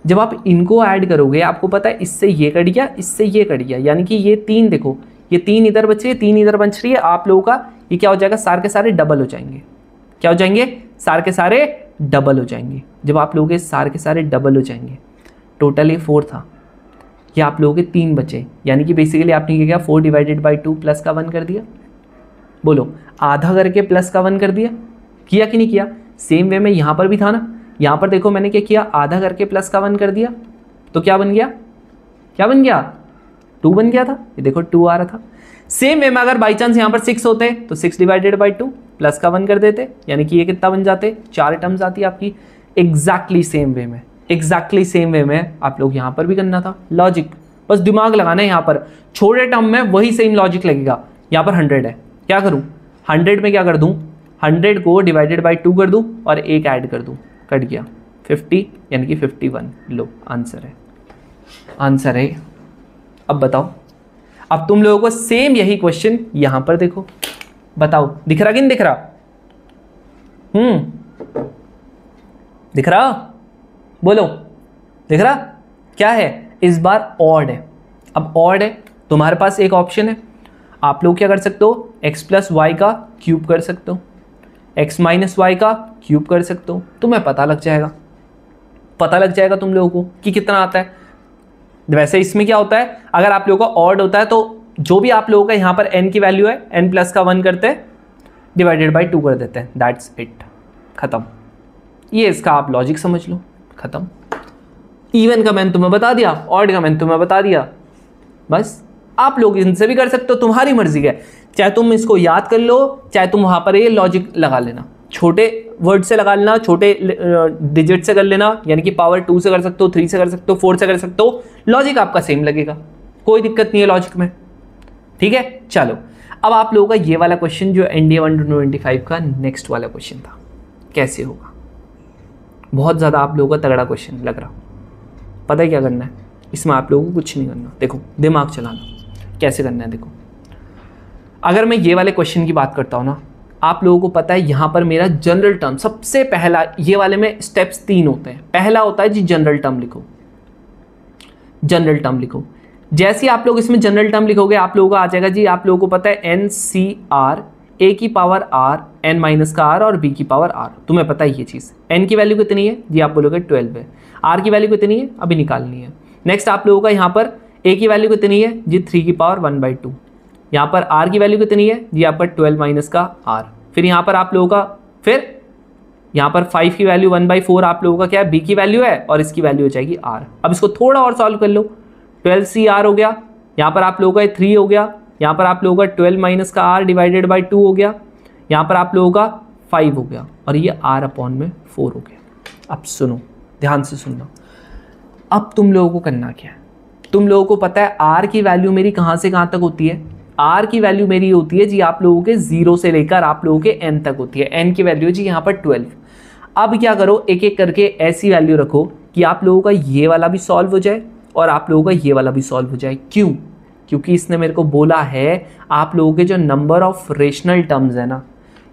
जब आप इनको ऐड करोगे आपको पता है इससे ये कट गया, इससे ये कट गया, यानी कि ये 3 देखो, ये 3 इधर बच रही है, 3 इधर बच रही है। आप लोगों का ये क्या हो जाएगा, सारे के सारे डबल हो जाएंगे। क्या हो जाएंगे, सारे के सारे डबल हो जाएंगे। जब आप लोगों के सारे के सारे डबल हो जाएंगे, टोटल ये 4 था, ये आप लोगों के 3 बचे, यानी कि बेसिकली आपने क्या किया, 4/2 प्लस का 1 कर दिया। बोलो आधा करके प्लस का 1 कर दिया, किया कि नहीं किया? सेम वे में यहाँ पर भी था ना, यहाँ पर देखो मैंने क्या किया, आधा करके प्लस का 1 कर दिया, तो क्या बन गया, क्या बन गया, 2 बन गया था। ये देखो 2 आ रहा था। सेम वे में अगर बाई चांस यहाँ पर 6 होते तो 6/2 प्लस का 1 कर देते, यानी कि ये कितना बन जाते, 4 टर्म्स आती है आपकी। एग्जैक्टली सेम वे में, एग्जैक्टली सेम वे में आप लोग यहाँ पर भी करना था। लॉजिक बस दिमाग लगाना है। यहाँ पर छोटे टर्म में वही सेम लॉजिक लगेगा। यहाँ पर 100 है, क्या करूँ, 100 में क्या कर दूँ, 100 को /2 कर दूँ और 1 ऐड कर दूँ, कट गया 50, यानी कि 51। लो आंसर है, आंसर है। अब बताओ, अब तुम लोगों को सेम यही क्वेश्चन यहां पर देखो, बताओ दिख रहा कि नहीं दिख रहा? दिख रहा, बोलो दिख रहा? क्या है, इस बार ऑड है। अब ऑड है, तुम्हारे पास एक ऑप्शन है, आप लोग क्या कर सकते हो, x + y का क्यूब कर सकते हो, x माइनस वाई का क्यूब कर सकते हो, तुम्हें पता लग जाएगा तुम लोगों को कि कितना आता है। वैसे इसमें क्या होता है, अगर आप लोगों का ऑड होता है तो जो भी आप लोगों का यहाँ पर n की वैल्यू है n प्लस का 1 करते हैं, डिवाइडेड बाई 2 कर देते हैं, दैट्स इट, खत्म। ये इसका आप लॉजिक समझ लो, खत्म। इवन का मैंने तुम्हें बता दिया, ऑड का मैंने तुम्हें बता दिया, बस। आप लोग इनसे भी कर सकते हो, तुम्हारी मर्जी है, चाहे तुम इसको याद कर लो, चाहे तुम वहां पर ये लॉजिक लगा लेना, छोटे वर्ड से लगा लेना, छोटे डिजिट से कर लेना, यानी कि पावर 2 से कर सकते हो, 3 से कर सकते हो, 4 से कर सकते हो, लॉजिक आपका सेम लगेगा, कोई दिक्कत नहीं है लॉजिक में, ठीक है। चलो अब आप लोगों का ये वाला क्वेश्चन जो NDA 125 का नेक्स्ट वाला क्वेश्चन था, कैसे होगा। बहुत ज़्यादा आप लोगों का तगड़ा क्वेश्चन लग रहा, पता है क्या करना है इसमें, आप लोगों को कुछ नहीं करना, देखो दिमाग चलाना कैसे करना है। देखो अगर मैं ये वाले क्वेश्चन की बात करता हूँ ना, आप लोगों को पता है यहाँ पर मेरा जनरल टर्म सबसे पहला, ये वाले में स्टेप्स 3 होते हैं। पहला होता है जी जनरल टर्म लिखो, जनरल टर्म लिखो। जैसे ही आप लोग इसमें जनरल टर्म लिखोगे आप लोगों को आ जाएगा जी, आप लोगों को पता है NCR, A की पावर R, N माइनस का R और B की पावर R, तुम्हें पता है ये चीज़। N की वैल्यू कितनी है जी, आप बोलोगे 12 है। R की वैल्यू कितनी है, अभी निकालनी है। नेक्स्ट आप लोगों का यहाँ पर A की वैल्यू कितनी है जी, 3 की पावर 1/2। यहाँ पर R की वैल्यू कितनी है जी, आपका 12 माइनस का R। फिर यहाँ पर आप लोगों का, फिर यहाँ पर 5 की वैल्यू 1/4 आप लोगों का क्या है, B की वैल्यू है, और इसकी वैल्यू हो जाएगी R। अब इसको थोड़ा और सॉल्व कर लो, 12CR हो गया, यहाँ पर आप लोगों का 3 हो गया, यहाँ पर आप लोगों का 12 माइनस का R डिवाइडेड बाई 2 हो गया, यहाँ पर आप लोगों का 5 हो गया, और ये R अपॉन में 4 हो गया। अब सुनो, ध्यान से सुनना, अब तुम लोगों को करना क्या है, तुम लोगों को पता है R की वैल्यू मेरी कहाँ से कहाँ तक होती है। R की वैल्यू मेरी होती है जी आप लोगों के 0 से लेकर आप लोगों के N तक होती है। N की वैल्यू जी यहाँ पर 12। अब क्या करो, एक एक करके ऐसी वैल्यू रखो कि आप लोगों का ये वाला भी सॉल्व हो जाए और आप लोगों का ये वाला भी सॉल्व हो जाए। क्यों? क्योंकि इसने मेरे को बोला है आप लोगों के जो नंबर ऑफ रेशनल टर्म्स है ना,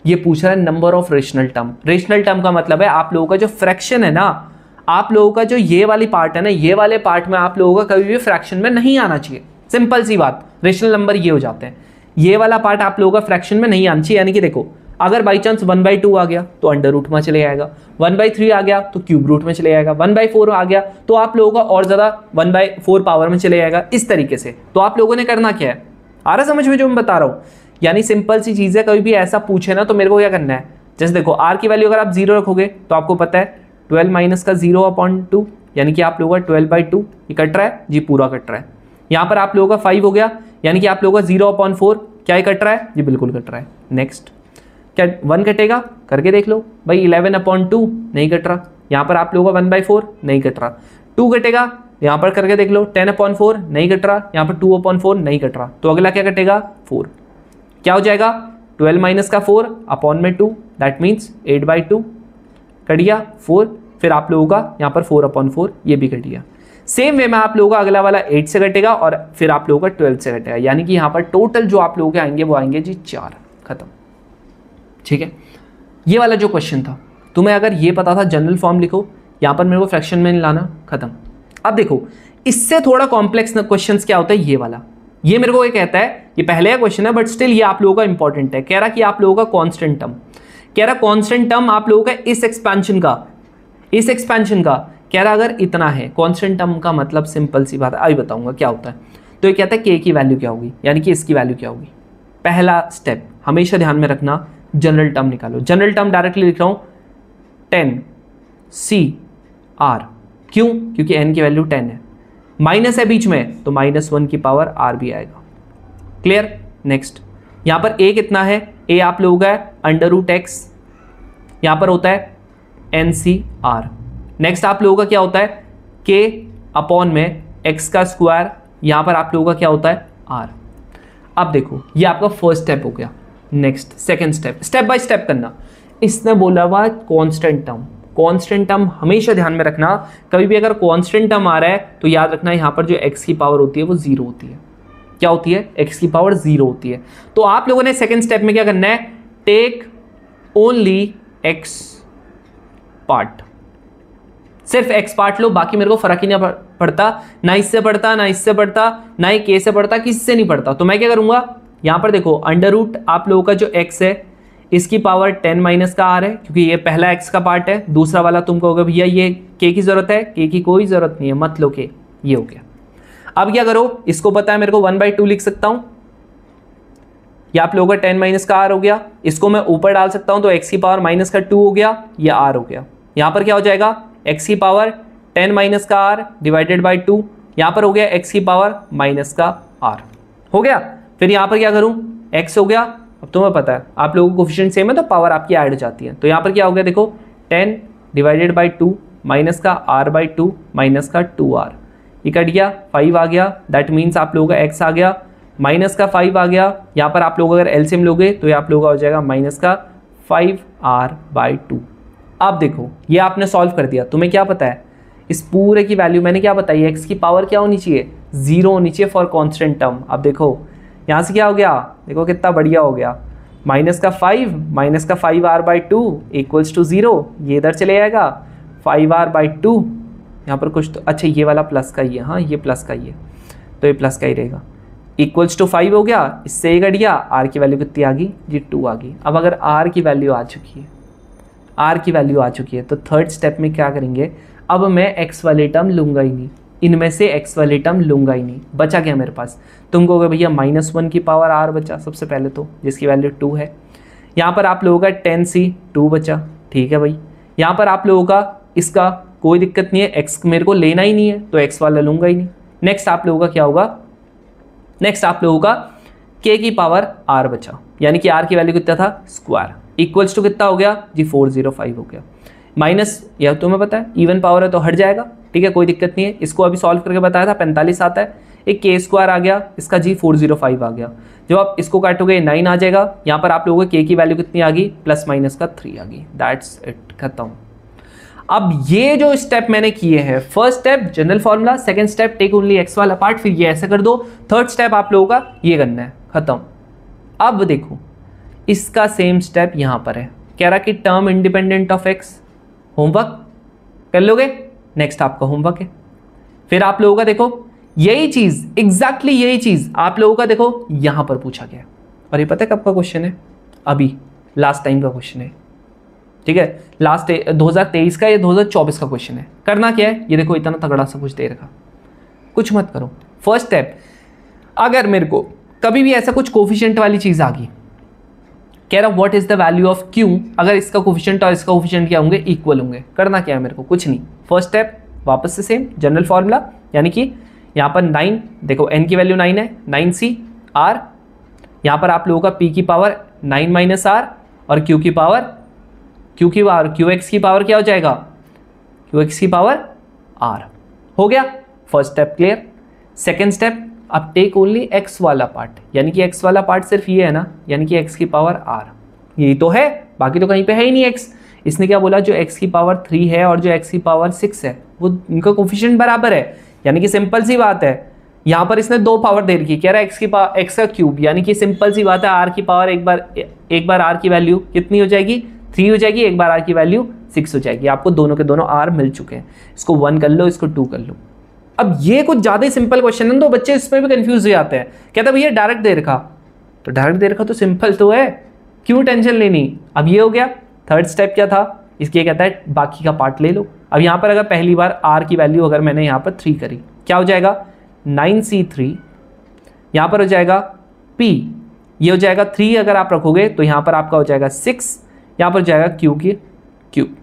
ये पूछ रहा है number of rational term. Rational term का मतलब है आप लोगों का जो फ्रैक्शन है ना, आप लोगों का जो ये वाली पार्ट है ना, ये वाले पार्ट में आप लोगों का कभी भी फ्रैक्शन में नहीं आना चाहिए। सिंपल सी बात, रेशनल नंबर ये हो जाते हैं, ये वाला पार्ट आप लोगों का फ्रैक्शन में नहीं आना चाहिए। यानी कि देखो, अगर बाई चांस 1/2 आ गया तो अंडर रूट में चले जाएगा, 1/3 आ गया तो क्यूब रूट में चले जाएगा, 1/4 आ गया तो आप लोगों का और ज़्यादा 1/4 पावर में चले जाएगा, इस तरीके से। तो आप लोगों ने करना क्या है, आ रहा समझ में जो मैं बता रहा हूँ। यानी सिंपल सी चीज़ है, कभी भी ऐसा पूछे ना तो मेरे को क्या करना है, जैसे देखो R की वैल्यू अगर आप 0 रखोगे तो आपको पता है 12 माइनस का 0/2, यानी कि आप लोगों का 12/2, ये कट रहा है जी, पूरा कट रहा है। यहाँ पर आप लोगों का 5 हो गया, यानी कि आप लोगों का 0/4, क्या ये कट रहा है जी, बिल्कुल कट रहा है। नेक्स्ट क्या 1 कटेगा, करके देख लो भाई, 11/2 नहीं कट रहा। यहाँ पर आप लोगों का 1/4 नहीं कट रहा। 2 कटेगा, यहाँ पर करके देख लो, 10/4 नहीं कट रहा। यहाँ पर 2/4 नहीं कट रहा। तो अगला क्या कटेगा, 4। क्या हो जाएगा, 12 माइनस का 4 अपॉन में 2, दैट मीन्स 8/2 कट गया 4। फिर आप लोगों का यहाँ पर 4/4 ये भी कट गया। सेम वे में आप लोगों का अगला वाला 8 से कटेगा और फिर आप लोगों का 12 से कटेगा, यानी कि यहाँ पर टोटल जो आप लोगों के आएंगे वो आएंगे जी 4, खत्म। ठीक है, ये वाला जो क्वेश्चन था, तुम्हें अगर ये पता था जनरल फॉर्म लिखो, यहाँ पर मेरे को फ्रैक्शन में लाना, खत्म। अब देखो इससे थोड़ा कॉम्प्लेक्स क्वेश्चन क्या होता है, ये वाला, ये मेरे को ये कहता है, ये पहले का क्वेश्चन है बट स्टिल ये आप लोगों का इंपॉर्टेंट है। कह रहा कि आप लोगों का कांस्टेंट टर्म, कह रहा कांस्टेंट टर्म आप लोगों का इस एक्सपेंशन का कह रहा अगर इतना है। कांस्टेंट टर्म का मतलब सिंपल सी बात है, अभी बताऊंगा क्या होता है। तो ये कहता है k की वैल्यू क्या होगी, यानी कि इसकी वैल्यू क्या होगी। पहला स्टेप हमेशा ध्यान में रखना, जनरल टर्म निकालो। जनरल टर्म डायरेक्टली लिख रहा हूं 10CR, क्यों, क्योंकि n की वैल्यू 10 है, माइनस है बीच में तो -1 की पावर R भी आएगा। क्लियर। नेक्स्ट यहां पर a कितना है, a आप लोगों का है √x, यहां पर होता है NCR। नेक्स्ट आप लोगों का क्या होता है, k अपॉन में x का स्क्वायर, यहां पर आप लोगों का क्या होता है R। अब देखो ये आपका फर्स्ट स्टेप हो गया। Next second step, step by step करना। इसने बोला हुआ कांस्टेंट टर्म, कांस्टेंट टर्म हमेशा ध्यान में रखना, कभी भी अगर कांस्टेंट टर्म आ रहा है तो याद रखना यहाँ पर जो x की पावर होती है वो 0 होती है। क्या होती है, x की पावर 0 होती है। तो आप लोगों ने सेकंड स्टेप में क्या करना है, टेक ओनली x पार्ट, सिर्फ x पार्ट लो, बाकी मेरे को फर्क ही नहीं पड़ता, ना इससे पड़ता ना इससे पड़ता ना ही k से पड़ता, किसी से नहीं पड़ता। तो मैं क्या करूंगा, यहां पर देखो अंडर रूट आप लोगों का जो x है इसकी पावर 10 माइनस का आर है, क्योंकि ये पहला एक्स का पार्ट है। दूसरा वाला तुम कहोगे भैया ये के की जरूरत है, के की कोई जरूरत नहीं है, मत लो के, ये हो गया। अब क्या करो, इसको पता है मेरे को 1/2 लिख सकता हूं, ये आप लोगों का 10 माइनस का आर हो गया। इसको मैं ऊपर डाल सकता हूं, तो एक्स की पावर माइनस का 2 हो गया, ये आर हो गया। यहां पर क्या हो जाएगा, एक्स की पावर 10 माइनस का आर डिवाइडेड बाई 2, यहां पर हो गया एक्स की पावर माइनस का आर हो गया। फिर यहां पर क्या करूं, एक्स हो गया। अब तुम्हें पता है आप लोगों को कोफिशिएंट सेम है तो पावर आपकी ऐड हो जाती है। तो यहां पर क्या हो गया, देखो 10 डिवाइडेड बाई 2 माइनस का आर बाई 2 माइनस का 2r, ये कट गया, 5 आ गया। दैट मीन्स आप लोगों का एक्स आ गया, माइनस का 5 आ गया। यहाँ पर आप लोग अगर एलसीएम लोगे तो ये आप लोगों का हो जाएगा माइनस का 5r बाई 2। अब देखो ये आपने सॉल्व कर दिया, तुम्हें क्या पता है इस पूरे की वैल्यू मैंने क्या बताई, एक्स की पावर क्या होनी चाहिए, 0 होनी चाहिए फॉर कॉन्स्टेंट टर्म। अब देखो यहाँ से क्या हो गया, देखो कितना बढ़िया हो गया, माइनस का 5 माइनस का 5r बाई 2 इक्वल्स टू 0, ये इधर चले जाएगा 5r बाई 2, यहाँ पर कुछ तो अच्छा ये वाला प्लस का ही है, हाँ ये प्लस का ही है तो ये प्लस का ही रहेगा, इक्वल्स टू 5 हो गया, इससे ये कट गया, r की वैल्यू कितनी आ गई जी 2 आ गई। अब अगर r की वैल्यू आ चुकी है, r की वैल्यू आ चुकी है तो थर्ड स्टेप में क्या करेंगे, अब मैं x वाले टर्म लूंगा ही नहीं, इनमें से x वाले टर्म लूंगा ही नहीं, बचा क्या मेरे पास, तुम कहोगे भैया -1 की पावर r बचा सबसे पहले तो, जिसकी वैल्यू 2 है। यहाँ पर आप लोगों का 10c 2 बचा, ठीक है भाई। यहाँ पर आप लोगों का इसका कोई दिक्कत नहीं है, x मेरे को लेना ही नहीं है तो x वाला लूंगा ही नहीं। नेक्स्ट आप लोगों का क्या होगा, नेक्स्ट आप लोगों का k की पावर r बचा, यानी कि r की वैल्यू कितना था स्क्वायर, इक्वल्स टू कितना हो गया जी 405 हो गया। माइनस यह तुम्हें पता है इवन पावर है तो हट जाएगा, ठीक है कोई दिक्कत नहीं है। इसको अभी सॉल्व करके बताया था 45 आता है, एक के स्क्वायर आ गया, इसका जी 405 आ गया। जब आप इसको काटोगे 9 आ जाएगा। यहाँ पर आप लोगों को के की वैल्यू कितनी आ गई, प्लस माइनस का 3 आ गई, दैट्स इट, खत्म। अब ये जो स्टेप मैंने किए हैं, first step general formula, second step take only X वाला पार्ट, फिर ये ऐसे कर दो, थर्ड स्टेप आप लोगों का ये करना है, खत्म। अब देखो इसका सेम स्टेप यहां पर है, कह रहा कि term independent of x, homework कर लोगे, नेक्स्ट आपका होमवर्क है। फिर आप लोगों का देखो यही चीज, एग्जैक्टली यही चीज आप लोगों का देखो यहां पर पूछा गया, और ये पता है कब का क्वेश्चन है, अभी लास्ट टाइम का क्वेश्चन है, ठीक है, लास्ट 2023 का या 2024 का क्वेश्चन है। करना क्या है, ये देखो इतना तगड़ा सा कुछ दे रखा, कुछ मत करो। फर्स्ट स्टेप, अगर मेरे को कभी भी ऐसा कुछ कोफिशिएंट वाली चीज आ गई, कह रहा what is the value of Q, अगर इसका कोफिशिएंट और इसका कोफिशिएंट क्या होंगे, इक्वल होंगे, करना क्या है मेरे को, कुछ नहीं। फर्स्ट स्टेप वापस से सेम जनरल फॉर्मूला, यानी कि यहाँ पर 9, देखो n की वैल्यू 9 है, 9c r, यहाँ पर आप लोगों का p की पावर 9 माइनस r और q की पावर qx की पावर क्या हो जाएगा, qx की पावर r हो गया। First step clear. Second step, अब टेक ओनली x वाला पार्ट, यानी कि x वाला पार्ट सिर्फ ये है ना, यानी कि x की पावर r, यही तो है, बाकी तो कहीं पे है ही नहीं x। इसने क्या बोला, जो x की पावर 3 है और जो x की पावर 6 है वो उनका कोफिशिएंट बराबर है, यानी कि सिंपल सी बात है। यहाँ पर इसने 2 पावर दे रखी, कह रहा है x का क्यूब, यानी कि सिंपल सी बात है, r की पावर एक बार r की वैल्यू कितनी हो जाएगी, 3 हो जाएगी, एक बार r की वैल्यू 6 हो जाएगी। आपको दोनों के दोनों r मिल चुके हैं, इसको 1 कर लो, इसको 2 कर लो। अब ये कुछ ज़्यादा ही सिंपल क्वेश्चन है तो बच्चे इसमें भी कंफ्यूज हो जाते हैं, कहते हैं भैया डायरेक्ट दे रखा, तो डायरेक्ट दे रखा तो सिंपल तो है, क्यों टेंशन लेनी। अब ये हो गया। थर्ड स्टेप क्या था, इसके कहता है बाकी का पार्ट ले लो। अब यहाँ पर अगर पहली बार r की वैल्यू अगर मैंने यहाँ पर 3 करी, क्या हो जाएगा 9c3, यहाँ पर हो जाएगा p, ये हो जाएगा 3 अगर आप रखोगे तो यहाँ पर आपका हो जाएगा 6, यहाँ पर हो जाएगा q की क्यूब।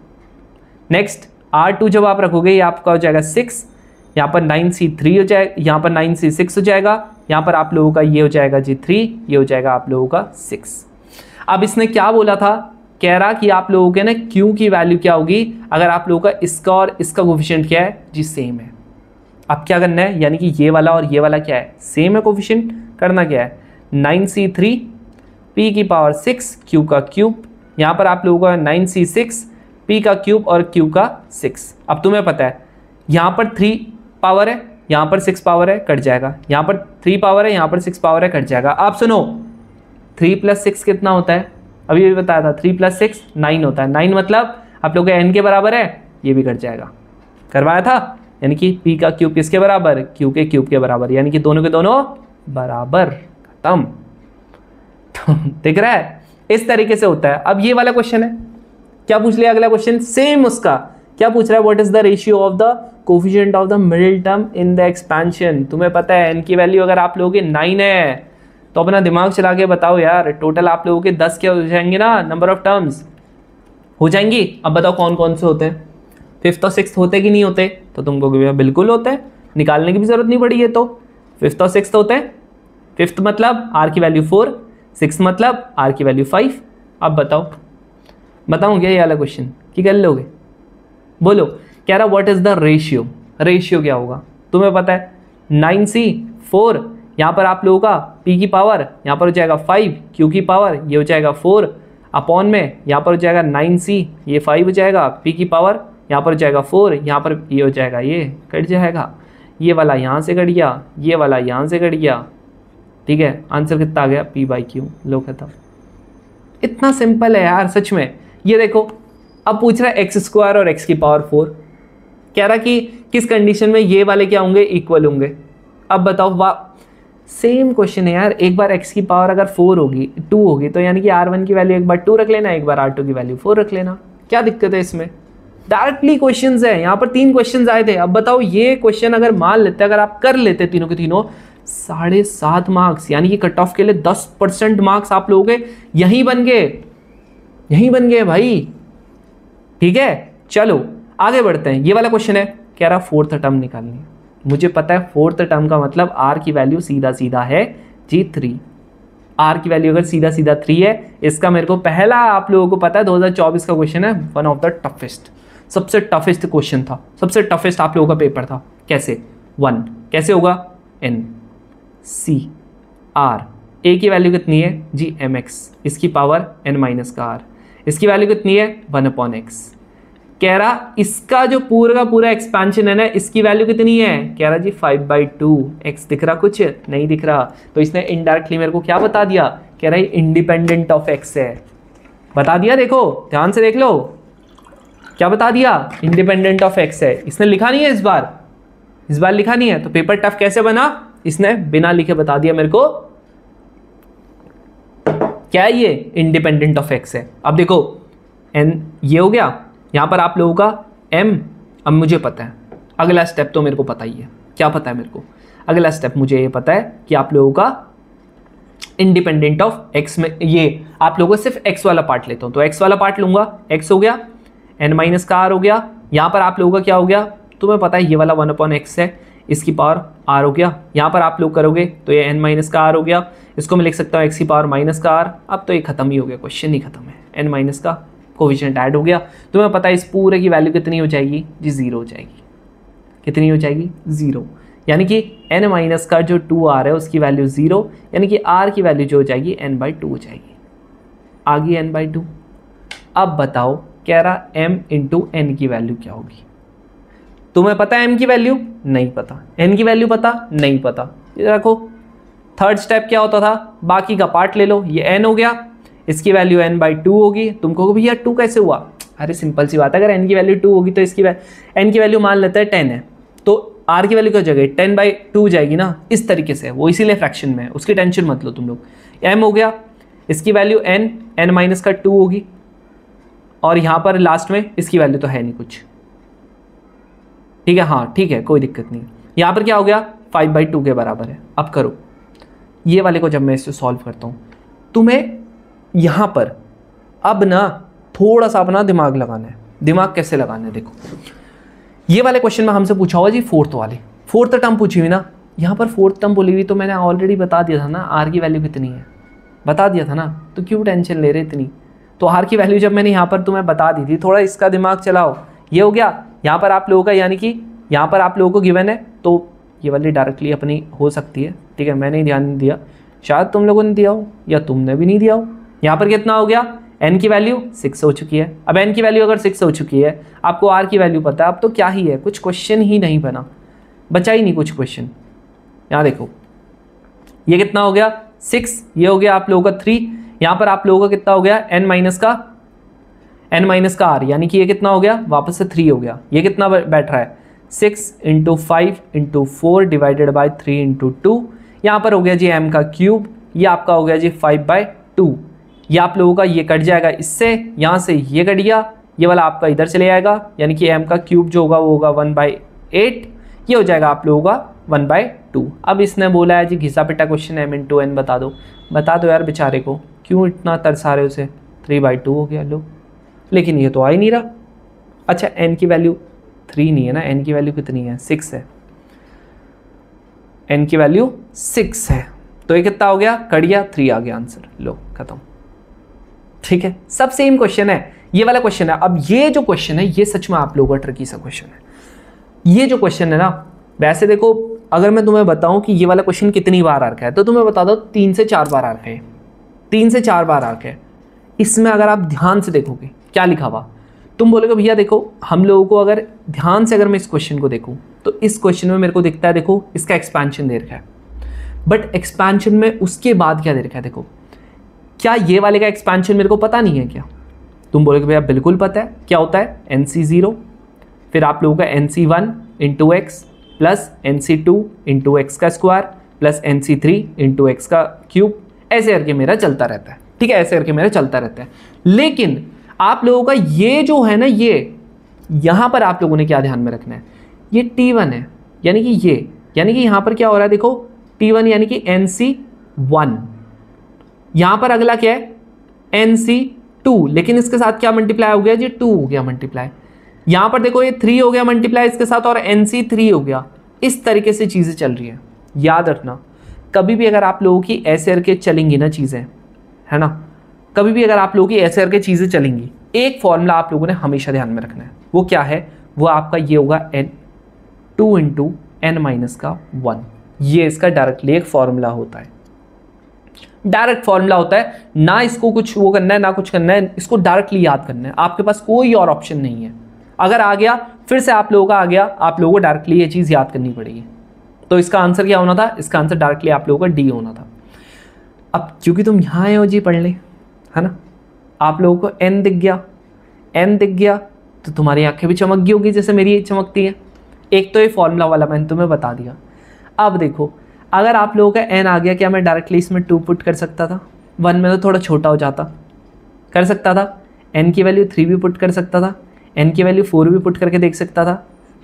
नेक्स्ट r2 जब आप रखोगे ये आपका हो जाएगा 6, यहाँ पर 9c3 हो जाएगा, यहाँ पर 9c6 हो जाएगा, यहाँ पर आप लोगों का ये हो जाएगा जी 3, ये हो जाएगा आप लोगों का 6। अब इसने क्या बोला था, कह रहा कि आप लोगों के ना q की वैल्यू क्या होगी अगर आप लोगों का इसका और इसका कोफिशिएंट क्या है जी सेम है। अब क्या करना है, यानी कि ये वाला और ये वाला क्या है सेम है कोफिशिएंट, करना क्या है 9c3 p की पावर 6 q का क्यूब, यहाँ पर आप लोगों का 9c6 p का क्यूब और q का 6। अब तुम्हें पता है यहाँ पर 3 पावर है, यहाँ पर 6 पावर है, कट जाएगा, यहाँ पर 3 पावर है, यहाँ पर 6 पावर है, कट जाएगा। आप सुनो 3 + 6 कितना होता है, अभी भी बताया था 3 + 6 9 होता है, 9 मतलब आप लोगों के n के बराबर है, ये भी कट जाएगा, करवाया था, यानी कि p का क्यूब किसके बराबर, q के क्यूब के बराबर, यानी कि दोनों के दोनों बराबर, खत्म। तो दिख रहा है इस तरीके से होता है। अब ये वाला क्वेश्चन है, क्या पूछ लिया अगला क्वेश्चन, सेम उसका क्या पूछ रहा है, what is the ratio of the coefficient of the middle term in the expansion. तुम्हें पता है n की वैल्यू अगर आप लोगों के 9 है तो अपना दिमाग चला के बताओ यार, टोटल आप लोगों के 10 क्या हो जाएंगे ना, नंबर ऑफ टर्म्स हो जाएंगी। अब बताओ कौन कौन से होते हैं, 5th और 6th होते कि नहीं होते, तो तुमको बिल्कुल होते हैं, निकालने की भी जरूरत नहीं पड़ी है। तो 5th और 6th होते हैं, 5th मतलब r की वैल्यू 4, 6th मतलब r की वैल्यू 5। अब बताऊँ क्या ये वाला क्वेश्चन कि कर लोगे, बोलो। कह रहा what is the ratio, ratio क्या होगा, तुम्हें पता है 9c 4, यहाँ पर आप लोगों का p की पावर यहाँ पर हो जाएगा 5, q की पावर ये हो जाएगा 4 अपॉन में यहाँ पर हो जाएगा 9c, ये 5 हो जाएगा, p की पावर यहाँ पर हो जाएगा 4, यहाँ पर ये हो जाएगा, ये कट जाएगा, ये वाला यहाँ से कट गया, ये वाला यहाँ से कट गया, ठीक है। आंसर कितना आ गया, p/q। लो खत्म। इतना सिंपल है यार सच में। ये देखो अब पूछ रहा है x² और x की पावर 4, कह रहा कि किस कंडीशन में ये वाले क्या होंगे, इक्वल होंगे। अब बताओ, वाह सेम क्वेश्चन है यार। एक बार x की पावर अगर 4 होगी 2 होगी तो यानी कि r1 की वैल्यू एक बार 2 रख लेना, एक बार r2 की वैल्यू 4 रख लेना, क्या दिक्कत है इसमें। डायरेक्टली क्वेश्चंस है, यहाँ पर 3 क्वेश्चंस आए थे। अब बताओ ये क्वेश्चन अगर मान लेते, अगर आप कर लेते तीनों के तीनों, 7.5 मार्क्स, यानी कि कट ऑफ के लिए 10% मार्क्स आप लोगों के यहीं बन गए भाई, ठीक है। चलो आगे बढ़ते हैं। ये वाला क्वेश्चन है, कह रहा 4th टर्म निकालनी है। मुझे पता है 4th टर्म का मतलब r की वैल्यू सीधा सीधा है जी 3। r की वैल्यू अगर सीधा सीधा 3 है, इसका मेरे को पहला आप लोगों को पता है 2024 का क्वेश्चन है, वन ऑफ द टफेस्ट, सबसे टफेस्ट क्वेश्चन था, सबसे टफेस्ट आप लोगों का पेपर था। कैसे 1 कैसे होगा, n c r, a की वैल्यू कितनी है जी mx, इसकी पावर n माइनस का r, इसकी वैल्यू कितनी है 1/x। कह रहा इसका जो पूरा का पूरा एक्सपेंशन है ना, इसकी वैल्यू कितनी है, कह रहा जी 5/2। x दिख रहा, कुछ नहीं दिख रहा, तो इसने इनडायरेक्टली मेरे को क्या बता दिया, कह रहा है इंडिपेंडेंट ऑफ x है, बता दिया। देखो ध्यान से देख लो, क्या बता दिया, इंडिपेंडेंट ऑफ x है। इसने लिखा नहीं है इस बार लिखा नहीं है, तो पेपर टफ कैसे बना, इसने बिना लिखे बता दिया मेरे को, क्या है ये, इंडिपेंडेंट ऑफ x है। अब देखो n ये हो गया, यहाँ पर आप लोगों का m, अब मुझे पता है अगला स्टेप, तो मेरे को पता ही है, क्या पता है मेरे को, अगला स्टेप मुझे ये पता है कि आप लोगों का इंडिपेंडेंट ऑफ x में, ये आप लोगों को सिर्फ x वाला पार्ट लेता हूँ, तो x वाला पार्ट लूंगा, x हो गया, n माइनस का r हो गया, यहाँ पर आप लोगों का क्या हो गया, तुम्हें पता है ये वाला 1/x है, इसकी पावर r हो गया, यहाँ पर आप लोग करोगे तो ये n माइनस का r हो गया, इसको मैं लिख सकता हूँ x की पावर माइनस का r। अब तो ये खत्म ही हो गया, क्वेश्चन ही खत्म है, n माइनस का कोफिशिएंट ऐड हो गया, तुम्हें पता है इस पूरे की वैल्यू कितनी हो जाएगी जी 0 हो जाएगी, कितनी हो जाएगी 0, यानी कि n माइनस का जो 2r है उसकी वैल्यू 0, यानी कि r की वैल्यू जो हो जाएगी n/2 हो जाएगी, आ गई n/2। अब बताओ, कह रहा m इंटू n की वैल्यू क्या होगी, तुम्हें पता है m की वैल्यू, नहीं पता, n की वैल्यू पता, नहीं पता। ये रखो, थर्ड स्टेप क्या होता था, बाकी का पार्ट ले लो, ये n हो गया, इसकी वैल्यू n/2 होगी। तुमको को भैया 2 कैसे हुआ, अरे सिंपल सी बात है, अगर n की वैल्यू 2 होगी तो इसकी n की वैल्यू मान लेते हैं 10 है, तो r की वैल्यू क्या हो जाएगी 10/2 जाएगी ना, इस तरीके से, वो इसीलिए फ्रैक्शन में है, उसकी टेंशन मत लो तुम लोग। m हो गया, इसकी वैल्यू n माइनस का 2 होगी, और यहाँ पर लास्ट में इसकी वैल्यू तो है नहीं कुछ, ठीक है, हाँ ठीक है, कोई दिक्कत नहीं। यहाँ पर क्या हो गया 5/2 के बराबर है। अब करो ये वाले को, जब मैं इससे सॉल्व करता हूँ, तुम्हें यहाँ पर अब ना थोड़ा सा अपना दिमाग लगाना है। दिमाग कैसे लगाना है, देखो ये वाले क्वेश्चन में हमसे पूछा होगा जी 4th टर्म पूछी हुई ना, यहाँ पर 4th टर्म बोली हुई, तो मैंने ऑलरेडी बता दिया था ना r की वैल्यू कितनी है, बता दिया था ना, तो क्यों टेंशन ले रहे इतनी। तो r की वैल्यू जब मैंने यहाँ पर तुम्हें बता दी थी, थोड़ा इसका दिमाग चलाओ। ये हो गया, यहाँ पर आप लोगों का, यानी कि यहाँ पर आप लोगों को गिवन है, तो ये वाली डायरेक्टली अपनी हो सकती है, ठीक है। मैंने ध्यान नहीं दिया, शायद तुम लोगों ने दिया हो या तुमने भी नहीं दिया हो। यहाँ पर कितना हो गया, n की वैल्यू 6 हो चुकी है। अब n की वैल्यू अगर 6 हो चुकी है, आपको r की वैल्यू पता है, अब तो क्या ही है, कुछ क्वेश्चन ही नहीं बचा ही नहीं कुछ क्वेश्चन। यहाँ देखो ये कितना हो गया 6, ये हो गया आप लोगों का 3, यहाँ पर आप लोगों का कितना हो गया n माइनस का r, यानी कि ये कितना हो गया वापस से 3 हो गया। ये कितना बैठ रहा है 6 × 5 × 4 डिवाइडेड बाई 3 × 2, यहाँ पर हो गया जी m का क्यूब, ये आपका हो गया जी 5/2, ये आप लोगों का ये कट जाएगा इससे, यहाँ से ये कट गया, ये वाला आपका इधर चले जाएगा, यानी कि m का क्यूब जो होगा वो होगा 1/8, ये हो जाएगा आप लोगों का 1/2। अब इसने बोला है जी घिसा पिटा क्वेश्चन m इंटू n बता दो यार बेचारे को, क्यों इतना तरसा रहे हो उसे, 3/2 हो गया लो, लेकिन ये तो आ ही नहीं रहा। अच्छा n की वैल्यू 3 नहीं है ना, n की वैल्यू कितनी है, 6 है, n की वैल्यू 6 है, तो ये कितना हो गया, कट गया, 3 आ गया आंसर, लो खत्म। ठीक है, सब सेम क्वेश्चन है, ये वाला क्वेश्चन है। अब ये जो क्वेश्चन है ये सच में आप लोगों का ट्रिकी सा क्वेश्चन है। ये जो क्वेश्चन है ना, वैसे देखो अगर मैं तुम्हें बताऊं कि ये वाला क्वेश्चन कितनी बार आ रखा है, तो तुम्हें बता दो 3 से 4 बार आ रखा है, 3 से 4 बार आ रखा है। इसमें अगर आप ध्यान से देखोगे क्या लिखा हुआ, तुम बोलोगे भैया देखो हम लोगों को अगर ध्यान से अगर मैं इस क्वेश्चन को देखूं तो इस क्वेश्चन में मेरे को दिखता है, देखो इसका एक्सपेंशन दे रखा है, बट एक्सपेंशन में उसके बाद क्या दे रखा है, देखो क्या ये वाले का एक्सपेंशन मेरे को पता नहीं है क्या? तुम बोलोगे भैया बिल्कुल पता है, क्या होता है NC0, फिर आप लोगों का NC1 into x plus NC2 into x का square plus NC3 into x का क्यूब, ऐसे करके मेरा चलता रहता है। ठीक है, ऐसे करके मेरा चलता रहता है। लेकिन आप लोगों का ये जो है ना, ये यहाँ पर आप लोगों ने क्या ध्यान में रखना है, ये T1 है, यानी कि ये, यानी कि यहाँ पर क्या हो रहा है, देखो T1 यानी कि NC1, यहाँ पर अगला क्या है NC2, लेकिन इसके साथ क्या मल्टीप्लाई हो गया जी, 2 हो गया मल्टीप्लाई। यहाँ पर देखो ये 3 हो गया मल्टीप्लाई इसके साथ और NC3 हो गया। इस तरीके से चीज़ें चल रही हैं। याद रखना कभी भी अगर आप लोगों की ऐसे करके चलेंगी ना चीज़ें, है ना, कभी भी अगर आप लोगों की ऐसे करके चीज़ें चलेंगी, एक फॉर्मूला आप लोगों ने हमेशा ध्यान में रखना है। वो क्या है, वो आपका ये होगा N2 इंटू N-1, ये इसका डायरेक्टली एक फॉर्मूला होता है। डायरेक्ट फॉर्मूला होता है, ना इसको कुछ वो करना है ना कुछ करना है, इसको डायरेक्टली याद करना है, आपके पास कोई और ऑप्शन नहीं है। अगर आ गया फिर से आप लोगों का आ गया, आप लोगों को डायरेक्टली ये चीज़ याद करनी पड़ेगी। तो इसका आंसर क्या होना था, इसका आंसर डायरेक्टली आप लोगों का डी होना था। अब क्योंकि तुम यहाँ आए हो जी पढ़ ले, है ना, आप लोगों को एन दिख गया, एन दिख गया तो तुम्हारी आंखें भी चमक गई होगी जैसे मेरी चमकती है। एक तो ये फॉर्मूला वाला मैंने तुम्हें बता दिया। अब देखो अगर आप लोगों का n आ गया, क्या मैं डायरेक्टली इसमें 2 पुट कर सकता था, 1 में तो थोड़ा छोटा हो जाता, कर सकता था। n की वैल्यू 3 भी पुट कर सकता था, n की वैल्यू 4 भी पुट करके देख सकता था,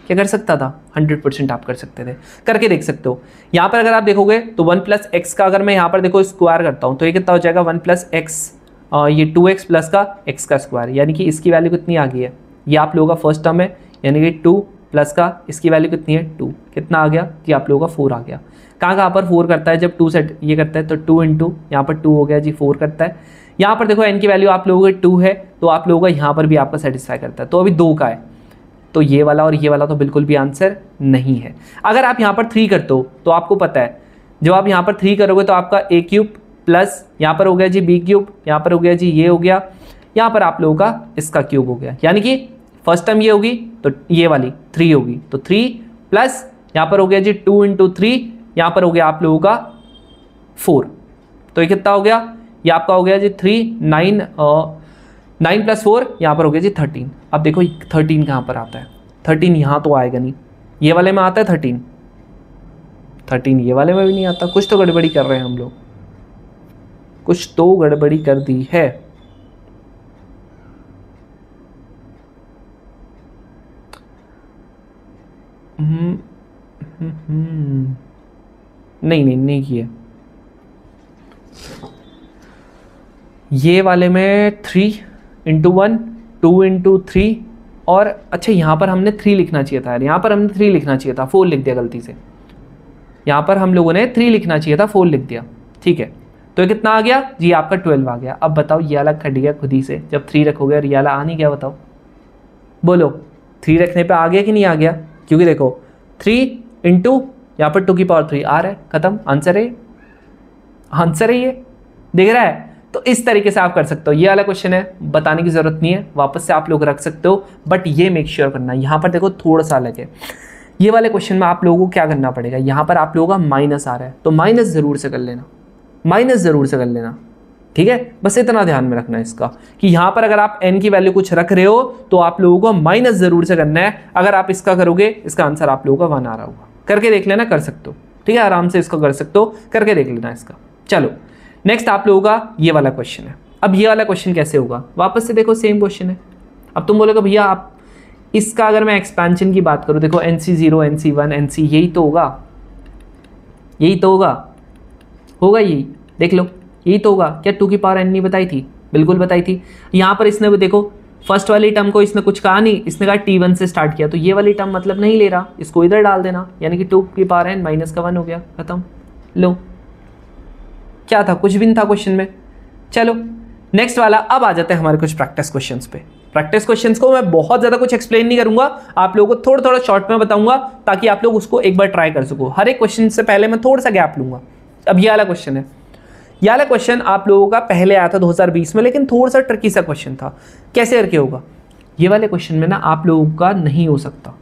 क्या कर सकता था, 100% आप कर सकते थे, करके देख सकते हो। यहाँ पर अगर आप देखोगे तो 1 प्लस एक्स का अगर मैं यहाँ पर देखो स्क्वायर करता हूँ तो ये कितना हो जाएगा, 1 प्लस एक्स, ये 2x प्लस का x का स्क्वायर, यानी कि इसकी वैल्यू कितनी आ गई है, ये आप लोगों का फर्स्ट टर्म है, यानी कि 2 प्लस का इसकी वैल्यू कितनी है 2, कितना आ गया, ये आप लोगों का 4 आ गया। कहाँ पर 4 करता है, जब 2 सेट ये करता है तो 2 इंटू यहाँ पर 2 हो गया जी, 4 करता है। यहाँ पर देखो n की वैल्यू आप लोगों का 2 है तो आप लोगों का यहाँ पर भी आपका सेटिस्फाई करता है, तो अभी 2 का है, तो ये वाला और ये वाला तो बिल्कुल भी आंसर नहीं है। अगर आप यहाँ पर 3 करते हो तो आपको पता है जब आप यहाँ पर 3 करोगे तो आपका a क्यूब प्लस यहाँ पर हो गया जी b क्यूब, यहाँ पर हो गया जी ये हो गया, यहाँ पर आप लोगों का इसका क्यूब हो गया, यानी कि फर्स्ट टर्म ये होगी तो ये वाली 3 होगी, तो 3 प्लस यहाँ पर हो गया जी 2 इंटू 3, यहाँ पर हो गया आप लोगों का 4, तो ये कितना हो गया, ये आपका हो गया जी 3, 9 प्लस 4 यहाँ पर हो गया जी 13। अब देखो 13 कहाँ पर आता है, 13 यहाँ तो आएगा नहीं, ये वाले में आता है 13 ये वाले में भी नहीं आता। कुछ तो गड़बड़ी कर रहे हैं हम लोग, कुछ तो गड़बड़ी कर दी है। नहीं किए, ये वाले में 3 इंटू 1, 2 इंटू 3 और अच्छा यहाँ पर हमने 3 लिखना चाहिए था यार, यहाँ पर हमने 3 लिखना चाहिए था, 4 लिख दिया गलती से, यहाँ पर हम लोगों ने 3 लिखना चाहिए था, 4 लिख दिया। ठीक है, तो ये कितना आ गया जी, आपका 12 आ गया। अब बताओ ये वाला कट गया खुद ही से, जब 3 रखोगे और ये वाला आ नहीं गया, बताओ बोलो 3 रखने पे आ गया कि नहीं आ गया, क्योंकि देखो 3 इंटू यहाँ पर 2 की पावर 3 आ रहा है, खत्म, आंसर है, आंसर है, ये दिख रहा है। तो इस तरीके से आप कर सकते हो। ये वाला क्वेश्चन है, बताने की जरूरत नहीं है, वापस से आप लोग रख सकते हो, बट ये मेक श्योर करना यहाँ पर देखो थोड़ा सा अलग है। ये वाले क्वेश्चन में आप लोगों को क्या करना पड़ेगा, यहाँ पर आप लोगों का माइनस आ रहा है तो माइनस ज़रूर से कर लेना, माइनस ज़रूर से कर लेना, ठीक है। बस इतना ध्यान में रखना है इसका कि यहाँ पर अगर आप n की वैल्यू कुछ रख रहे हो तो आप लोगों को माइनस ज़रूर से करना है। अगर आप इसका करोगे इसका आंसर आप लोगों का 1 आ रहा होगा, करके देख लेना, कर सकते हो, ठीक है, आराम से इसको कर सकते हो, करके देख लेना इसका। चलो नेक्स्ट आप लोगों का ये वाला क्वेश्चन है, अब ये वाला क्वेश्चन कैसे होगा, वापस से देखो सेम क्वेश्चन है। अब तुम बोलोगे भैया आप इसका अगर मैं एक्सपेंशन की बात करूँ, देखो NC0 NC1 NC यही तो होगा, यही तो होगा यही, देख लो यही तो होगा। क्या 2 की पावर n नहीं बताई थी, बिल्कुल बताई थी। यहाँ पर इसने भी देखो फर्स्ट वाली टर्म को इसने कुछ कहा नहीं, इसने कहा T1 से स्टार्ट किया, तो ये वाली टर्म मतलब नहीं ले रहा, इसको इधर डाल देना, यानी कि 2 की पावर n माइनस का 1 हो गया, खत्म। लो क्या था, कुछ भी नहीं था क्वेश्चन में। चलो नेक्स्ट वाला, अब आ जाते हैं हमारे कुछ प्रैक्टिस क्वेश्चंस पे। प्रैक्टिस क्वेश्चंस को मैं बहुत ज़्यादा कुछ एक्सप्लेन नहीं करूंगा, आप लोगों को थोड़ा थोड़ा शॉर्ट में बताऊंगा ताकि आप लोग उसको एक बार ट्राई कर सको। हर एक क्वेश्चन से पहले मैं थोड़ा सा गैप लूंगा। अब ये वाला क्वेश्चन है, ये वाला क्वेश्चन आप लोगों का पहले आया था 2020 में, लेकिन थोड़ा सा ट्रिकी सा क्वेश्चन था। कैसे करके होगा, ये वाले क्वेश्चन में ना आप लोगों का नहीं हो सकता,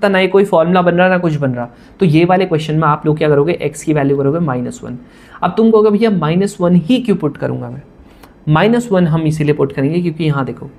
ना ही कोई फॉर्मूला बन रहा ना कुछ बन रहा। तो ये वाले क्वेश्चन में आप लोग क्या करोगे, x की वैल्यू करोगे -1। अब तुम कहोगे भैया -1 ही क्यों पुट करूंगा मैं, -1 हम इसीलिए पुट करेंगे क्योंकि यहाँ देखो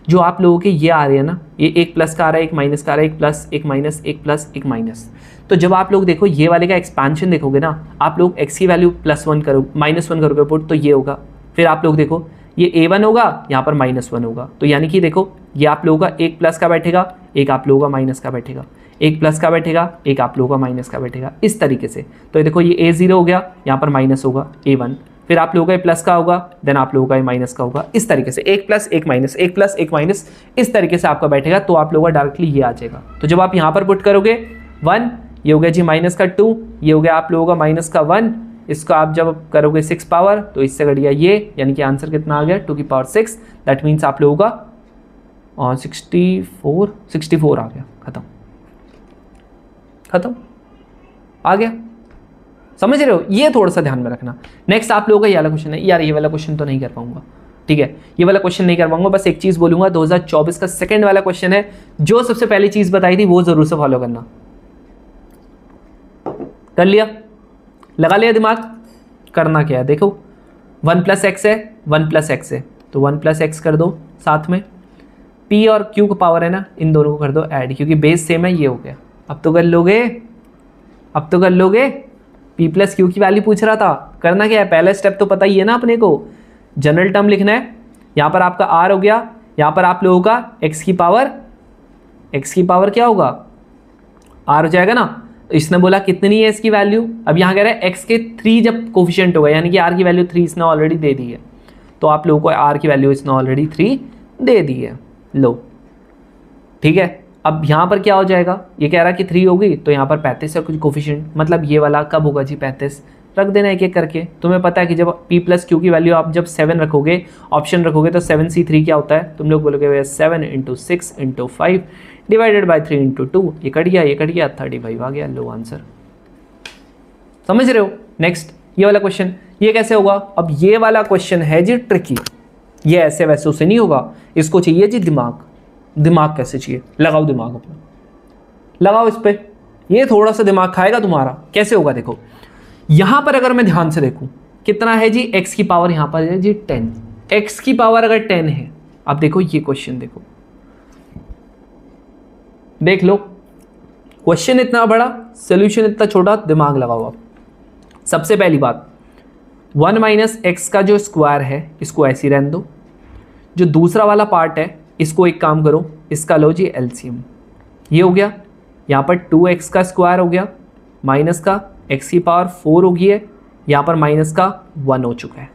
जो आप लोगों के ये आ रहे हैं ना, ये एक प्लस का आ रहा है, एक माइनस का आ रहा है, एक प्लस एक माइनस, एक प्लस एक माइनस। तो जब आप लोग देखो ये वाले का एक्सपेंशन देखोगे ना, आप लोग x की वैल्यू +1 करोगे, -1 करोगे पुट, तो ये होगा। फिर आप लोग देखो ये a1 होगा, यहाँ पर -1 होगा, तो यानी कि देखो ये आप लोगों का एक प्लस का बैठेगा, एक आप लोगों का माइनस का बैठेगा, एक प्लस का बैठेगा, एक आप लोगों का माइनस का बैठेगा, इस तरीके से। तो ये देखो ये a0 हो गया, यहाँ पर माइनस होगा a1, फिर आप लोगों का प्लस का होगा, देन आप लोगों का माइनस का होगा, इस तरीके से एक प्लस एक माइनस, एक प्लस एक माइनस, इस तरीके से आपका बैठेगा। तो आप लोगों का डायरेक्टली ये आ जाएगा। तो जब आप यहाँ पर पुट करोगे 1, ये हो गया जी -2, ये हो गया आप लोगों का -1, इसको आप जब करोगे 6 पावर तो इससे घट गया ये, यानी कि आंसर कितना आ गया 2 की पावर 6। दैट मीन्स आप लोगों का 64 आ गया, खत्म आ गया। समझ रहे हो, ये थोड़ा सा ध्यान में रखना। नेक्स्ट आप लोगों का ये वाला क्वेश्चन है, यार ये वाला क्वेश्चन तो नहीं कर पाऊंगा, ठीक है, ये वाला क्वेश्चन नहीं कर पाऊंगा। बस एक चीज बोलूंगा, 2024 का सेकंड वाला क्वेश्चन है, जो सबसे पहली चीज बताई थी वो जरूर से फॉलो करना। कर लिया, लगा लिया दिमाग, करना क्या है देखो, 1 + x है, 1 + x है, तो 1 + x कर दो, साथ में p और q का पावर है ना, इन दोनों को कर दो ऐड, क्योंकि बेस सेम है, ये हो गया। अब तो कर लोगे, p + q की वैल्यू पूछ रहा था। करना क्या है, पहला स्टेप तो पता ही है ना अपने को, जनरल टर्म लिखना है। यहाँ पर आपका r हो गया, यहाँ पर आप लोगों का x की पावर क्या होगा, r हो जाएगा ना। इसने बोला कितनी है इसकी वैल्यू, अब यहाँ कह रहा है x के 3 जब कोफिशिएंट होगा, यानी कि r की वैल्यू 3 इसने ऑलरेडी दे दी है, तो आप लोगों को r की वैल्यू इसने ऑलरेडी 3 दे दी है। लो ठीक है, अब यहाँ पर क्या हो जाएगा, ये कह रहा है कि 3 होगी, तो यहाँ पर 35 है कुछ कोफिशिएंट, मतलब ये वाला कब होगा जी 35, रख देना एक एक करके। तुम्हें पता है कि जब p + q की वैल्यू आप जब 7 रखोगे, ऑप्शन रखोगे, तो 7c3 क्या होता है, तुम लोग बोलोगे भैया 7 × 6 × 5 डिवाइडेड बाय 3 × 2, ये कट गया 35 आ गया। लो आंसर, समझ रहे हो। नेक्स्ट ये वाला क्वेश्चन, ये कैसे होगा, अब ये वाला क्वेश्चन है जी ट्रिकी, ये ऐसे वैसे उसे नहीं होगा, इसको चाहिए जी दिमाग कैसे चाहिए, लगाओ दिमाग अपना, लगाओ इस पे, ये थोड़ा सा दिमाग खाएगा तुम्हारा। कैसे होगा देखो, यहां पर अगर मैं ध्यान से देखूं कितना है जी, x की पावर यहां पर है जी 10, x की पावर अगर 10 है, अब देखो ये क्वेश्चन देखो, देख लो क्वेश्चन इतना बड़ा, सॉल्यूशन इतना छोटा, दिमाग लगाओ आप। सबसे पहली बात, 1 - x का जो स्क्वायर है इसको ऐसे ही रहने दो, जो दूसरा वाला पार्ट है इसको एक काम करो, इसका लो जी एलसीएम, ये हो गया, यहाँ पर 2x का स्क्वायर हो गया, माइनस का x की पावर 4 हो गई है, यहाँ पर माइनस का 1 हो चुका है,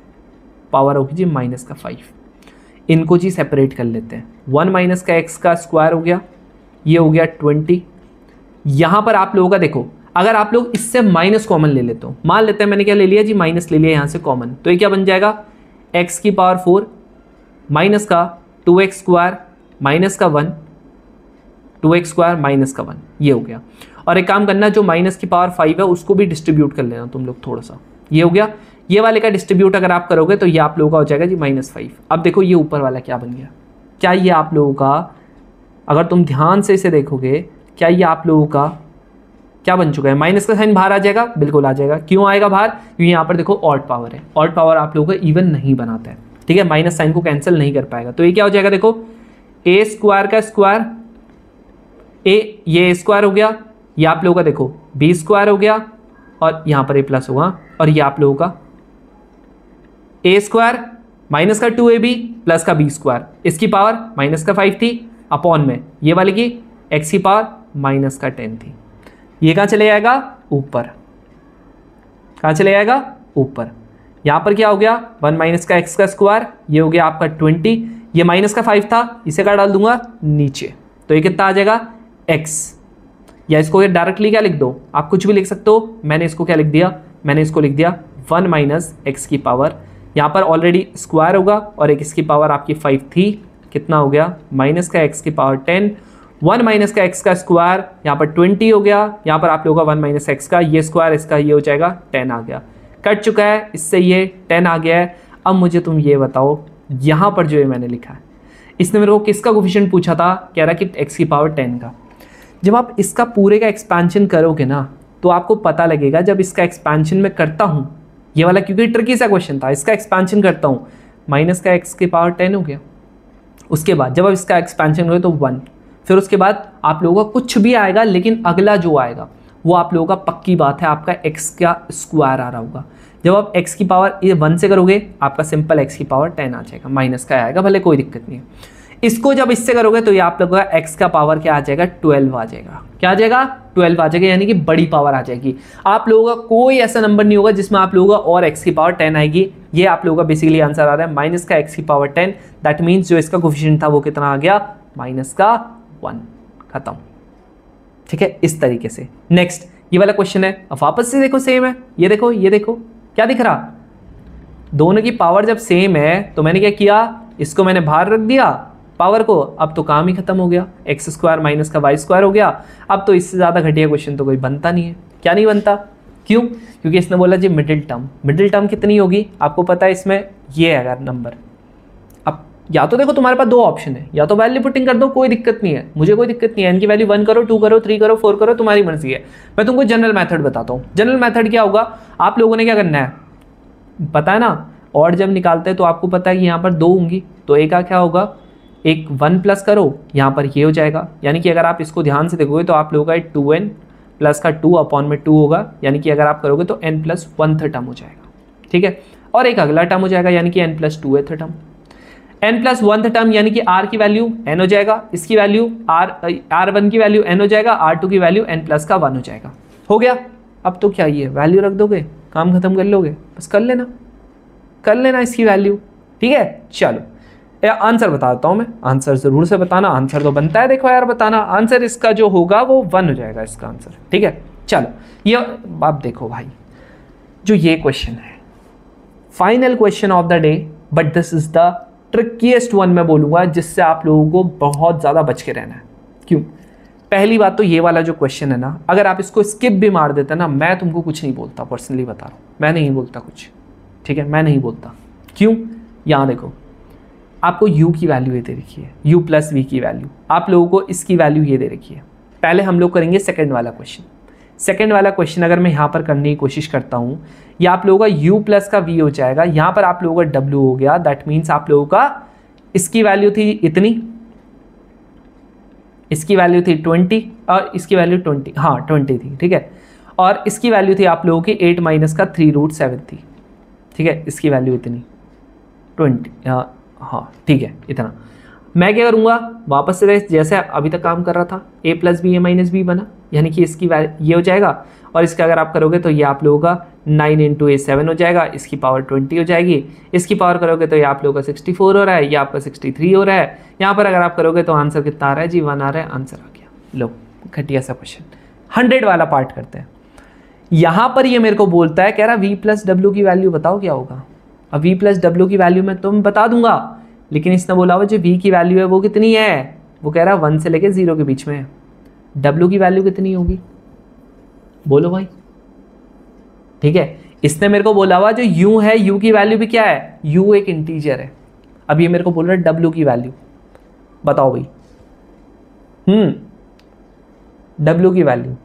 पावर होगी जी -5। इनको जी सेपरेट कर लेते हैं, 1 - का x का स्क्वायर हो गया, ये हो गया 20। यहाँ पर आप लोगों का देखो, अगर आप लोग इससे माइनस कॉमन ले लेते हो, मान लेते हैं मैंने क्या ले लिया जी, माइनस ले लिया यहाँ से कॉमन, तो ये क्या बन जाएगा, x की पावर 4 माइनस का 2x स्क्वायर माइनस का 1, 2x स्क्वायर माइनस का 1, ये हो गया। और एक काम करना, जो माइनस की पावर 5 है उसको भी डिस्ट्रीब्यूट कर लेना तुम लोग थोड़ा सा, ये हो गया। ये वाले का डिस्ट्रीब्यूट अगर आप करोगे तो ये आप लोगों का हो जाएगा जी -5। अब देखो ये ऊपर वाला क्या बन गया, क्या ये आप लोगों का, अगर तुम ध्यान से इसे देखोगे, क्या ये आप लोगों का क्या बन चुका है, माइनस का साइन बाहर आ जाएगा, बिल्कुल आ जाएगा। क्यों आएगा बाहर, क्योंकि यहाँ पर देखो ऑड पावर है, ऑड पावर आप लोगों को इवन नहीं बनाता है, ठीक है, माइनस साइन को कैंसिल नहीं कर पाएगा। तो ये क्या हो जाएगा देखो, a स्क्वायर का स्क्वायर, ये स्क्वायर हो गया, ये आप लोगों का देखो b स्क्वायर हो गया, और यहाँ पर a प्लस होगा, और ये आप लोगों का a स्क्वायर माइनस का 2ab प्लस का b स्क्वायर, इसकी पावर माइनस का 5 थी अपॉन में ये वाली की x की पावर माइनस का 10 थी। ये कहाँ चले जाएगा? ऊपर। कहाँ चले जाएगा? ऊपर। यहाँ पर क्या हो गया? 1 माइनस का x का स्क्वायर, ये हो गया आपका 20, ये माइनस का 5 था, इसे क्या डाल दूंगा? नीचे। तो ये कितना आ जाएगा? x। या इसको डायरेक्टली क्या लिख दो, आप कुछ भी लिख सकते हो। मैंने इसको क्या लिख दिया? मैंने इसको लिख दिया 1 माइनस एक्स की पावर, यहाँ पर ऑलरेडी स्क्वायर होगा और एक इसकी पावर आपकी 5 थी, कितना हो गया? माइनस का एक्स की पावर 10, 1 माइनस का एक्स का स्क्वायर यहाँ पर 20 हो गया, यहाँ पर आप लोगों का 1 माइनस एक्स का ये स्क्वायर, इसका ये हो जाएगा 10 आ गया, कट चुका है, इससे ये 10 आ गया है। अब मुझे तुम ये बताओ, यहाँ पर जो ये मैंने लिखा है, इसने मेरे को किसका कोफिशिएंट पूछा था? कह रहा कि एक्स की पावर 10 का। जब आप इसका पूरे का एक्सपेंशन करोगे ना तो आपको पता लगेगा, जब इसका एक्सपेंशन मैं करता हूँ, ये वाला क्योंकि ट्रिकी सा क्वेश्चन था, इसका एक्सपेंशन करता हूँ, माइनस का एक्स की पावर 10 हो गया। उसके बाद जब आप इसका एक्सपेंशन करोगे तो 1, फिर उसके बाद आप लोगों का कुछ भी आएगा, लेकिन अगला जो आएगा वो आप लोगों का पक्की बात है आपका एक्स का स्क्वायर आ रहा होगा। जब आप एक्स की पावर ये 1 से करोगे आपका सिंपल एक्स की पावर 10 आ जाएगा, माइनस का आएगा, भले कोई दिक्कत नहीं है। इसको जब इससे करोगे तो ये आप लोगों का एक्स का पावर क्या आ जाएगा? 12 आ जाएगा। क्या आ जाएगा? 12 आ जाएगा, यानी कि बड़ी पावर आ जाएगी। आप लोगों का कोई ऐसा नंबर नहीं होगा जिसमें आप लोगों का और एक्स की पावर 10 आएगी। ये आप लोगों का बेसिकली आंसर आ रहा है माइनस का एक्स की पावर 10। दैट मीन्स जो इसका कोफिशिएंट था वो कितना आ गया? माइनस का 1। खत्म। ठीक है, इस तरीके से। नेक्स्ट ये वाला क्वेश्चन है, अब वापस से देखो सेम है, ये देखो, ये देखो क्या दिख रहा? दोनों की पावर जब सेम है तो मैंने क्या किया? इसको मैंने बाहर रख दिया पावर को, अब तो काम ही खत्म हो गया, एक्स स्क्वायर माइनस का वाई स्क्वायर हो गया। अब तो इससे ज़्यादा घटिया क्वेश्चन तो कोई बनता नहीं है। क्या नहीं बनता? क्यों? क्योंकि इसने बोला जी मिडिल टर्म, मिडिल टर्म कितनी होगी आपको पता है, इसमें ये है अगर नंबर। अब या तो देखो तुम्हारे पास दो ऑप्शन है, या तो वैल्यू पुटिंग कर दो, कोई दिक्कत नहीं है, मुझे कोई दिक्कत नहीं है, इनकी वैल्यू 1 करो, 2 करो, 3 करो, 4 करो, तुम्हारी मर्जी है। मैं तुमको जनरल मेथड बताता हूँ। जनरल मेथड क्या होगा? आप लोगों ने क्या करना है पता है ना, और जब निकालते हैं तो आपको पता है कि यहाँ पर 2 होंगी, तो एक का क्या होगा? एक 1 प्लस करो, यहाँ पर ये हो जाएगा, यानी कि अगर आप इसको ध्यान से देखोगे तो आप लोगों का 2n प्लस का 2 अपॉन में 2 होगा, यानी कि अगर आप करोगे तो n प्लस 1th टर्म हो जाएगा। ठीक है, और एक अगला टर्म हो जाएगा, यानी कि n plus 2th term. n plus 1th term यानी कि r की वैल्यू n हो जाएगा, इसकी वैल्यू r1 की वैल्यू n हो जाएगा, r2 की वैल्यू n प्लस का 1 हो जाएगा। हो गया। अब तो क्या ये वैल्यू रख दोगे, काम खत्म कर लोगे, बस कर लेना इसकी वैल्यू। ठीक है, चलो आंसर बता देता हूँ मैं, आंसर जरूर से बताना, आंसर तो बनता है देखो यार बताना। आंसर इसका जो होगा वो 1 हो जाएगा इसका आंसर। ठीक है, चलो ये आप देखो भाई, जो ये क्वेश्चन है final question of the day, but this is the ट्रिकीएस्ट one मैं बोलूँगा, जिससे आप लोगों को बहुत ज़्यादा बच के रहना है। क्यों? पहली बात तो ये वाला जो क्वेश्चन है ना, अगर आप इसको स्किप भी मार देते ना, मैं तुमको कुछ नहीं बोलता, पर्सनली बता रहा हूँ, मैं नहीं बोलता कुछ। ठीक है, मैं नहीं बोलता। क्यों? यहाँ देखो, आपको u की वैल्यू ये दे रखी है, u प्लस वी की वैल्यू, आप लोगों को इसकी वैल्यू ये दे रखी है। पहले हम लोग करेंगे सेकंड वाला क्वेश्चन। सेकंड वाला क्वेश्चन अगर मैं यहाँ पर करने की कोशिश करता हूँ, ये आप लोगों का u प्लस का v हो जाएगा, यहाँ पर आप लोगों का w हो गया। दैट मीन्स आप लोगों का इसकी वैल्यू थी इतनी, इसकी वैल्यू थी 20 और इसकी वैल्यू 20, हाँ 20 थी। ठीक है, और इसकी वैल्यू थी आप लोगों की 8 माइनस का 3√7 थी। ठीक है, इसकी वैल्यू इतनी 20, हाँ ठीक है इतना। मैं क्या करूँगा, वापस से जैसे अभी तक काम कर रहा था, a plus B A minus B बना, यानी कि इसकी ये हो जाएगा, और इसका अगर आप करोगे तो ये आप लोगों का 9 × a 7 हो जाएगा, इसकी पावर 20 हो जाएगी, इसकी पावर करोगे तो ये आप लोगों का 64 हो रहा है, ये आपका 63 हो रहा है। यहाँ पर अगर आप करोगे तो आंसर कितना आ रहा है जी? 1 आ रहा है, आंसर आ गया। लो घटिया सा क्वेश्चन। 100 वाला पार्ट करते हैं। यहाँ पर ये मेरे को बोलता है, कह रहा v प्लस डब्ल्यू की वैल्यू बताओ क्या होगा। अब v प्लस डब्ल्यू की वैल्यू मैं तुम बता दूंगा, लेकिन इसने बोला हुआ जो v की वैल्यू है वो कितनी है, वो कह रहा है 1 से लेके 0 के बीच में है। w की वैल्यू कितनी होगी बोलो भाई। ठीक है, इसने मेरे को बोला हुआ जो u है, u की वैल्यू भी क्या है, u एक इंटीजर है। अब ये मेरे को बोल रहा है w की वैल्यू बताओ भाई। w की वैल्यू,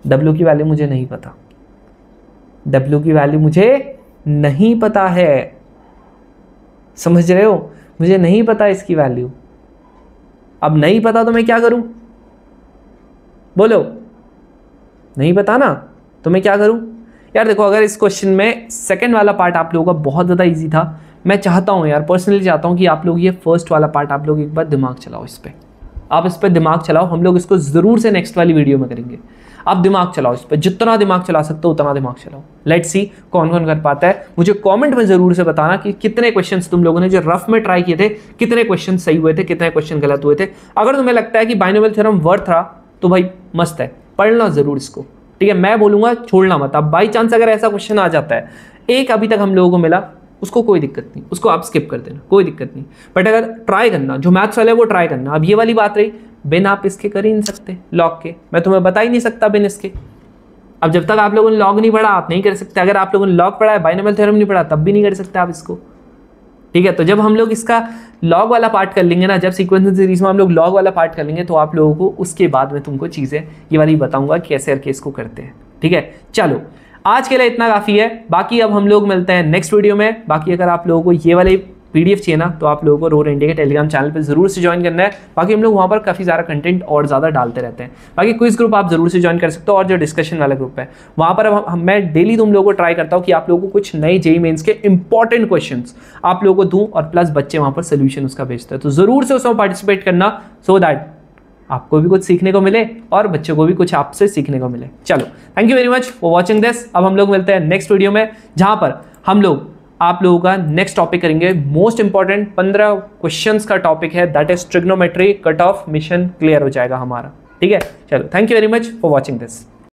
w की वैल्यू मुझे नहीं पता, w की वैल्यू मुझे नहीं पता है, समझ रहे हो, मुझे नहीं पता इसकी वैल्यू। अब नहीं पता तो मैं क्या करूं बोलो, नहीं पता ना तो मैं क्या करूं। यार देखो, अगर इस क्वेश्चन में सेकंड वाला पार्ट आप लोगों का बहुत ज़्यादा इजी था, मैं चाहता हूँ यार, पर्सनली चाहता हूँ कि आप लोग ये फर्स्ट वाला पार्ट आप लोग एक बार दिमाग चलाओ इस पर, आप इस पर दिमाग चलाओ। हम लोग इसको ज़रूर से नेक्स्ट वाली वीडियो में करेंगे। आप दिमाग चलाओ इस पर, जितना दिमाग चला सकते हो उतना दिमाग चलाओ। लेट्स सी कौन कौन कर पाता है। मुझे कमेंट में ज़रूर से बताना कि कितने क्वेश्चंस तुम लोगों ने जो रफ में ट्राई किए थे, कितने क्वेश्चन सही हुए थे, कितने क्वेश्चन गलत हुए थे। अगर तुम्हें लगता है कि बाइनोमियल थ्योरम वर्थ रहा तो भाई मस्त है, पढ़ना ज़रूर इसको, ठीक है। मैं बोलूँगा छोड़ना मत। अब बाई चांस अगर ऐसा क्वेश्चन आ जाता है, एक अभी तक हम लोगों को मिला, उसको कोई दिक्कत नहीं, उसको आप स्किप कर देना, कोई दिक्कत नहीं। बट अगर ट्राई करना, जो मैथ्स वाला है वो ट्राई करना। अब ये वाली बात रही, बिन आप इसके कर ही नहीं सकते लॉग के, मैं तुम्हें बता ही नहीं सकता बिन इसके। अब जब तक आप लोगों ने लॉग नहीं पढ़ा आप नहीं कर सकते। अगर आप लोगों ने लॉग पढ़ा है, बाइनोमियल थ्योरम नहीं पढ़ा, तब भी नहीं कर सकते आप इसको, ठीक है। तो जब हम लोग इसका लॉग वाला पार्ट कर लेंगे ना, जब सीक्वेंस सीरीज में हम लोग लॉग वाला पार्ट कर लेंगे, तो आप लोगों को उसके बाद में तुमको चीज़ें ये वाली बताऊंगा कैसे करके इसको करते हैं, ठीक है। चलो आज के लिए इतना काफ़ी है, बाकी अब हम लोग मिलते हैं नेक्स्ट वीडियो में। बाकी अगर आप लोगों को ये वाले PDF चाहिए ना, तो आप लोगों को रोर इंडिया के टेलीग्राम चैनल पे जरूर से ज्वाइन करना है। बाकी हम लोग वहाँ पर काफ़ी सारा कंटेंट और ज़्यादा डालते रहते हैं। बाकी क्विज ग्रुप आप जरूर से ज्वाइन कर सकते हो, और जो डिस्कशन वाला ग्रुप है वहाँ पर अब मैं डेली तुम लोगों को ट्राई करता हूँ कि आप लोगों को कुछ नए JEE मेंस के इंपॉर्टेंट क्वेश्चंस आप लोगों को दूँ, और प्लस बच्चे वहाँ पर सोल्यूशन उसका भेजते हैं। तो ज़रूर से उसमें पार्टिसिपेट करना, सो दैट आपको भी कुछ सीखने को मिले और बच्चों को भी कुछ आपसे सीखने को मिले। चलो, thank you very much for watching this. अब हम लोग मिलते हैं नेक्स्ट वीडियो में, जहाँ पर हम लोग आप लोगों का नेक्स्ट टॉपिक करेंगे। मोस्ट इंपॉर्टेंट 15 क्वेश्चंस का टॉपिक है, that is trigonometry cut off mission clear हो जाएगा हमारा, ठीक है। चलो, thank you very much for watching this.